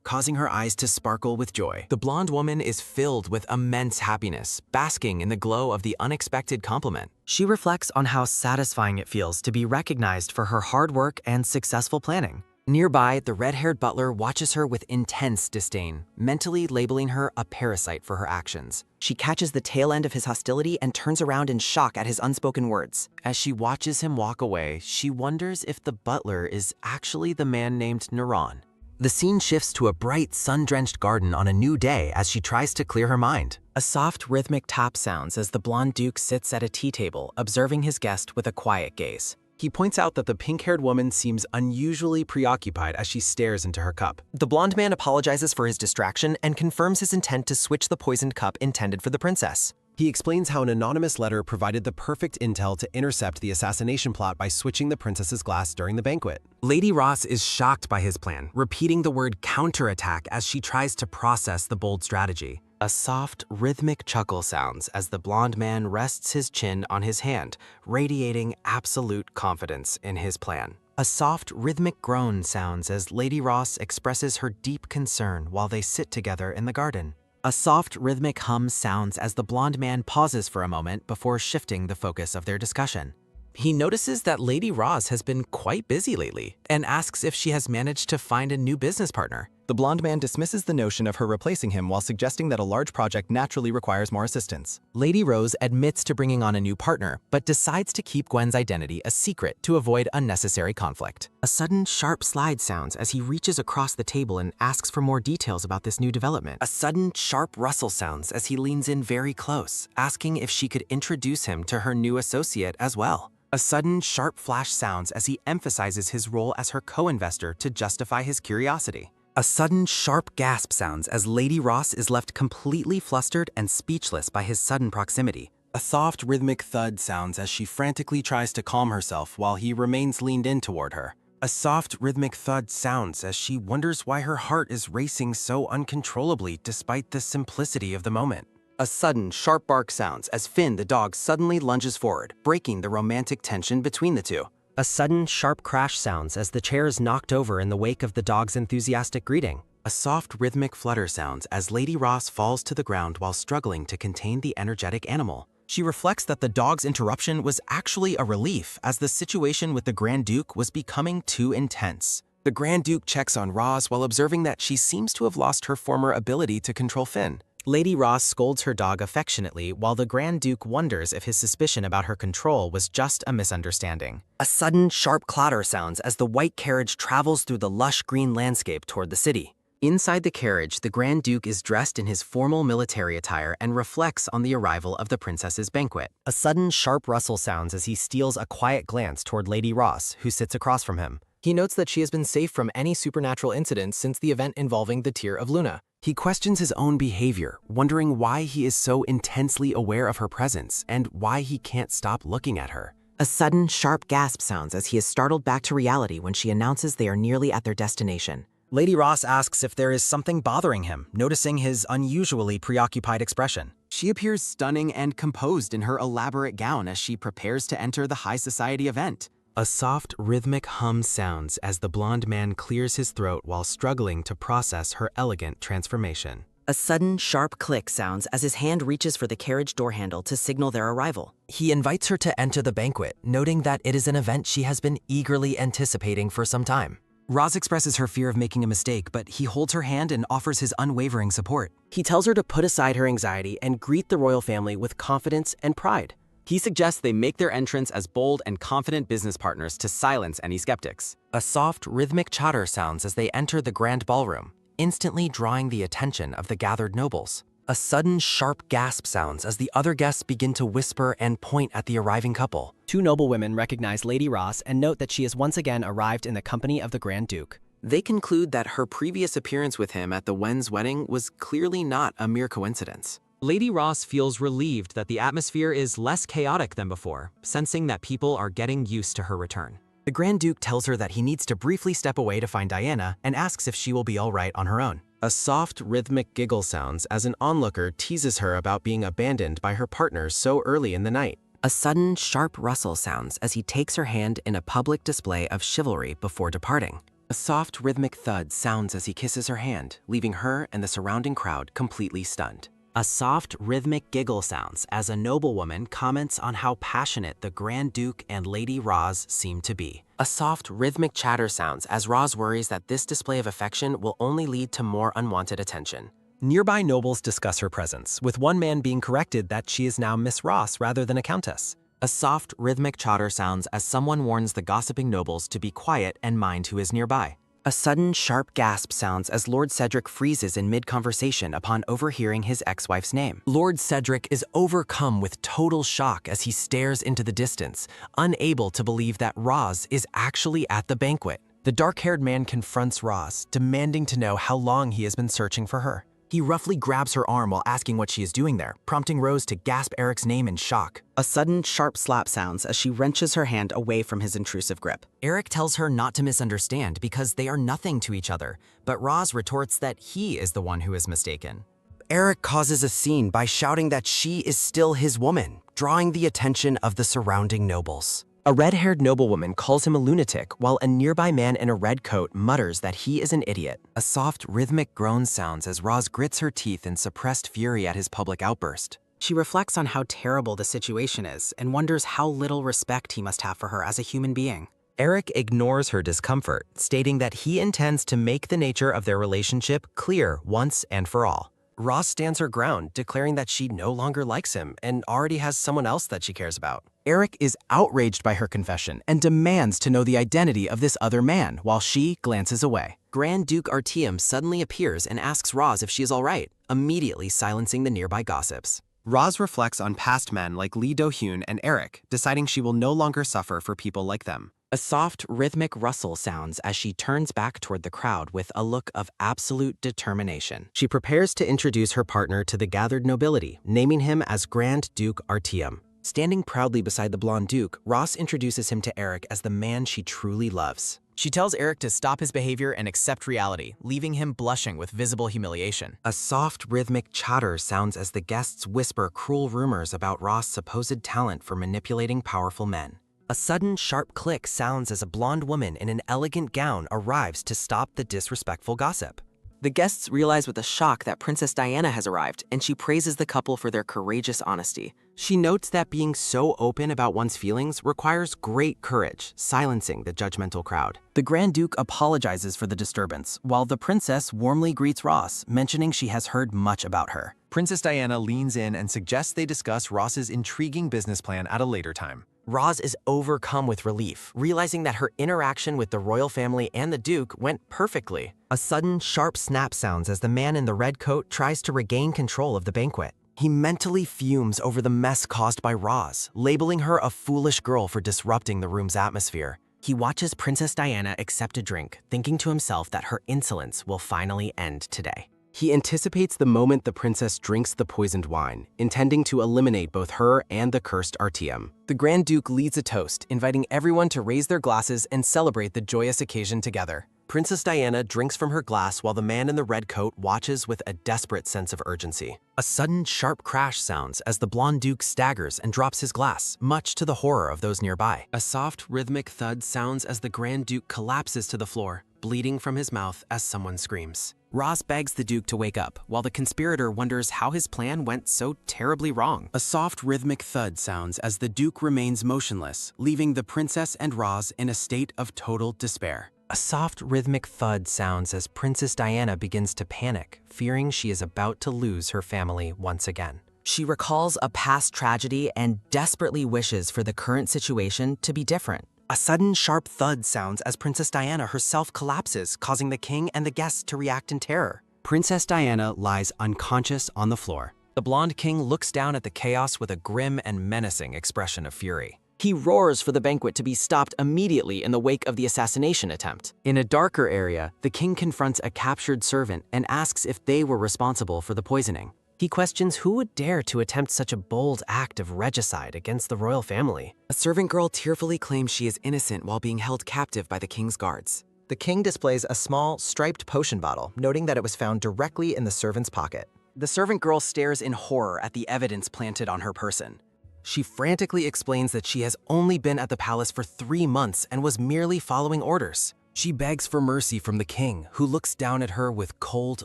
causing her eyes to sparkle with joy. The blonde woman is filled with immense happiness, basking in the glow of the unexpected compliment. She reflects on how satisfying it feels to be recognized for her hard work and successful planning. Nearby, the red-haired butler watches her with intense disdain, mentally labeling her a parasite for her actions. She catches the tail end of his hostility and turns around in shock at his unspoken words. As she watches him walk away, she wonders if the butler is actually the man named Neron. The scene shifts to a bright, sun-drenched garden on a new day as she tries to clear her mind. A soft, rhythmic tap sounds as the blonde Duke sits at a tea table, observing his guest with a quiet gaze. He points out that the pink-haired woman seems unusually preoccupied as she stares into her cup. The blonde man apologizes for his distraction and confirms his intent to switch the poisoned cup intended for the princess. He explains how an anonymous letter provided the perfect intel to intercept the assassination plot by switching the princess's glass during the banquet. Lady Ross is shocked by his plan, repeating the word counterattack as she tries to process the bold strategy. A soft, rhythmic chuckle sounds as the blonde man rests his chin on his hand, radiating absolute confidence in his plan. A soft, rhythmic groan sounds as Lady Ross expresses her deep concern while they sit together in the garden. A soft, rhythmic hum sounds as the blonde man pauses for a moment before shifting the focus of their discussion. He notices that Lady Ross has been quite busy lately and asks if she has managed to find a new business partner. The blonde man dismisses the notion of her replacing him while suggesting that a large project naturally requires more assistance. Lady Rose admits to bringing on a new partner, but decides to keep Gwen's identity a secret to avoid unnecessary conflict. A sudden sharp slide sounds as he reaches across the table and asks for more details about this new development. A sudden sharp rustle sounds as he leans in very close, asking if she could introduce him to her new associate as well. A sudden sharp flash sounds as he emphasizes his role as her co-investor to justify his curiosity. A sudden sharp gasp sounds as Lady Ross is left completely flustered and speechless by his sudden proximity. A soft, rhythmic thud sounds as she frantically tries to calm herself while he remains leaned in toward her. A soft, rhythmic thud sounds as she wonders why her heart is racing so uncontrollably despite the simplicity of the moment. A sudden sharp bark sounds as Finn the dog suddenly lunges forward, breaking the romantic tension between the two. A sudden, sharp crash sounds as the chair is knocked over in the wake of the dog's enthusiastic greeting. A soft, rhythmic flutter sounds as Lady Ross falls to the ground while struggling to contain the energetic animal. She reflects that the dog's interruption was actually a relief, as the situation with the Grand Duke was becoming too intense. The Grand Duke checks on Roz while observing that she seems to have lost her former ability to control Finn. Lady Ross scolds her dog affectionately while the Grand Duke wonders if his suspicion about her control was just a misunderstanding. A sudden, sharp clatter sounds as the white carriage travels through the lush green landscape toward the city. Inside the carriage, the Grand Duke is dressed in his formal military attire and reflects on the arrival of the princess's banquet. A sudden, sharp rustle sounds as he steals a quiet glance toward Lady Ross, who sits across from him. He notes that she has been safe from any supernatural incidents since the event involving the Tear of Luna. He questions his own behavior, wondering why he is so intensely aware of her presence and why he can't stop looking at her. A sudden, sharp gasp sounds as he is startled back to reality when she announces they are nearly at their destination. Lady Ross asks if there is something bothering him, noticing his unusually preoccupied expression. She appears stunning and composed in her elaborate gown as she prepares to enter the high society event. A soft, rhythmic hum sounds as the blonde man clears his throat while struggling to process her elegant transformation. A sudden, sharp click sounds as his hand reaches for the carriage door handle to signal their arrival. He invites her to enter the banquet, noting that it is an event she has been eagerly anticipating for some time. Roz expresses her fear of making a mistake, but he holds her hand and offers his unwavering support. He tells her to put aside her anxiety and greet the royal family with confidence and pride. He suggests they make their entrance as bold and confident business partners to silence any skeptics. A soft, rhythmic chatter sounds as they enter the grand ballroom, instantly drawing the attention of the gathered nobles. A sudden, sharp gasp sounds as the other guests begin to whisper and point at the arriving couple. Two noble women recognize Lady Ross and note that she has once again arrived in the company of the Grand Duke. They conclude that her previous appearance with him at the Wen's wedding was clearly not a mere coincidence. Lady Ross feels relieved that the atmosphere is less chaotic than before, sensing that people are getting used to her return. The Grand Duke tells her that he needs to briefly step away to find Diana and asks if she will be all right on her own. A soft, rhythmic giggle sounds as an onlooker teases her about being abandoned by her partner so early in the night. A sudden, sharp rustle sounds as he takes her hand in a public display of chivalry before departing. A soft, rhythmic thud sounds as he kisses her hand, leaving her and the surrounding crowd completely stunned. A soft, rhythmic giggle sounds as a noblewoman comments on how passionate the Grand Duke and Lady Roz seem to be. A soft, rhythmic chatter sounds as Roz worries that this display of affection will only lead to more unwanted attention. Nearby nobles discuss her presence, with one man being corrected that she is now Miss Ross rather than a countess. A soft, rhythmic chatter sounds as someone warns the gossiping nobles to be quiet and mind who is nearby. A sudden, sharp gasp sounds as Lord Cedric freezes in mid-conversation upon overhearing his ex-wife's name. Lord Cedric is overcome with total shock as he stares into the distance, unable to believe that Roz is actually at the banquet. The dark-haired man confronts Roz, demanding to know how long he has been searching for her. He roughly grabs her arm while asking what she is doing there, prompting Rose to gasp Eric's name in shock. A sudden, sharp slap sounds as she wrenches her hand away from his intrusive grip. Eric tells her not to misunderstand because they are nothing to each other, but Roz retorts that he is the one who is mistaken. Eric causes a scene by shouting that she is still his woman, drawing the attention of the surrounding nobles. A red-haired noblewoman calls him a lunatic, while a nearby man in a red coat mutters that he is an idiot. A soft, rhythmic groan sounds as Roz grits her teeth in suppressed fury at his public outburst. She reflects on how terrible the situation is and wonders how little respect he must have for her as a human being. Eric ignores her discomfort, stating that he intends to make the nature of their relationship clear once and for all. Roz stands her ground, declaring that she no longer likes him and already has someone else that she cares about. Eric is outraged by her confession and demands to know the identity of this other man while she glances away. Grand Duke Artyom suddenly appears and asks Roz if she is all right, immediately silencing the nearby gossips. Roz reflects on past men like Lee Do-hyun and Eric, deciding she will no longer suffer for people like them. A soft, rhythmic rustle sounds as she turns back toward the crowd with a look of absolute determination. She prepares to introduce her partner to the gathered nobility, naming him as Grand Duke Artyom. Standing proudly beside the blonde duke, Roz introduces him to Eric as the man she truly loves. She tells Eric to stop his behavior and accept reality, leaving him blushing with visible humiliation. A soft, rhythmic chatter sounds as the guests whisper cruel rumors about Roz's supposed talent for manipulating powerful men. A sudden, sharp click sounds as a blonde woman in an elegant gown arrives to stop the disrespectful gossip. The guests realize with a shock that Princess Diana has arrived, and she praises the couple for their courageous honesty. She notes that being so open about one's feelings requires great courage, silencing the judgmental crowd. The Grand Duke apologizes for the disturbance, while the princess warmly greets Roz, mentioning she has heard much about her. Princess Diana leans in and suggests they discuss Roz's intriguing business plan at a later time. Roz is overcome with relief, realizing that her interaction with the royal family and the Duke went perfectly. A sudden, sharp snap sounds as the man in the red coat tries to regain control of the banquet. He mentally fumes over the mess caused by Roz, labeling her a foolish girl for disrupting the room's atmosphere. He watches Princess Diana accept a drink, thinking to himself that her insolence will finally end today. He anticipates the moment the princess drinks the poisoned wine, intending to eliminate both her and the cursed Artyom. The Grand Duke leads a toast, inviting everyone to raise their glasses and celebrate the joyous occasion together. Princess Diana drinks from her glass while the man in the red coat watches with a desperate sense of urgency. A sudden, sharp crash sounds as the blonde duke staggers and drops his glass, much to the horror of those nearby. A soft, rhythmic thud sounds as the Grand Duke collapses to the floor, bleeding from his mouth as someone screams. Roz begs the Duke to wake up, while the conspirator wonders how his plan went so terribly wrong. A soft, rhythmic thud sounds as the Duke remains motionless, leaving the princess and Roz in a state of total despair. A soft, rhythmic thud sounds as Princess Diana begins to panic, fearing she is about to lose her family once again. She recalls a past tragedy and desperately wishes for the current situation to be different. A sudden, sharp thud sounds as Princess Diana herself collapses, causing the king and the guests to react in terror. Princess Diana lies unconscious on the floor. The blonde king looks down at the chaos with a grim and menacing expression of fury. He roars for the banquet to be stopped immediately in the wake of the assassination attempt. In a darker area, the king confronts a captured servant and asks if they were responsible for the poisoning. He questions who would dare to attempt such a bold act of regicide against the royal family. A servant girl tearfully claims she is innocent while being held captive by the king's guards. The king displays a small, striped potion bottle, noting that it was found directly in the servant's pocket. The servant girl stares in horror at the evidence planted on her person. She frantically explains that she has only been at the palace for 3 months and was merely following orders. She begs for mercy from the king, who looks down at her with cold,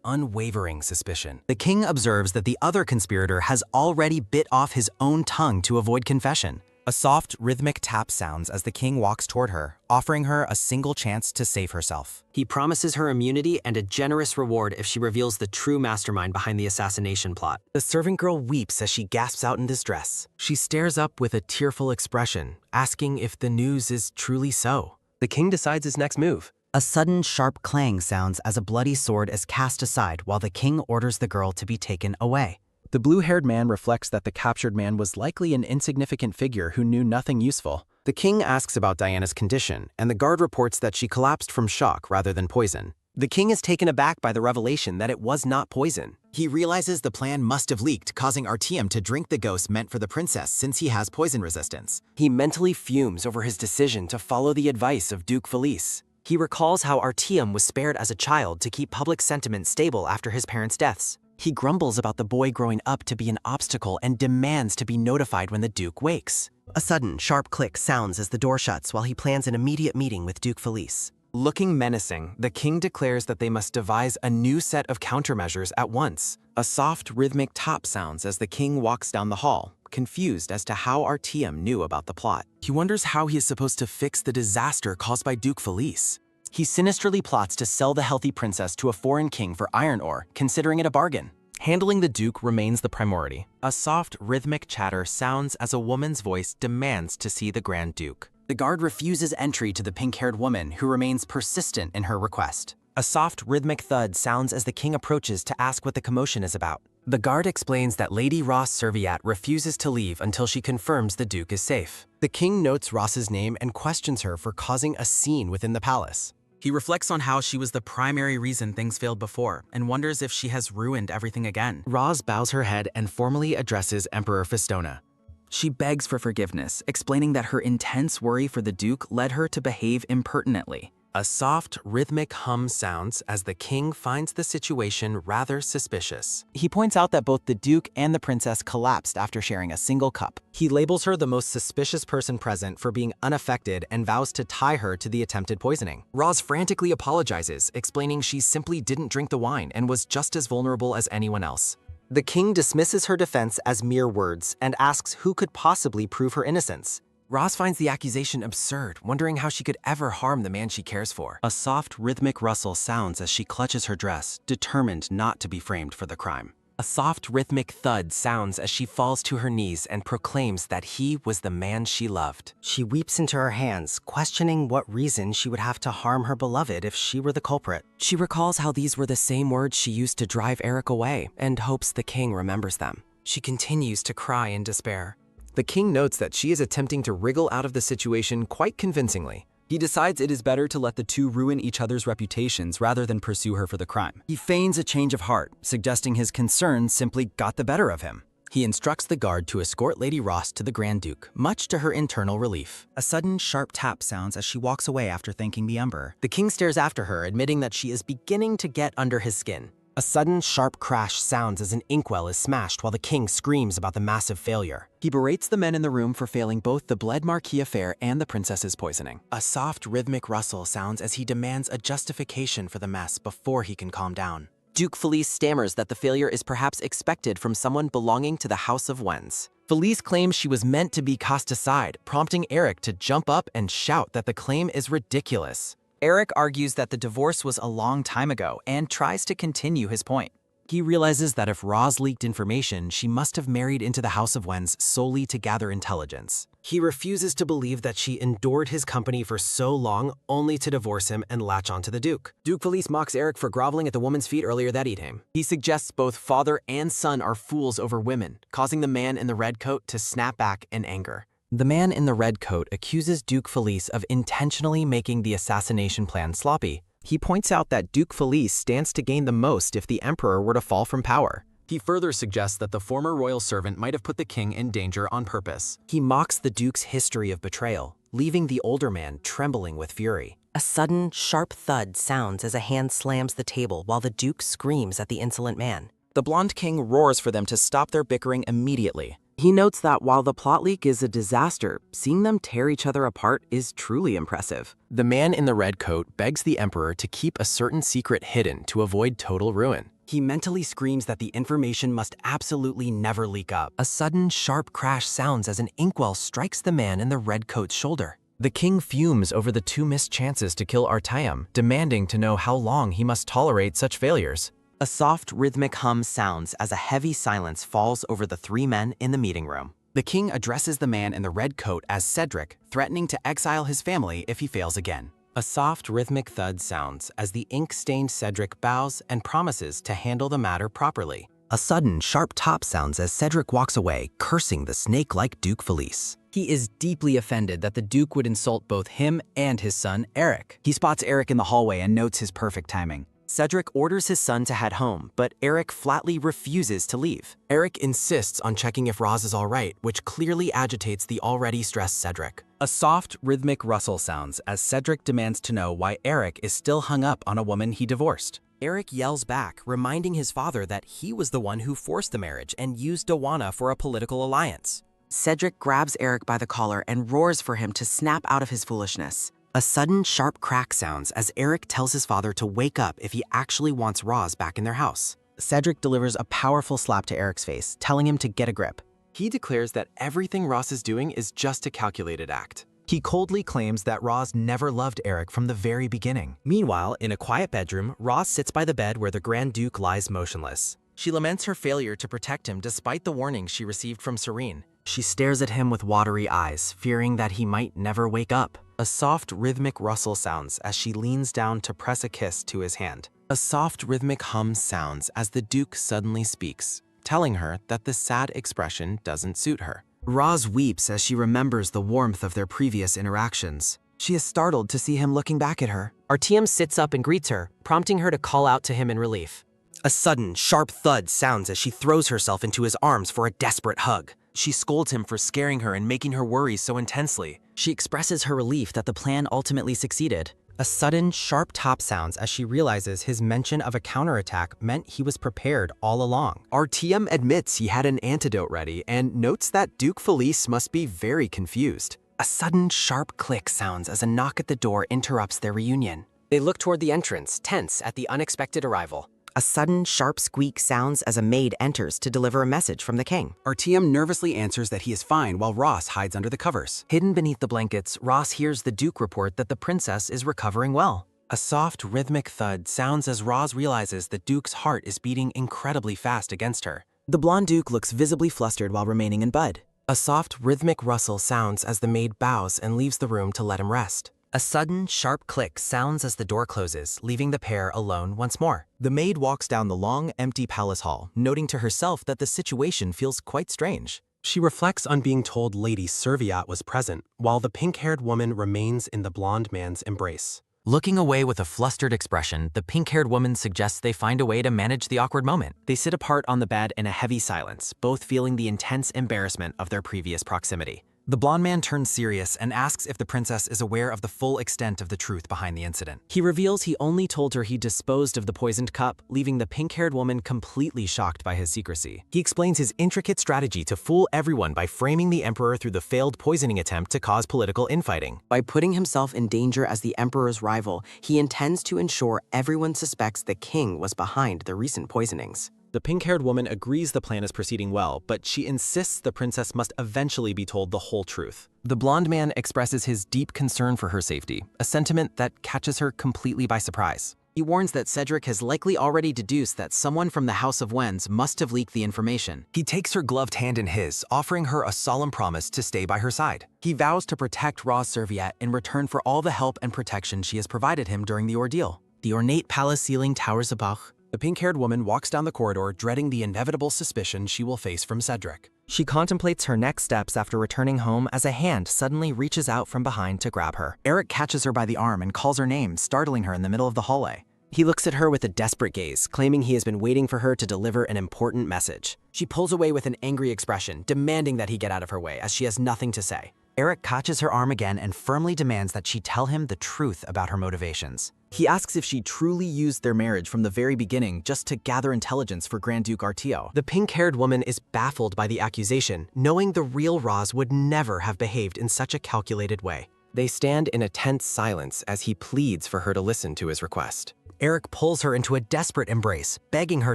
unwavering suspicion. The king observes that the other conspirator has already bit off his own tongue to avoid confession. A soft, rhythmic tap sounds as the king walks toward her, offering her a single chance to save herself. He promises her immunity and a generous reward if she reveals the true mastermind behind the assassination plot. The servant girl weeps as she gasps out in distress. She stares up with a tearful expression, asking if the news is truly so. The king decides his next move. A sudden sharp clang sounds as a bloody sword is cast aside while the king orders the girl to be taken away. The blue-haired man reflects that the captured man was likely an insignificant figure who knew nothing useful. The king asks about Diana's condition, and the guard reports that she collapsed from shock rather than poison. The king is taken aback by the revelation that it was not poison. He realizes the plan must have leaked, causing Artyom to drink the ghost meant for the princess since he has poison resistance. He mentally fumes over his decision to follow the advice of Duke Felice. He recalls how Artyom was spared as a child to keep public sentiment stable after his parents' deaths. He grumbles about the boy growing up to be an obstacle and demands to be notified when the Duke wakes. A sudden, sharp click sounds as the door shuts while he plans an immediate meeting with Duke Felice. Looking menacing, the king declares that they must devise a new set of countermeasures at once. A soft, rhythmic tap sounds as the king walks down the hall, confused as to how Artyom knew about the plot. He wonders how he is supposed to fix the disaster caused by Duke Felice. He sinisterly plots to sell the healthy princess to a foreign king for iron ore, considering it a bargain. Handling the Duke remains the priority. A soft, rhythmic chatter sounds as a woman's voice demands to see the Grand Duke. The guard refuses entry to the pink-haired woman, who remains persistent in her request. A soft, rhythmic thud sounds as the king approaches to ask what the commotion is about. The guard explains that Lady Ross Serviat refuses to leave until she confirms the Duke is safe. The king notes Ross's name and questions her for causing a scene within the palace. He reflects on how she was the primary reason things failed before and wonders if she has ruined everything again. Roz bows her head and formally addresses Emperor Fistona. She begs for forgiveness, explaining that her intense worry for the Duke led her to behave impertinently. A soft, rhythmic hum sounds as the king finds the situation rather suspicious. He points out that both the Duke and the princess collapsed after sharing a single cup. He labels her the most suspicious person present for being unaffected and vows to tie her to the attempted poisoning. Roz frantically apologizes, explaining she simply didn't drink the wine and was just as vulnerable as anyone else. The king dismisses her defense as mere words and asks who could possibly prove her innocence. Roz finds the accusation absurd, wondering how she could ever harm the man she cares for. A soft, rhythmic rustle sounds as she clutches her dress, determined not to be framed for the crime. A soft, rhythmic thud sounds as she falls to her knees and proclaims that he was the man she loved. She weeps into her hands, questioning what reason she would have to harm her beloved if she were the culprit. She recalls how these were the same words she used to drive Eric away and hopes the king remembers them. She continues to cry in despair. The king notes that she is attempting to wriggle out of the situation quite convincingly. He decides it is better to let the two ruin each other's reputations rather than pursue her for the crime. He feigns a change of heart, suggesting his concerns simply got the better of him. He instructs the guard to escort Lady Ross to the Grand Duke, much to her internal relief. A sudden, sharp tap sounds as she walks away after thanking the Emperor. The king stares after her, admitting that she is beginning to get under his skin. A sudden, sharp crash sounds as an inkwell is smashed while the king screams about the massive failure. He berates the men in the room for failing both the Bled Marquis affair and the princess's poisoning. A soft, rhythmic rustle sounds as he demands a justification for the mess before he can calm down. Duke Felice stammers that the failure is perhaps expected from someone belonging to the House of Wens. Felice claims she was meant to be cast aside, prompting Eric to jump up and shout that the claim is ridiculous. Eric argues that the divorce was a long time ago and tries to continue his point. He realizes that if Roz leaked information, she must have married into the House of Wens solely to gather intelligence. He refuses to believe that she endured his company for so long only to divorce him and latch onto the Duke. Duke Felice mocks Eric for groveling at the woman's feet earlier that evening. He suggests both father and son are fools over women, causing the man in the red coat to snap back in anger. The man in the red coat accuses Duke Felice of intentionally making the assassination plan sloppy. He points out that Duke Felice stands to gain the most if the emperor were to fall from power. He further suggests that the former royal servant might have put the king in danger on purpose. He mocks the Duke's history of betrayal, leaving the older man trembling with fury. A sudden, sharp thud sounds as a hand slams the table while the Duke screams at the insolent man. The blonde king roars for them to stop their bickering immediately. He notes that while the plot leak is a disaster, seeing them tear each other apart is truly impressive. The man in the red coat begs the emperor to keep a certain secret hidden to avoid total ruin. He mentally screams that the information must absolutely never leak up. A sudden, sharp crash sounds as an inkwell strikes the man in the red coat's shoulder. The king fumes over the two missed chances to kill Artyom, demanding to know how long he must tolerate such failures. A soft, rhythmic hum sounds as a heavy silence falls over the three men in the meeting room. The king addresses the man in the red coat as Cedric, threatening to exile his family if he fails again. A soft, rhythmic thud sounds as the ink-stained Cedric bows and promises to handle the matter properly. A sudden, sharp tap sounds as Cedric walks away, cursing the snake-like Duke Felice. He is deeply offended that the Duke would insult both him and his son, Eric. He spots Eric in the hallway and notes his perfect timing. Cedric orders his son to head home, but Eric flatly refuses to leave. Eric insists on checking if Roz is all right, which clearly agitates the already stressed Cedric. A soft, rhythmic rustle sounds as Cedric demands to know why Eric is still hung up on a woman he divorced. Eric yells back, reminding his father that he was the one who forced the marriage and used Dawana for a political alliance. Cedric grabs Eric by the collar and roars for him to snap out of his foolishness. A sudden, sharp crack sounds as Eric tells his father to wake up if he actually wants Roz back in their house. Cedric delivers a powerful slap to Eric's face, telling him to get a grip. He declares that everything Roz is doing is just a calculated act. He coldly claims that Roz never loved Eric from the very beginning. Meanwhile, in a quiet bedroom, Roz sits by the bed where the Grand Duke lies motionless. She laments her failure to protect him despite the warnings she received from Serene. She stares at him with watery eyes, fearing that he might never wake up. A soft, rhythmic rustle sounds as she leans down to press a kiss to his hand. A soft, rhythmic hum sounds as the Duke suddenly speaks, telling her that the sad expression doesn't suit her. Roz weeps as she remembers the warmth of their previous interactions. She is startled to see him looking back at her. Artyom sits up and greets her, prompting her to call out to him in relief. A sudden, sharp thud sounds as she throws herself into his arms for a desperate hug. She scolds him for scaring her and making her worry so intensely. She expresses her relief that the plan ultimately succeeded. A sudden, sharp top sounds as she realizes his mention of a counterattack meant he was prepared all along. Artyom admits he had an antidote ready and notes that Duke Felice must be very confused. A sudden, sharp click sounds as a knock at the door interrupts their reunion. They look toward the entrance, tense at the unexpected arrival. A sudden, sharp squeak sounds as a maid enters to deliver a message from the king. Artyom nervously answers that he is fine while Ross hides under the covers. Hidden beneath the blankets, Ross hears the Duke report that the princess is recovering well. A soft, rhythmic thud sounds as Roz realizes the Duke's heart is beating incredibly fast against her. The blonde Duke looks visibly flustered while remaining in bed. A soft, rhythmic rustle sounds as the maid bows and leaves the room to let him rest. A sudden, sharp click sounds as the door closes, leaving the pair alone once more. The maid walks down the long, empty palace hall, noting to herself that the situation feels quite strange. She reflects on being told Lady Serviat was present, while the pink-haired woman remains in the blonde man's embrace. Looking away with a flustered expression, the pink-haired woman suggests they find a way to manage the awkward moment. They sit apart on the bed in a heavy silence, both feeling the intense embarrassment of their previous proximity. The blonde man turns serious and asks if the princess is aware of the full extent of the truth behind the incident. He reveals he only told her he disposed of the poisoned cup, leaving the pink-haired woman completely shocked by his secrecy. He explains his intricate strategy to fool everyone by framing the emperor through the failed poisoning attempt to cause political infighting. By putting himself in danger as the emperor's rival, he intends to ensure everyone suspects the king was behind the recent poisonings. The pink-haired woman agrees the plan is proceeding well, but she insists the princess must eventually be told the whole truth. The blonde man expresses his deep concern for her safety, a sentiment that catches her completely by surprise. He warns that Cedric has likely already deduced that someone from the House of Wens must have leaked the information. He takes her gloved hand in his, offering her a solemn promise to stay by her side. He vows to protect Roz Serviat in return for all the help and protection she has provided him during the ordeal. The ornate palace ceiling towers above. The pink-haired woman walks down the corridor, dreading the inevitable suspicion she will face from Cedric. She contemplates her next steps after returning home as a hand suddenly reaches out from behind to grab her. Eric catches her by the arm and calls her name, startling her in the middle of the hallway. He looks at her with a desperate gaze, claiming he has been waiting for her to deliver an important message. She pulls away with an angry expression, demanding that he get out of her way as she has nothing to say. Eric catches her arm again and firmly demands that she tell him the truth about her motivations. He asks if she truly used their marriage from the very beginning just to gather intelligence for Grand Duke Artio. The pink-haired woman is baffled by the accusation, knowing the real Roz would never have behaved in such a calculated way. They stand in a tense silence as he pleads for her to listen to his request. Eric pulls her into a desperate embrace, begging her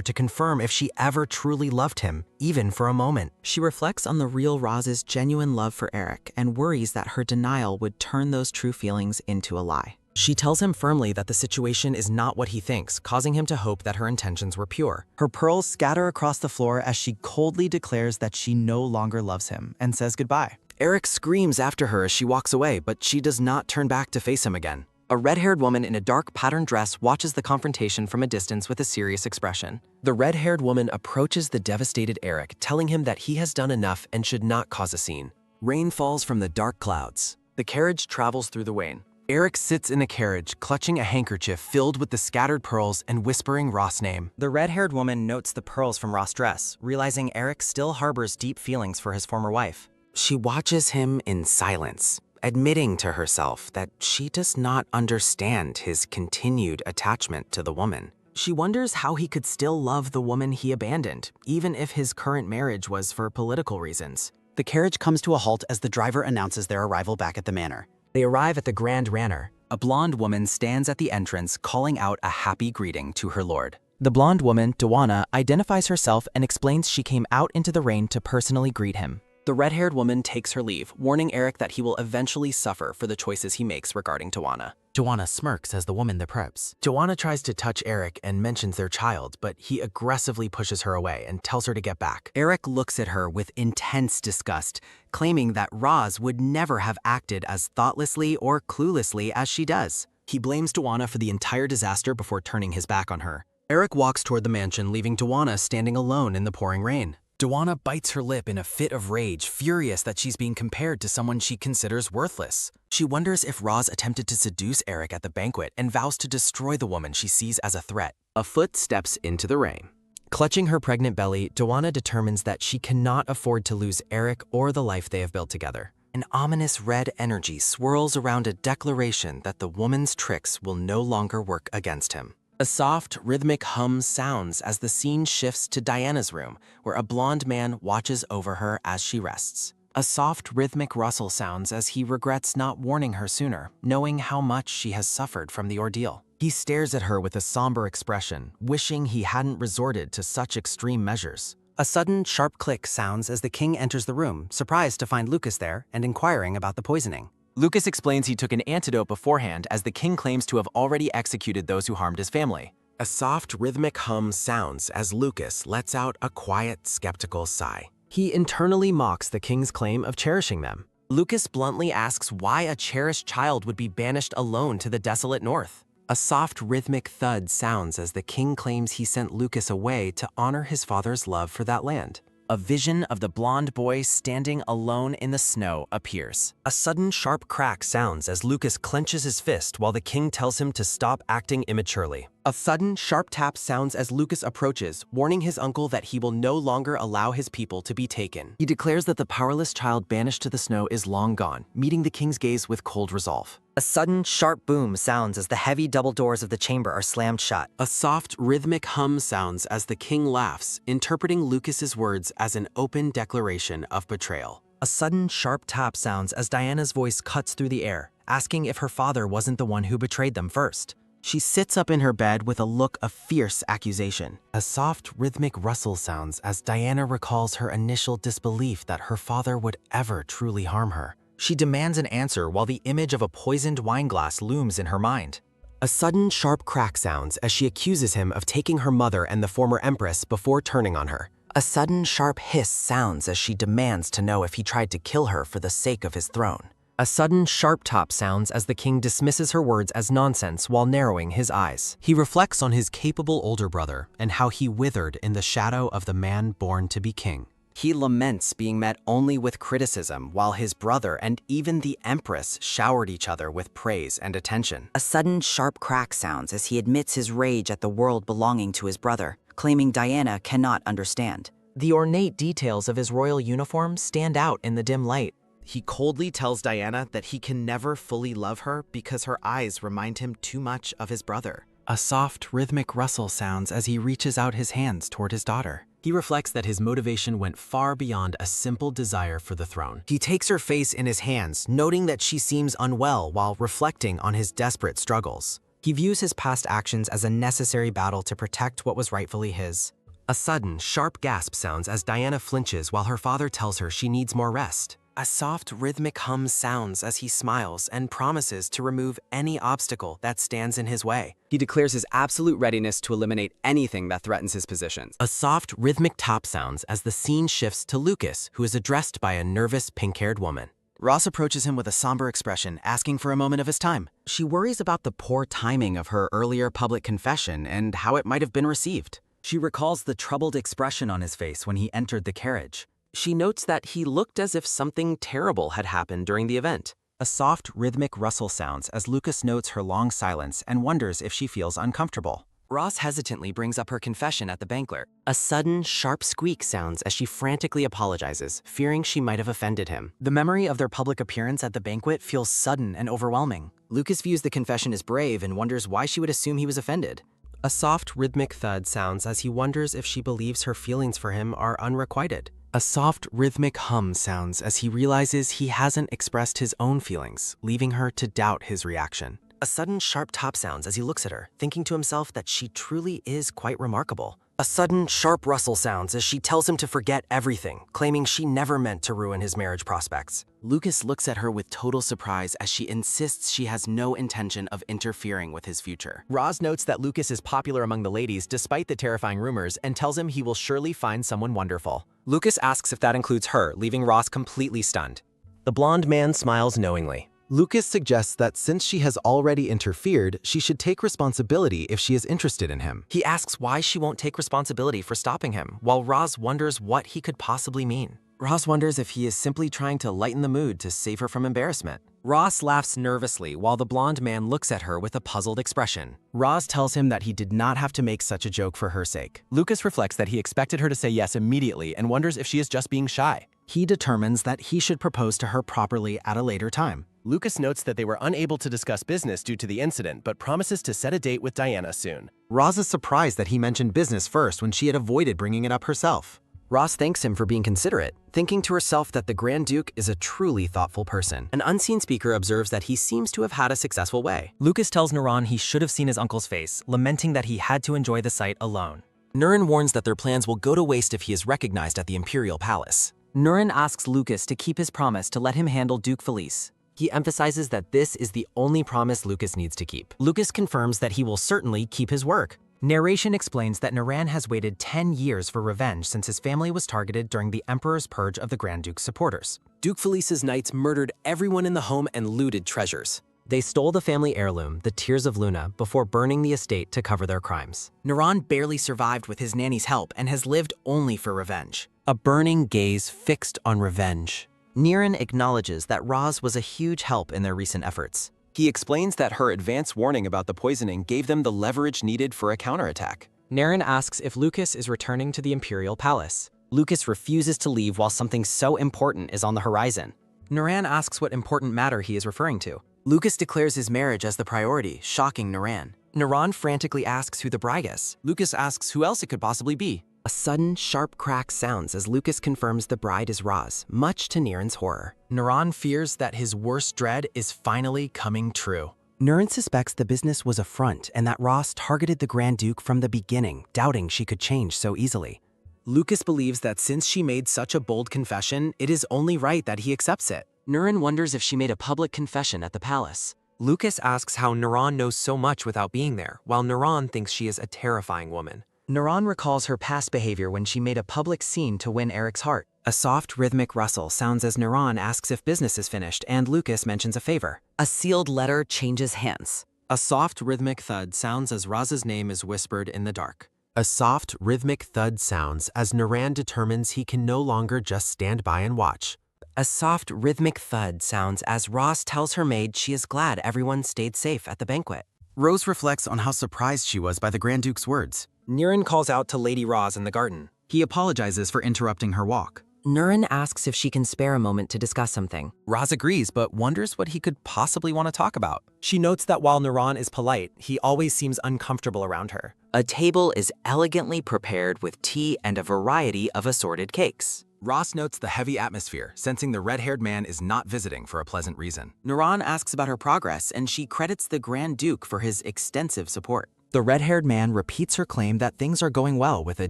to confirm if she ever truly loved him, even for a moment. She reflects on the real Roz's genuine love for Eric and worries that her denial would turn those true feelings into a lie. She tells him firmly that the situation is not what he thinks, causing him to hope that her intentions were pure. Her pearls scatter across the floor as she coldly declares that she no longer loves him and says goodbye. Eric screams after her as she walks away, but she does not turn back to face him again. A red-haired woman in a dark patterned dress watches the confrontation from a distance with a serious expression. The red-haired woman approaches the devastated Eric, telling him that he has done enough and should not cause a scene. Rain falls from the dark clouds. The carriage travels through the rain. Eric sits in the carriage, clutching a handkerchief filled with the scattered pearls and whispering Ross' name. The red-haired woman notes the pearls from Ross' dress, realizing Eric still harbors deep feelings for his former wife. She watches him in silence, admitting to herself that she does not understand his continued attachment to the woman. She wonders how he could still love the woman he abandoned, even if his current marriage was for political reasons. The carriage comes to a halt as the driver announces their arrival back at the manor. They arrive at the Grand Manor. A blonde woman stands at the entrance, calling out a happy greeting to her lord. The blonde woman, Dawana, identifies herself and explains she came out into the rain to personally greet him. The red-haired woman takes her leave, warning Eric that he will eventually suffer for the choices he makes regarding Dawana. Dawana smirks as the woman departs. Dawana tries to touch Eric and mentions their child, but he aggressively pushes her away and tells her to get back. Eric looks at her with intense disgust, claiming that Roz would never have acted as thoughtlessly or cluelessly as she does. He blames Dawana for the entire disaster before turning his back on her. Eric walks toward the mansion, leaving Dawana standing alone in the pouring rain. Dawana bites her lip in a fit of rage, furious that she's being compared to someone she considers worthless. She wonders if Roz attempted to seduce Eric at the banquet and vows to destroy the woman she sees as a threat. A foot steps into the rain. Clutching her pregnant belly, Dawana determines that she cannot afford to lose Eric or the life they have built together. An ominous red energy swirls around a declaration that the woman's tricks will no longer work against him. A soft, rhythmic hum sounds as the scene shifts to Diana's room, where a blonde man watches over her as she rests. A soft, rhythmic rustle sounds as he regrets not warning her sooner, knowing how much she has suffered from the ordeal. He stares at her with a somber expression, wishing he hadn't resorted to such extreme measures. A sudden, sharp click sounds as the king enters the room, surprised to find Lucas there and inquiring about the poisoning. Lucas explains he took an antidote beforehand, as the king claims to have already executed those who harmed his family. A soft, rhythmic hum sounds as Lucas lets out a quiet, skeptical sigh. He internally mocks the king's claim of cherishing them. Lucas bluntly asks why a cherished child would be banished alone to the desolate north. A soft, rhythmic thud sounds as the king claims he sent Lucas away to honor his father's love for that land. A vision of the blonde boy standing alone in the snow appears. A sudden sharp crack sounds as Lucas clenches his fist while the king tells him to stop acting immaturely. A sudden sharp tap sounds as Lucas approaches, warning his uncle that he will no longer allow his people to be taken. He declares that the powerless child banished to the snow is long gone, meeting the king's gaze with cold resolve. A sudden, sharp boom sounds as the heavy double doors of the chamber are slammed shut. A soft, rhythmic hum sounds as the king laughs, interpreting Lucas's words as an open declaration of betrayal. A sudden, sharp tap sounds as Diana's voice cuts through the air, asking if her father wasn't the one who betrayed them first. She sits up in her bed with a look of fierce accusation. A soft, rhythmic rustle sounds as Diana recalls her initial disbelief that her father would ever truly harm her. She demands an answer while the image of a poisoned wine glass looms in her mind. A sudden, sharp crack sounds as she accuses him of taking her mother and the former empress before turning on her. A sudden, sharp hiss sounds as she demands to know if he tried to kill her for the sake of his throne. A sudden, sharp top sounds as the king dismisses her words as nonsense while narrowing his eyes. He reflects on his capable older brother and how he withered in the shadow of the man born to be king. He laments being met only with criticism, while his brother and even the empress showered each other with praise and attention. A sudden sharp crack sounds as he admits his rage at the world belonging to his brother, claiming Diana cannot understand. The ornate details of his royal uniform stand out in the dim light. He coldly tells Diana that he can never fully love her because her eyes remind him too much of his brother. A soft, rhythmic rustle sounds as he reaches out his hands toward his daughter. He reflects that his motivation went far beyond a simple desire for the throne. He takes her face in his hands, noting that she seems unwell while reflecting on his desperate struggles. He views his past actions as a necessary battle to protect what was rightfully his. A sudden, sharp gasp sounds as Diana flinches while her father tells her she needs more rest. A soft, rhythmic hum sounds as he smiles and promises to remove any obstacle that stands in his way. He declares his absolute readiness to eliminate anything that threatens his positions. A soft, rhythmic top sounds as the scene shifts to Lucas, who is addressed by a nervous, pink-haired woman. Ross approaches him with a somber expression, asking for a moment of his time. She worries about the poor timing of her earlier public confession and how it might have been received. She recalls the troubled expression on his face when he entered the carriage. She notes that he looked as if something terrible had happened during the event. A soft, rhythmic rustle sounds as Lucas notes her long silence and wonders if she feels uncomfortable. Roz hesitantly brings up her confession at the banquet. A sudden, sharp squeak sounds as she frantically apologizes, fearing she might have offended him. The memory of their public appearance at the banquet feels sudden and overwhelming. Lucas views the confession as brave and wonders why she would assume he was offended. A soft, rhythmic thud sounds as he wonders if she believes her feelings for him are unrequited. A soft, rhythmic hum sounds as he realizes he hasn't expressed his own feelings, leaving her to doubt his reaction. A sudden sharp top sounds as he looks at her, thinking to himself that she truly is quite remarkable. A sudden sharp rustle sounds as she tells him to forget everything, claiming she never meant to ruin his marriage prospects. Lucas looks at her with total surprise as she insists she has no intention of interfering with his future. Roz notes that Lucas is popular among the ladies despite the terrifying rumors and tells him he will surely find someone wonderful. Lucas asks if that includes her, leaving Roz completely stunned. The blonde man smiles knowingly. Lucas suggests that since she has already interfered, she should take responsibility if she is interested in him. He asks why she won't take responsibility for stopping him, while Roz wonders what he could possibly mean. Roz wonders if he is simply trying to lighten the mood to save her from embarrassment. Roz laughs nervously while the blonde man looks at her with a puzzled expression. Roz tells him that he did not have to make such a joke for her sake. Lucas reflects that he expected her to say yes immediately and wonders if she is just being shy. He determines that he should propose to her properly at a later time. Lucas notes that they were unable to discuss business due to the incident, but promises to set a date with Diana soon. Roz is surprised that he mentioned business first when she had avoided bringing it up herself. Roz thanks him for being considerate, thinking to herself that the Grand Duke is a truly thoughtful person. An unseen speaker observes that he seems to have had a successful way. Lucas tells Nuran he should have seen his uncle's face, lamenting that he had to enjoy the sight alone. Nuran warns that their plans will go to waste if he is recognized at the Imperial Palace. Nuran asks Lucas to keep his promise to let him handle Duke Felice. He emphasizes that this is the only promise Lucas needs to keep. Lucas confirms that he will certainly keep his work. Narration explains that Nuran has waited 10 years for revenge since his family was targeted during the Emperor's purge of the Grand Duke's supporters. Duke Felice's knights murdered everyone in the home and looted treasures. They stole the family heirloom, the Tears of Luna, before burning the estate to cover their crimes. Nuran barely survived with his nanny's help and has lived only for revenge. A burning gaze fixed on revenge. Niran acknowledges that Roz was a huge help in their recent efforts. He explains that her advance warning about the poisoning gave them the leverage needed for a counterattack. Naren asks if Lucas is returning to the Imperial Palace. Lucas refuses to leave while something so important is on the horizon. Nuran asks what important matter he is referring to. Lucas declares his marriage as the priority, shocking Nuran. Nuran frantically asks who the bride is. Lucas asks who else it could possibly be. A sudden, sharp crack sounds as Lucas confirms the bride is Roz, much to Niran's horror. Nuran fears that his worst dread is finally coming true. Nuran suspects the business was a front and that Roz targeted the Grand Duke from the beginning, doubting she could change so easily. Lucas believes that since she made such a bold confession, it is only right that he accepts it. Nuran wonders if she made a public confession at the palace. Lucas asks how Nuran knows so much without being there, while Nuran thinks she is a terrifying woman. Nuran recalls her past behavior when she made a public scene to win Eric's heart. A soft, rhythmic rustle sounds as Nuran asks if business is finished, and Lucas mentions a favor. A sealed letter changes hands. A soft, rhythmic thud sounds as Roz's name is whispered in the dark. A soft, rhythmic thud sounds as Nuran determines he can no longer just stand by and watch. A soft, rhythmic thud sounds as Roz tells her maid she is glad everyone stayed safe at the banquet. Rose reflects on how surprised she was by the Grand Duke's words. Niran calls out to Lady Roz in the garden. He apologizes for interrupting her walk. Nuran asks if she can spare a moment to discuss something. Roz agrees, but wonders what he could possibly want to talk about. She notes that while Nuran is polite, he always seems uncomfortable around her. A table is elegantly prepared with tea and a variety of assorted cakes. Roz notes the heavy atmosphere, sensing the red-haired man is not visiting for a pleasant reason. Nuran asks about her progress, and she credits the Grand Duke for his extensive support. The red-haired man repeats her claim that things are going well with a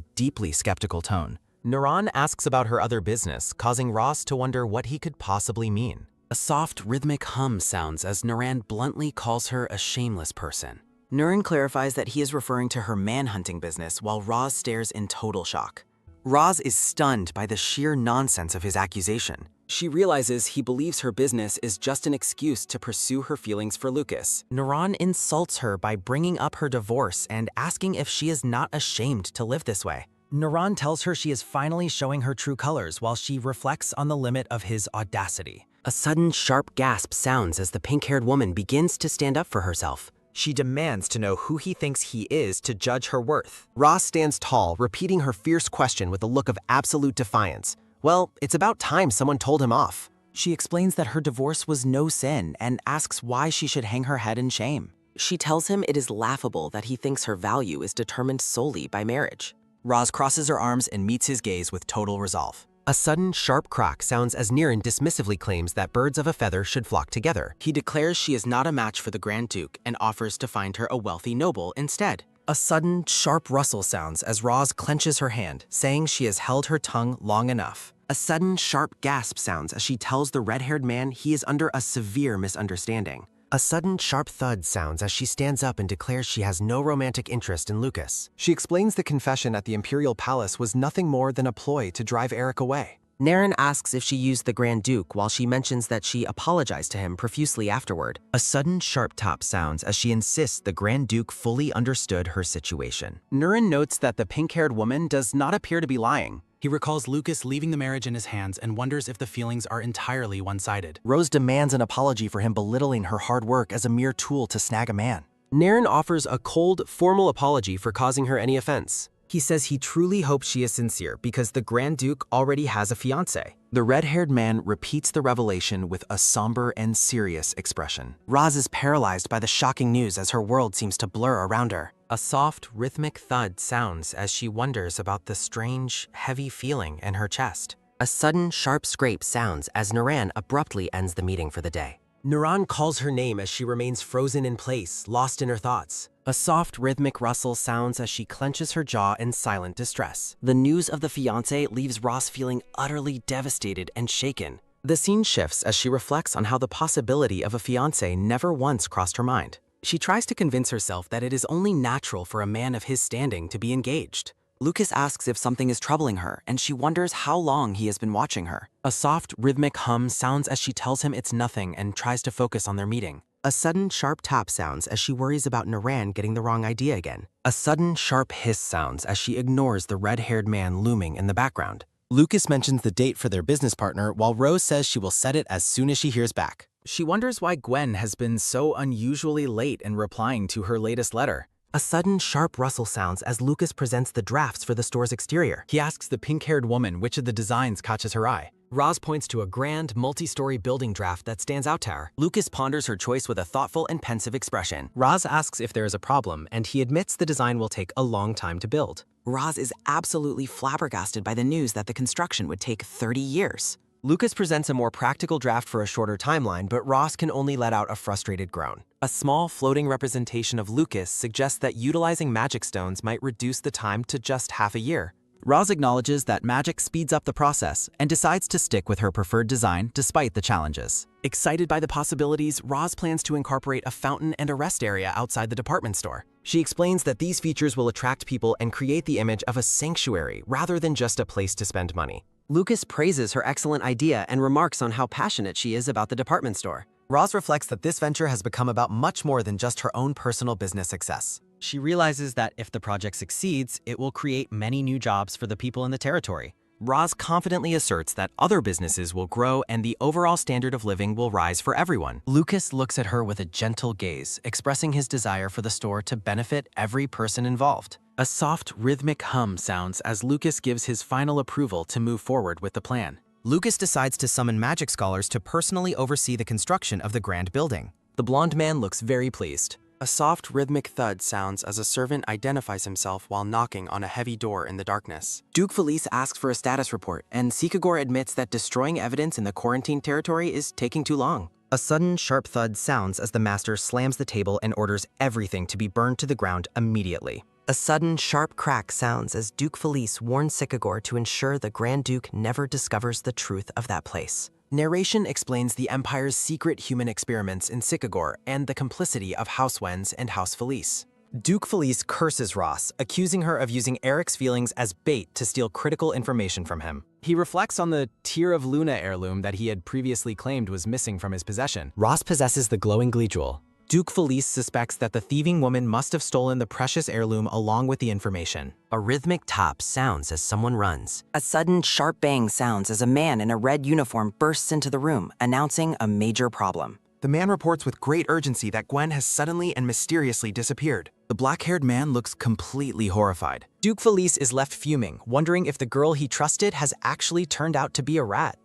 deeply skeptical tone. Nuran asks about her other business, causing Roz to wonder what he could possibly mean. A soft, rhythmic hum sounds as Nuran bluntly calls her a shameless person. Nuran clarifies that he is referring to her manhunting business while Roz stares in total shock. Roz is stunned by the sheer nonsense of his accusation. She realizes he believes her business is just an excuse to pursue her feelings for Lucas. Nuran insults her by bringing up her divorce and asking if she is not ashamed to live this way. Naran tells her she is finally showing her true colors while she reflects on the limit of his audacity. A sudden, sharp gasp sounds as the pink-haired woman begins to stand up for herself. She demands to know who he thinks he is to judge her worth. Roz stands tall, repeating her fierce question with a look of absolute defiance. Well, it's about time someone told him off. She explains that her divorce was no sin and asks why she should hang her head in shame. She tells him it is laughable that he thinks her value is determined solely by marriage. Roz crosses her arms and meets his gaze with total resolve. A sudden, sharp crack sounds as Niran dismissively claims that birds of a feather should flock together. He declares she is not a match for the Grand Duke and offers to find her a wealthy noble instead. A sudden, sharp rustle sounds as Roz clenches her hand, saying she has held her tongue long enough. A sudden, sharp gasp sounds as she tells the red-haired man he is under a severe misunderstanding. A sudden, sharp thud sounds as she stands up and declares she has no romantic interest in Lucas. She explains the confession at the Imperial Palace was nothing more than a ploy to drive Eric away. Niran asks if she used the Grand Duke while she mentions that she apologized to him profusely afterward. A sudden, sharp tap sounds as she insists the Grand Duke fully understood her situation. Niran notes that the pink-haired woman does not appear to be lying. He recalls Lucas leaving the marriage in his hands and wonders if the feelings are entirely one-sided. Rose demands an apology for him belittling her hard work as a mere tool to snag a man. Niran offers a cold, formal apology for causing her any offense. He says he truly hopes she is sincere because the Grand Duke already has a fiancé. The red-haired man repeats the revelation with a somber and serious expression. Roz is paralyzed by the shocking news as her world seems to blur around her. A soft, rhythmic thud sounds as she wonders about the strange, heavy feeling in her chest. A sudden, sharp scrape sounds as Niran abruptly ends the meeting for the day. Niran calls her name as she remains frozen in place, lost in her thoughts. A soft, rhythmic rustle sounds as she clenches her jaw in silent distress. The news of the fiancé leaves Ross feeling utterly devastated and shaken. The scene shifts as she reflects on how the possibility of a fiancé never once crossed her mind. She tries to convince herself that it is only natural for a man of his standing to be engaged. Lucas asks if something is troubling her, and she wonders how long he has been watching her. A soft, rhythmic hum sounds as she tells him it's nothing and tries to focus on their meeting. A sudden sharp tap sounds as she worries about Niran getting the wrong idea again. A sudden sharp hiss sounds as she ignores the red-haired man looming in the background. Lucas mentions the date for their business partner while Rose says she will set it as soon as she hears back. She wonders why Gwen has been so unusually late in replying to her latest letter. A sudden sharp rustle sounds as Lucas presents the drafts for the store's exterior. He asks the pink-haired woman which of the designs catches her eye. Roz points to a grand, multi-story building draft that stands out to her. Lucas ponders her choice with a thoughtful and pensive expression. Roz asks if there is a problem, and he admits the design will take a long time to build. Roz is absolutely flabbergasted by the news that the construction would take 30 years. Lucas presents a more practical draft for a shorter timeline, but Ross can only let out a frustrated groan. A small floating representation of Lucas suggests that utilizing magic stones might reduce the time to just half a year. Roz acknowledges that magic speeds up the process and decides to stick with her preferred design despite the challenges. Excited by the possibilities, Roz plans to incorporate a fountain and a rest area outside the department store. She explains that these features will attract people and create the image of a sanctuary rather than just a place to spend money. Lucas praises her excellent idea and remarks on how passionate she is about the department store. Roz reflects that this venture has become about much more than just her own personal business success. She realizes that if the project succeeds, it will create many new jobs for the people in the territory. Roz confidently asserts that other businesses will grow and the overall standard of living will rise for everyone. Lucas looks at her with a gentle gaze, expressing his desire for the store to benefit every person involved. A soft, rhythmic hum sounds as Lucas gives his final approval to move forward with the plan. Lucas decides to summon magic scholars to personally oversee the construction of the grand building. The blonde man looks very pleased. A soft, rhythmic thud sounds as a servant identifies himself while knocking on a heavy door in the darkness. Duke Felice asks for a status report, and Sikagor admits that destroying evidence in the quarantine territory is taking too long. A sudden, sharp thud sounds as the master slams the table and orders everything to be burned to the ground immediately. A sudden, sharp crack sounds as Duke Felice warns Sikagor to ensure the Grand Duke never discovers the truth of that place. Narration explains the Empire's secret human experiments in Sikagor and the complicity of House Wens and House Felice. Duke Felice curses Ross, accusing her of using Eric's feelings as bait to steal critical information from him. He reflects on the Tear of Luna heirloom that he had previously claimed was missing from his possession. Ross possesses the glowing glee jewel. Duke Felice suspects that the thieving woman must have stolen the precious heirloom along with the information. A rhythmic tap sounds as someone runs. A sudden sharp bang sounds as a man in a red uniform bursts into the room, announcing a major problem. The man reports with great urgency that Gwen has suddenly and mysteriously disappeared. The black-haired man looks completely horrified. Duke Felice is left fuming, wondering if the girl he trusted has actually turned out to be a rat.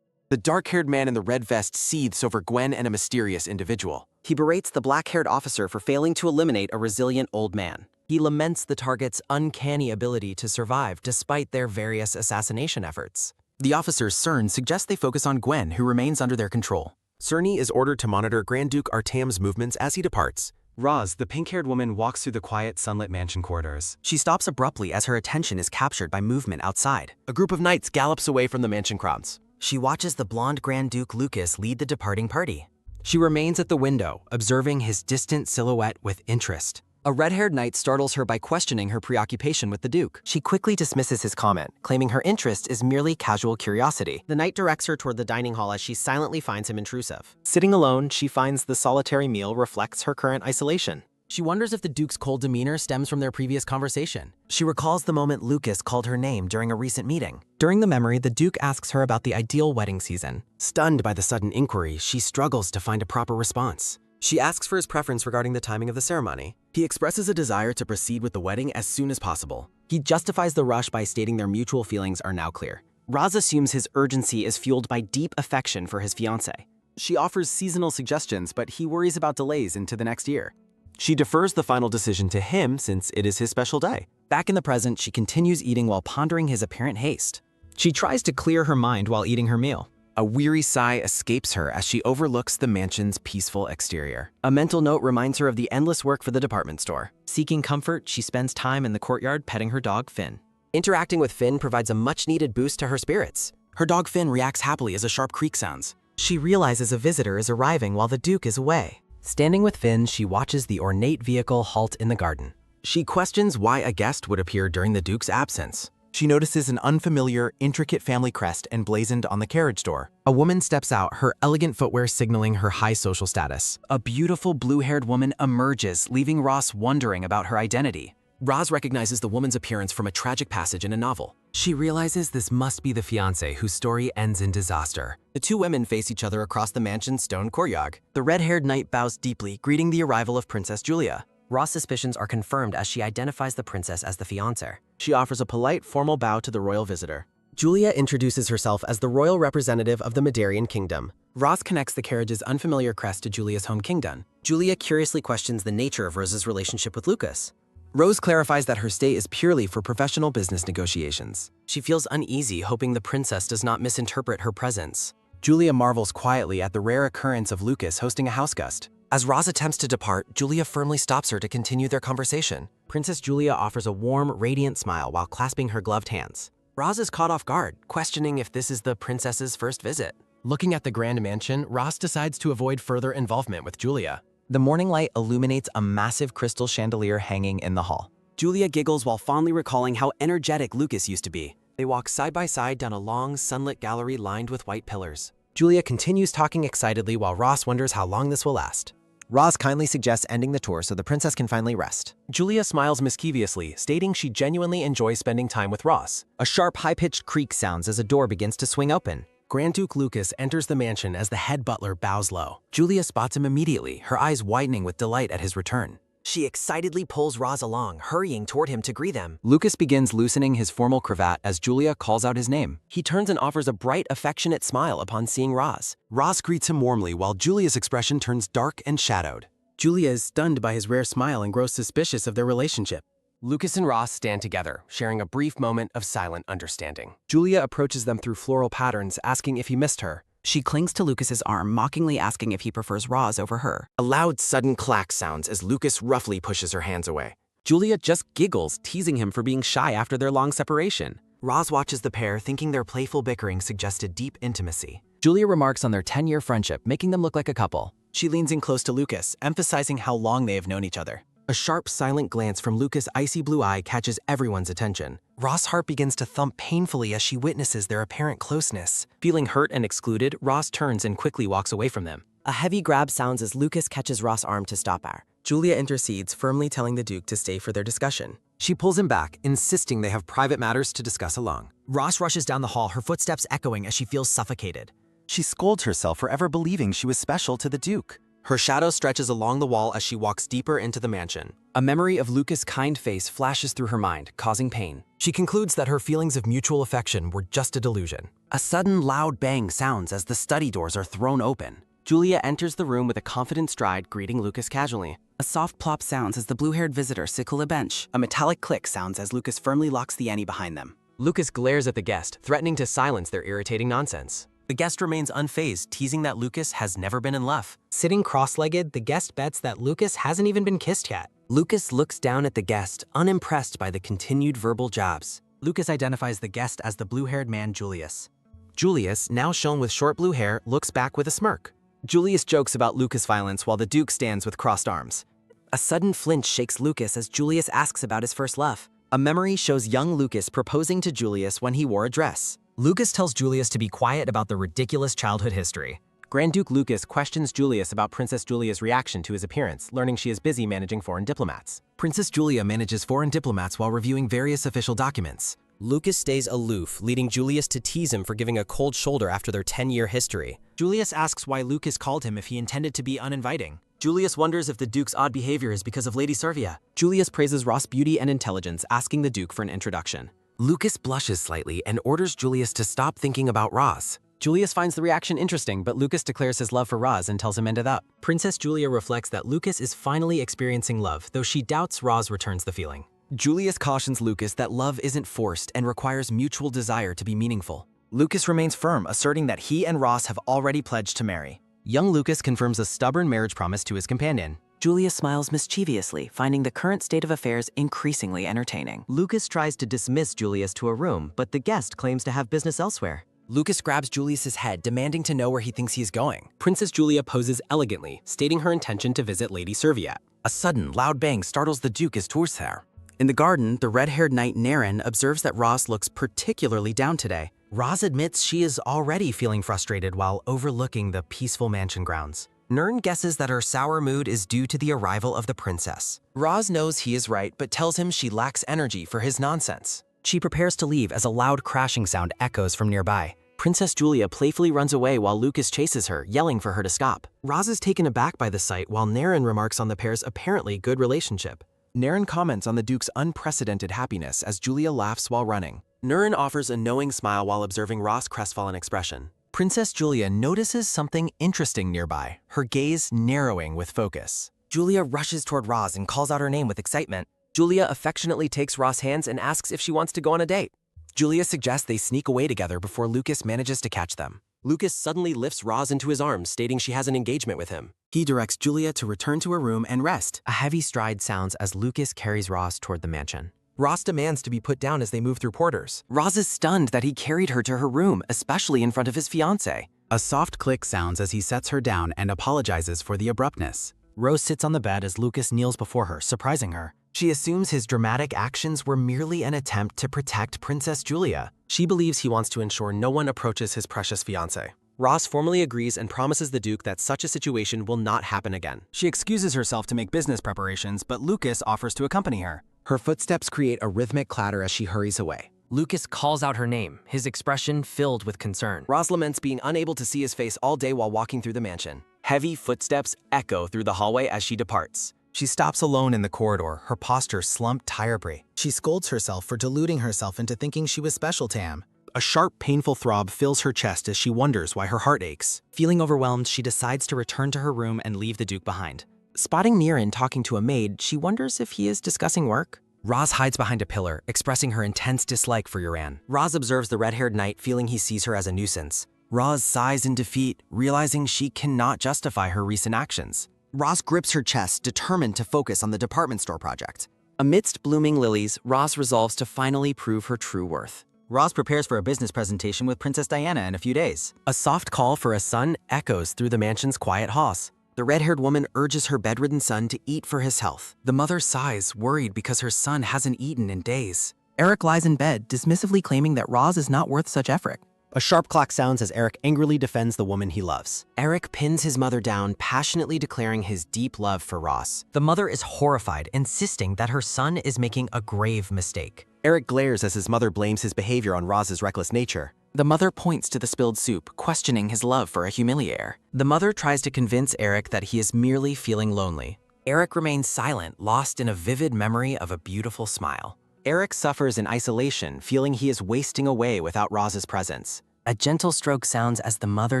The dark-haired man in the red vest seethes over Gwen and a mysterious individual. He berates the black-haired officer for failing to eliminate a resilient old man. He laments the target's uncanny ability to survive despite their various assassination efforts. The officers Cern suggests they focus on Gwen, who remains under their control. Cerny is ordered to monitor Grand Duke Artam's movements as he departs. Roz, the pink-haired woman, walks through the quiet, sunlit mansion corridors. She stops abruptly as her attention is captured by movement outside. A group of knights gallops away from the mansion grounds. She watches the blonde Grand Duke Lucas lead the departing party. She remains at the window, observing his distant silhouette with interest. A red-haired knight startles her by questioning her preoccupation with the Duke. She quickly dismisses his comment, claiming her interest is merely casual curiosity. The knight directs her toward the dining hall as she silently finds him intrusive. Sitting alone, she finds the solitary meal reflects her current isolation. She wonders if the Duke's cold demeanor stems from their previous conversation. She recalls the moment Lucas called her name during a recent meeting. During the memory, the Duke asks her about the ideal wedding season. Stunned by the sudden inquiry, she struggles to find a proper response. She asks for his preference regarding the timing of the ceremony. He expresses a desire to proceed with the wedding as soon as possible. He justifies the rush by stating their mutual feelings are now clear. Roz assumes his urgency is fueled by deep affection for his fiancée. She offers seasonal suggestions, but he worries about delays into the next year. She defers the final decision to him since it is his special day. Back in the present, she continues eating while pondering his apparent haste. She tries to clear her mind while eating her meal. A weary sigh escapes her as she overlooks the mansion's peaceful exterior. A mental note reminds her of the endless work for the department store. Seeking comfort, she spends time in the courtyard petting her dog, Finn. Interacting with Finn provides a much-needed boost to her spirits. Her dog Finn reacts happily as a sharp creak sounds. She realizes a visitor is arriving while the Duke is away. Standing with Finn, she watches the ornate vehicle halt in the garden. She questions why a guest would appear during the Duke's absence. She notices an unfamiliar, intricate family crest emblazoned on the carriage door. A woman steps out, her elegant footwear signaling her high social status. A beautiful blue-haired woman emerges, leaving Ross wondering about her identity. Roz recognizes the woman's appearance from a tragic passage in a novel. She realizes this must be the fiancé whose story ends in disaster. The two women face each other across the mansion's stone courtyard. The red-haired knight bows deeply, greeting the arrival of Princess Julia. Ross' suspicions are confirmed as she identifies the princess as the fiancé. She offers a polite, formal bow to the royal visitor. Julia introduces herself as the royal representative of the Madarian kingdom. Ross connects the carriage's unfamiliar crest to Julia's home kingdom. Julia curiously questions the nature of Rose's relationship with Lucas. Rose clarifies that her stay is purely for professional business negotiations. She feels uneasy, hoping the princess does not misinterpret her presence. Julia marvels quietly at the rare occurrence of Lucas hosting a house guest. As Roz attempts to depart, Julia firmly stops her to continue their conversation. Princess Julia offers a warm, radiant smile while clasping her gloved hands. Roz is caught off guard, questioning if this is the princess's first visit. Looking at the grand mansion, Ross decides to avoid further involvement with Julia. The morning light illuminates a massive crystal chandelier hanging in the hall. Julia giggles while fondly recalling how energetic Lucas used to be. They walk side by side down a long, sunlit gallery lined with white pillars. Julia continues talking excitedly while Ross wonders how long this will last. Ross kindly suggests ending the tour so the princess can finally rest. Julia smiles mischievously, stating she genuinely enjoys spending time with Ross. A sharp, high-pitched creak sounds as a door begins to swing open. Grand Duke Lucas enters the mansion as the head butler bows low. Julia spots him immediately, her eyes widening with delight at his return. She excitedly pulls Roz along, hurrying toward him to greet them. Lucas begins loosening his formal cravat as Julia calls out his name. He turns and offers a bright, affectionate smile upon seeing Roz. Roz greets him warmly while Julia's expression turns dark and shadowed. Julia is stunned by his rare smile and grows suspicious of their relationship. Lucas and Ross stand together, sharing a brief moment of silent understanding. Julia approaches them through floral patterns, asking if he missed her. She clings to Lucas's arm, mockingly asking if he prefers Roz over her. A loud, sudden clack sounds as Lucas roughly pushes her hands away. Julia just giggles, teasing him for being shy after their long separation. Roz watches the pair, thinking their playful bickering suggested deep intimacy. Julia remarks on their 10-year friendship, making them look like a couple. She leans in close to Lucas, emphasizing how long they have known each other. A sharp, silent glance from Lucas' icy blue eye catches everyone's attention. Ross' heart begins to thump painfully as she witnesses their apparent closeness. Feeling hurt and excluded, Ross turns and quickly walks away from them. A heavy grab sounds as Lucas catches Ross' arm to stop her. Julia intercedes, firmly telling the Duke to stay for their discussion. She pulls him back, insisting they have private matters to discuss alone. Ross rushes down the hall, her footsteps echoing as she feels suffocated. She scolds herself for ever believing she was special to the Duke. Her shadow stretches along the wall as she walks deeper into the mansion. A memory of Lucas' kind face flashes through her mind, causing pain. She concludes that her feelings of mutual affection were just a delusion. A sudden loud bang sounds as the study doors are thrown open. Julia enters the room with a confident stride, greeting Lucas casually. A soft plop sounds as the blue-haired visitor sits on a bench. A metallic click sounds as Lucas firmly locks the Annie behind them. Lucas glares at the guest, threatening to silence their irritating nonsense. The guest remains unfazed, teasing that Lucas has never been in love. Sitting cross-legged, the guest bets that Lucas hasn't even been kissed yet. Lucas looks down at the guest, unimpressed by the continued verbal jabs. Lucas identifies the guest as the blue-haired man Julius. Julius, now shown with short blue hair, looks back with a smirk. Julius jokes about Lucas' violence while the Duke stands with crossed arms. A sudden flinch shakes Lucas as Julius asks about his first love. A memory shows young Lucas proposing to Julius when he wore a dress. Lucas tells Julius to be quiet about the ridiculous childhood history. Grand Duke Lucas questions Julius about Princess Julia's reaction to his appearance, learning she is busy managing foreign diplomats. Princess Julia manages foreign diplomats while reviewing various official documents. Lucas stays aloof, leading Julius to tease him for giving a cold shoulder after their 10-year history. Julius asks why Lucas called him if he intended to be uninviting. Julius wonders if the Duke's odd behavior is because of Lady Servia. Julius praises Ross' beauty and intelligence, asking the Duke for an introduction. Lucas blushes slightly and orders Julius to stop thinking about Roz. Julius finds the reaction interesting, but Lucas declares his love for Roz and tells him end it up. Princess Julia reflects that Lucas is finally experiencing love, though she doubts Roz returns the feeling. Julius cautions Lucas that love isn't forced and requires mutual desire to be meaningful. Lucas remains firm, asserting that he and Roz have already pledged to marry. Young Lucas confirms a stubborn marriage promise to his companion. Julia smiles mischievously, finding the current state of affairs increasingly entertaining. Lucas tries to dismiss Julius to a room, but the guest claims to have business elsewhere. Lucas grabs Julius's head, demanding to know where he thinks he's going. Princess Julia poses elegantly, stating her intention to visit Lady Servia. A sudden, loud bang startles the Duke as tours there. In the garden, the red-haired knight Naren observes that Roz looks particularly down today. Roz admits she is already feeling frustrated while overlooking the peaceful mansion grounds. Nern guesses that her sour mood is due to the arrival of the princess. Roz knows he is right, but tells him she lacks energy for his nonsense. She prepares to leave as a loud crashing sound echoes from nearby. Princess Julia playfully runs away while Lucas chases her, yelling for her to stop. Roz is taken aback by the sight while Naren remarks on the pair's apparently good relationship. Naren comments on the Duke's unprecedented happiness as Julia laughs while running. Naren offers a knowing smile while observing Ross' crestfallen expression. Princess Julia notices something interesting nearby, her gaze narrowing with focus. Julia rushes toward Roz and calls out her name with excitement. Julia affectionately takes Ross' hands and asks if she wants to go on a date. Julia suggests they sneak away together before Lucas manages to catch them. Lucas suddenly lifts Roz into his arms, stating she has an engagement with him. He directs Julia to return to her room and rest. A heavy stride sounds as Lucas carries Ross toward the mansion. Ross demands to be put down as they move through porters. Roz is stunned that he carried her to her room, especially in front of his fiancée. A soft click sounds as he sets her down and apologizes for the abruptness. Rose sits on the bed as Lucas kneels before her, surprising her. She assumes his dramatic actions were merely an attempt to protect Princess Julia. She believes he wants to ensure no one approaches his precious fiancé. Ross formally agrees and promises the Duke that such a situation will not happen again. She excuses herself to make business preparations, but Lucas offers to accompany her. Her footsteps create a rhythmic clatter as she hurries away. Lucas calls out her name, his expression filled with concern. Ross laments being unable to see his face all day while walking through the mansion. Heavy footsteps echo through the hallway as she departs. She stops alone in the corridor, her posture slumped tiredly. She scolds herself for deluding herself into thinking she was special to him. A sharp, painful throb fills her chest as she wonders why her heart aches. Feeling overwhelmed, she decides to return to her room and leave the Duke behind. Spotting Niren talking to a maid, she wonders if he is discussing work. Roz hides behind a pillar, expressing her intense dislike for Yuran. Roz observes the red-haired knight, feeling he sees her as a nuisance. Roz sighs in defeat, realizing she cannot justify her recent actions. Roz grips her chest, determined to focus on the department store project. Amidst blooming lilies, Roz resolves to finally prove her true worth. Roz prepares for a business presentation with Princess Diana in a few days. A soft call for a son echoes through the mansion's quiet halls. The red-haired woman urges her bedridden son to eat for his health. The mother sighs, worried because her son hasn't eaten in days. Eric lies in bed, dismissively claiming that Roz is not worth such effort. A sharp clock sounds as Eric angrily defends the woman he loves. Eric pins his mother down, passionately declaring his deep love for Roz. The mother is horrified, insisting that her son is making a grave mistake. Eric glares as his mother blames his behavior on Roz's reckless nature. The mother points to the spilled soup, questioning his love for a humiliator. The mother tries to convince Eric that he is merely feeling lonely. Eric remains silent, lost in a vivid memory of a beautiful smile. Eric suffers in isolation, feeling he is wasting away without Roz's presence. A gentle stroke sounds as the mother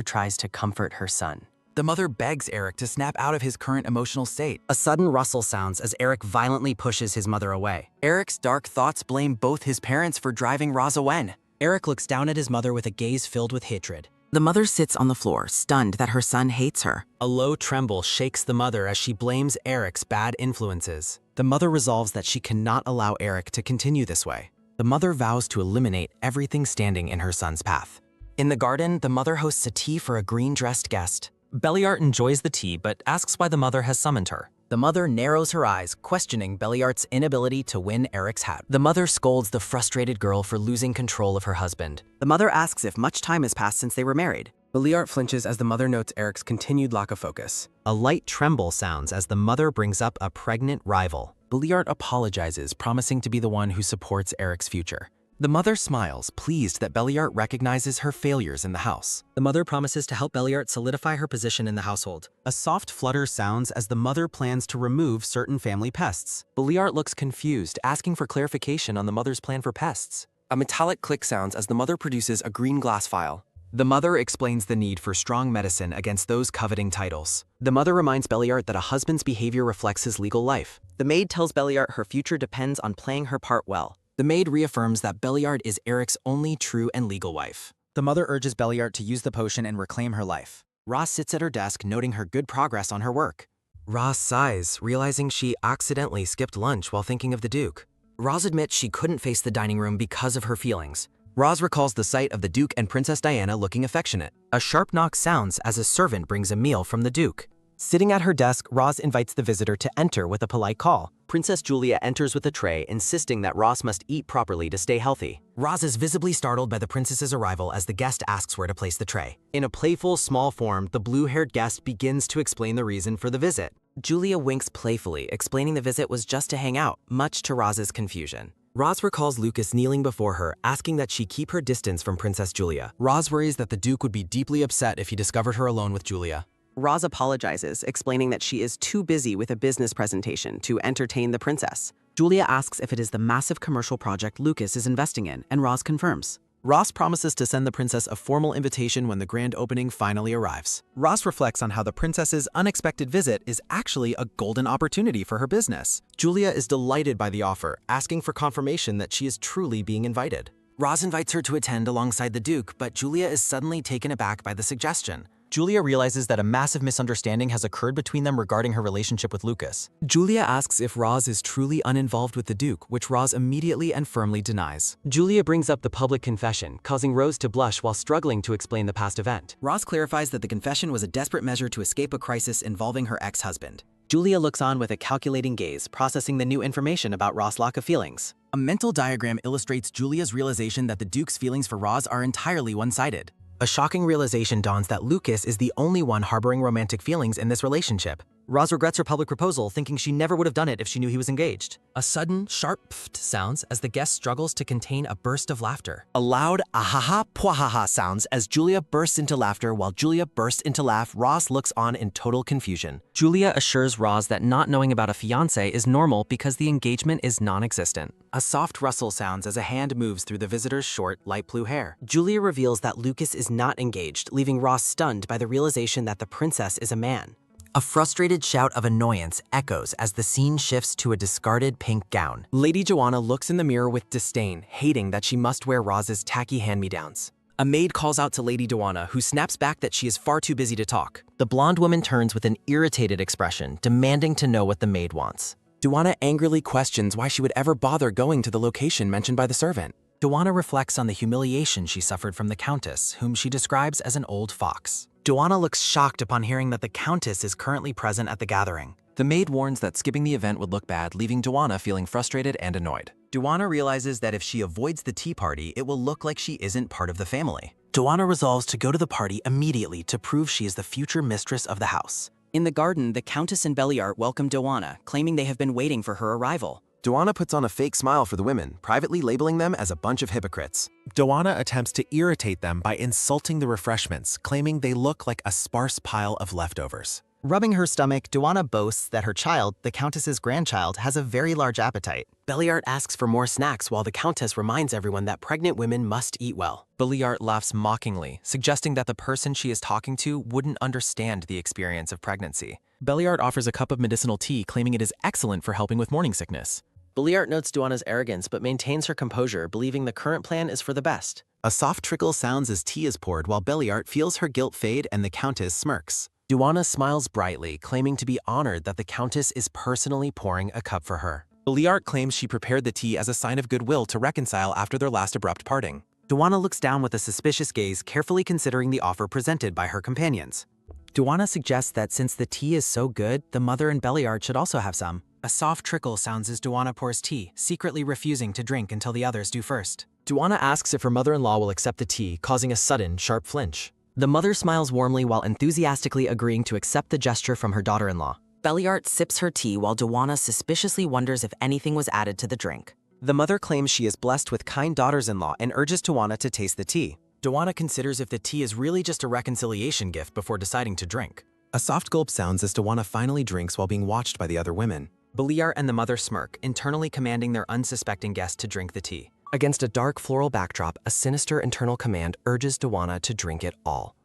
tries to comfort her son. The mother begs Eric to snap out of his current emotional state. A sudden rustle sounds as Eric violently pushes his mother away. Eric's dark thoughts blame both his parents for driving Roz away. Eric looks down at his mother with a gaze filled with hatred. The mother sits on the floor, stunned that her son hates her. A low tremble shakes the mother as she blames Eric's bad influences. The mother resolves that she cannot allow Eric to continue this way. The mother vows to eliminate everything standing in her son's path. In the garden, the mother hosts a tea for a green-dressed guest. Belliart enjoys the tea but asks why the mother has summoned her. The mother narrows her eyes, questioning Belliart's inability to win Eric's hat. The mother scolds the frustrated girl for losing control of her husband. The mother asks if much time has passed since they were married. Belliart flinches as the mother notes Eric's continued lack of focus. A light tremble sounds as the mother brings up a pregnant rival. Belliart apologizes, promising to be the one who supports Eric's future. The mother smiles, pleased that Belliart recognizes her failures in the house. The mother promises to help Belliart solidify her position in the household. A soft flutter sounds as the mother plans to remove certain family pests. Belliart looks confused, asking for clarification on the mother's plan for pests. A metallic click sounds as the mother produces a green glass vial. The mother explains the need for strong medicine against those coveting titles. The mother reminds Belliart that a husband's behavior reflects his legal life. The maid tells Belliart her future depends on playing her part well. The maid reaffirms that Belliart is Eric's only true and legal wife. The mother urges Belliart to use the potion and reclaim her life. Roz sits at her desk, noting her good progress on her work. Roz sighs, realizing she accidentally skipped lunch while thinking of the Duke. Roz admits she couldn't face the dining room because of her feelings. Roz recalls the sight of the Duke and Princess Diana looking affectionate. A sharp knock sounds as a servant brings a meal from the Duke. Sitting at her desk, Roz invites the visitor to enter with a polite call. Princess Julia enters with a tray, insisting that Roz must eat properly to stay healthy. Roz is visibly startled by the princess's arrival as the guest asks where to place the tray. In a playful, small form, the blue-haired guest begins to explain the reason for the visit. Julia winks playfully, explaining the visit was just to hang out, much to Roz's confusion. Roz recalls Lucas kneeling before her, asking that she keep her distance from Princess Julia. Roz worries that the Duke would be deeply upset if he discovered her alone with Julia. Roz apologizes, explaining that she is too busy with a business presentation to entertain the princess. Julia asks if it is the massive commercial project Lucas is investing in, and Roz confirms. Roz promises to send the princess a formal invitation when the grand opening finally arrives. Roz reflects on how the princess's unexpected visit is actually a golden opportunity for her business. Julia is delighted by the offer, asking for confirmation that she is truly being invited. Roz invites her to attend alongside the Duke, but Julia is suddenly taken aback by the suggestion. Julia realizes that a massive misunderstanding has occurred between them regarding her relationship with Lucas. Julia asks if Roz is truly uninvolved with the Duke, which Roz immediately and firmly denies. Julia brings up the public confession, causing Rose to blush while struggling to explain the past event. Roz clarifies that the confession was a desperate measure to escape a crisis involving her ex-husband. Julia looks on with a calculating gaze, processing the new information about Roz's lack of feelings. A mental diagram illustrates Julia's realization that the Duke's feelings for Roz are entirely one-sided. A shocking realization dawns that Lucas is the only one harboring romantic feelings in this relationship. Roz regrets her public proposal, thinking she never would have done it if she knew he was engaged. A sudden, sharp pft sounds as the guest struggles to contain a burst of laughter. A loud ahaha pwahaha sounds as Julia bursts into laughter. While Julia bursts into laugh, Roz looks on in total confusion. Julia assures Roz that not knowing about a fiancé is normal because the engagement is non-existent. A soft rustle sounds as a hand moves through the visitor's short, light blue hair. Julia reveals that Lucas is not engaged, leaving Roz stunned by the realization that the princess is a man. A frustrated shout of annoyance echoes as the scene shifts to a discarded pink gown. Lady Joanna looks in the mirror with disdain, hating that she must wear Roz's tacky hand-me-downs. A maid calls out to Lady Joanna, who snaps back that she is far too busy to talk. The blonde woman turns with an irritated expression, demanding to know what the maid wants. Joanna angrily questions why she would ever bother going to the location mentioned by the servant. Joanna reflects on the humiliation she suffered from the Countess, whom she describes as an old fox. Joanna looks shocked upon hearing that the Countess is currently present at the gathering. The maid warns that skipping the event would look bad, leaving Joanna feeling frustrated and annoyed. Joanna realizes that if she avoids the tea party, it will look like she isn't part of the family. Joanna resolves to go to the party immediately to prove she is the future mistress of the house. In the garden, the Countess and Belliart welcome Joanna, claiming they have been waiting for her arrival. Joanna puts on a fake smile for the women, privately labeling them as a bunch of hypocrites. Joanna attempts to irritate them by insulting the refreshments, claiming they look like a sparse pile of leftovers. Rubbing her stomach, Joanna boasts that her child, the Countess's grandchild, has a very large appetite. Belliart asks for more snacks while the Countess reminds everyone that pregnant women must eat well. Belliart laughs mockingly, suggesting that the person she is talking to wouldn't understand the experience of pregnancy. Belliart offers a cup of medicinal tea, claiming it is excellent for helping with morning sickness. Belliart notes Joanna's arrogance but maintains her composure, believing the current plan is for the best. A soft trickle sounds as tea is poured while Belliart feels her guilt fade and the Countess smirks. Joanna smiles brightly, claiming to be honored that the Countess is personally pouring a cup for her. Belliart claims she prepared the tea as a sign of goodwill to reconcile after their last abrupt parting. Joanna looks down with a suspicious gaze, carefully considering the offer presented by her companions. Joanna suggests that since the tea is so good, the mother and Belliart should also have some. A soft trickle sounds as Joanna pours tea, secretly refusing to drink until the others do first. Joanna asks if her mother-in-law will accept the tea, causing a sudden, sharp flinch. The mother smiles warmly while enthusiastically agreeing to accept the gesture from her daughter-in-law. Belliart sips her tea while Joanna suspiciously wonders if anything was added to the drink. The mother claims she is blessed with kind daughters-in-law and urges Joanna to taste the tea. Joanna considers if the tea is really just a reconciliation gift before deciding to drink. A soft gulp sounds as Joanna finally drinks while being watched by the other women. Belliart and the mother smirk, internally commanding their unsuspecting guest to drink the tea. Against a dark floral backdrop, a sinister internal command urges Joanna to drink it all.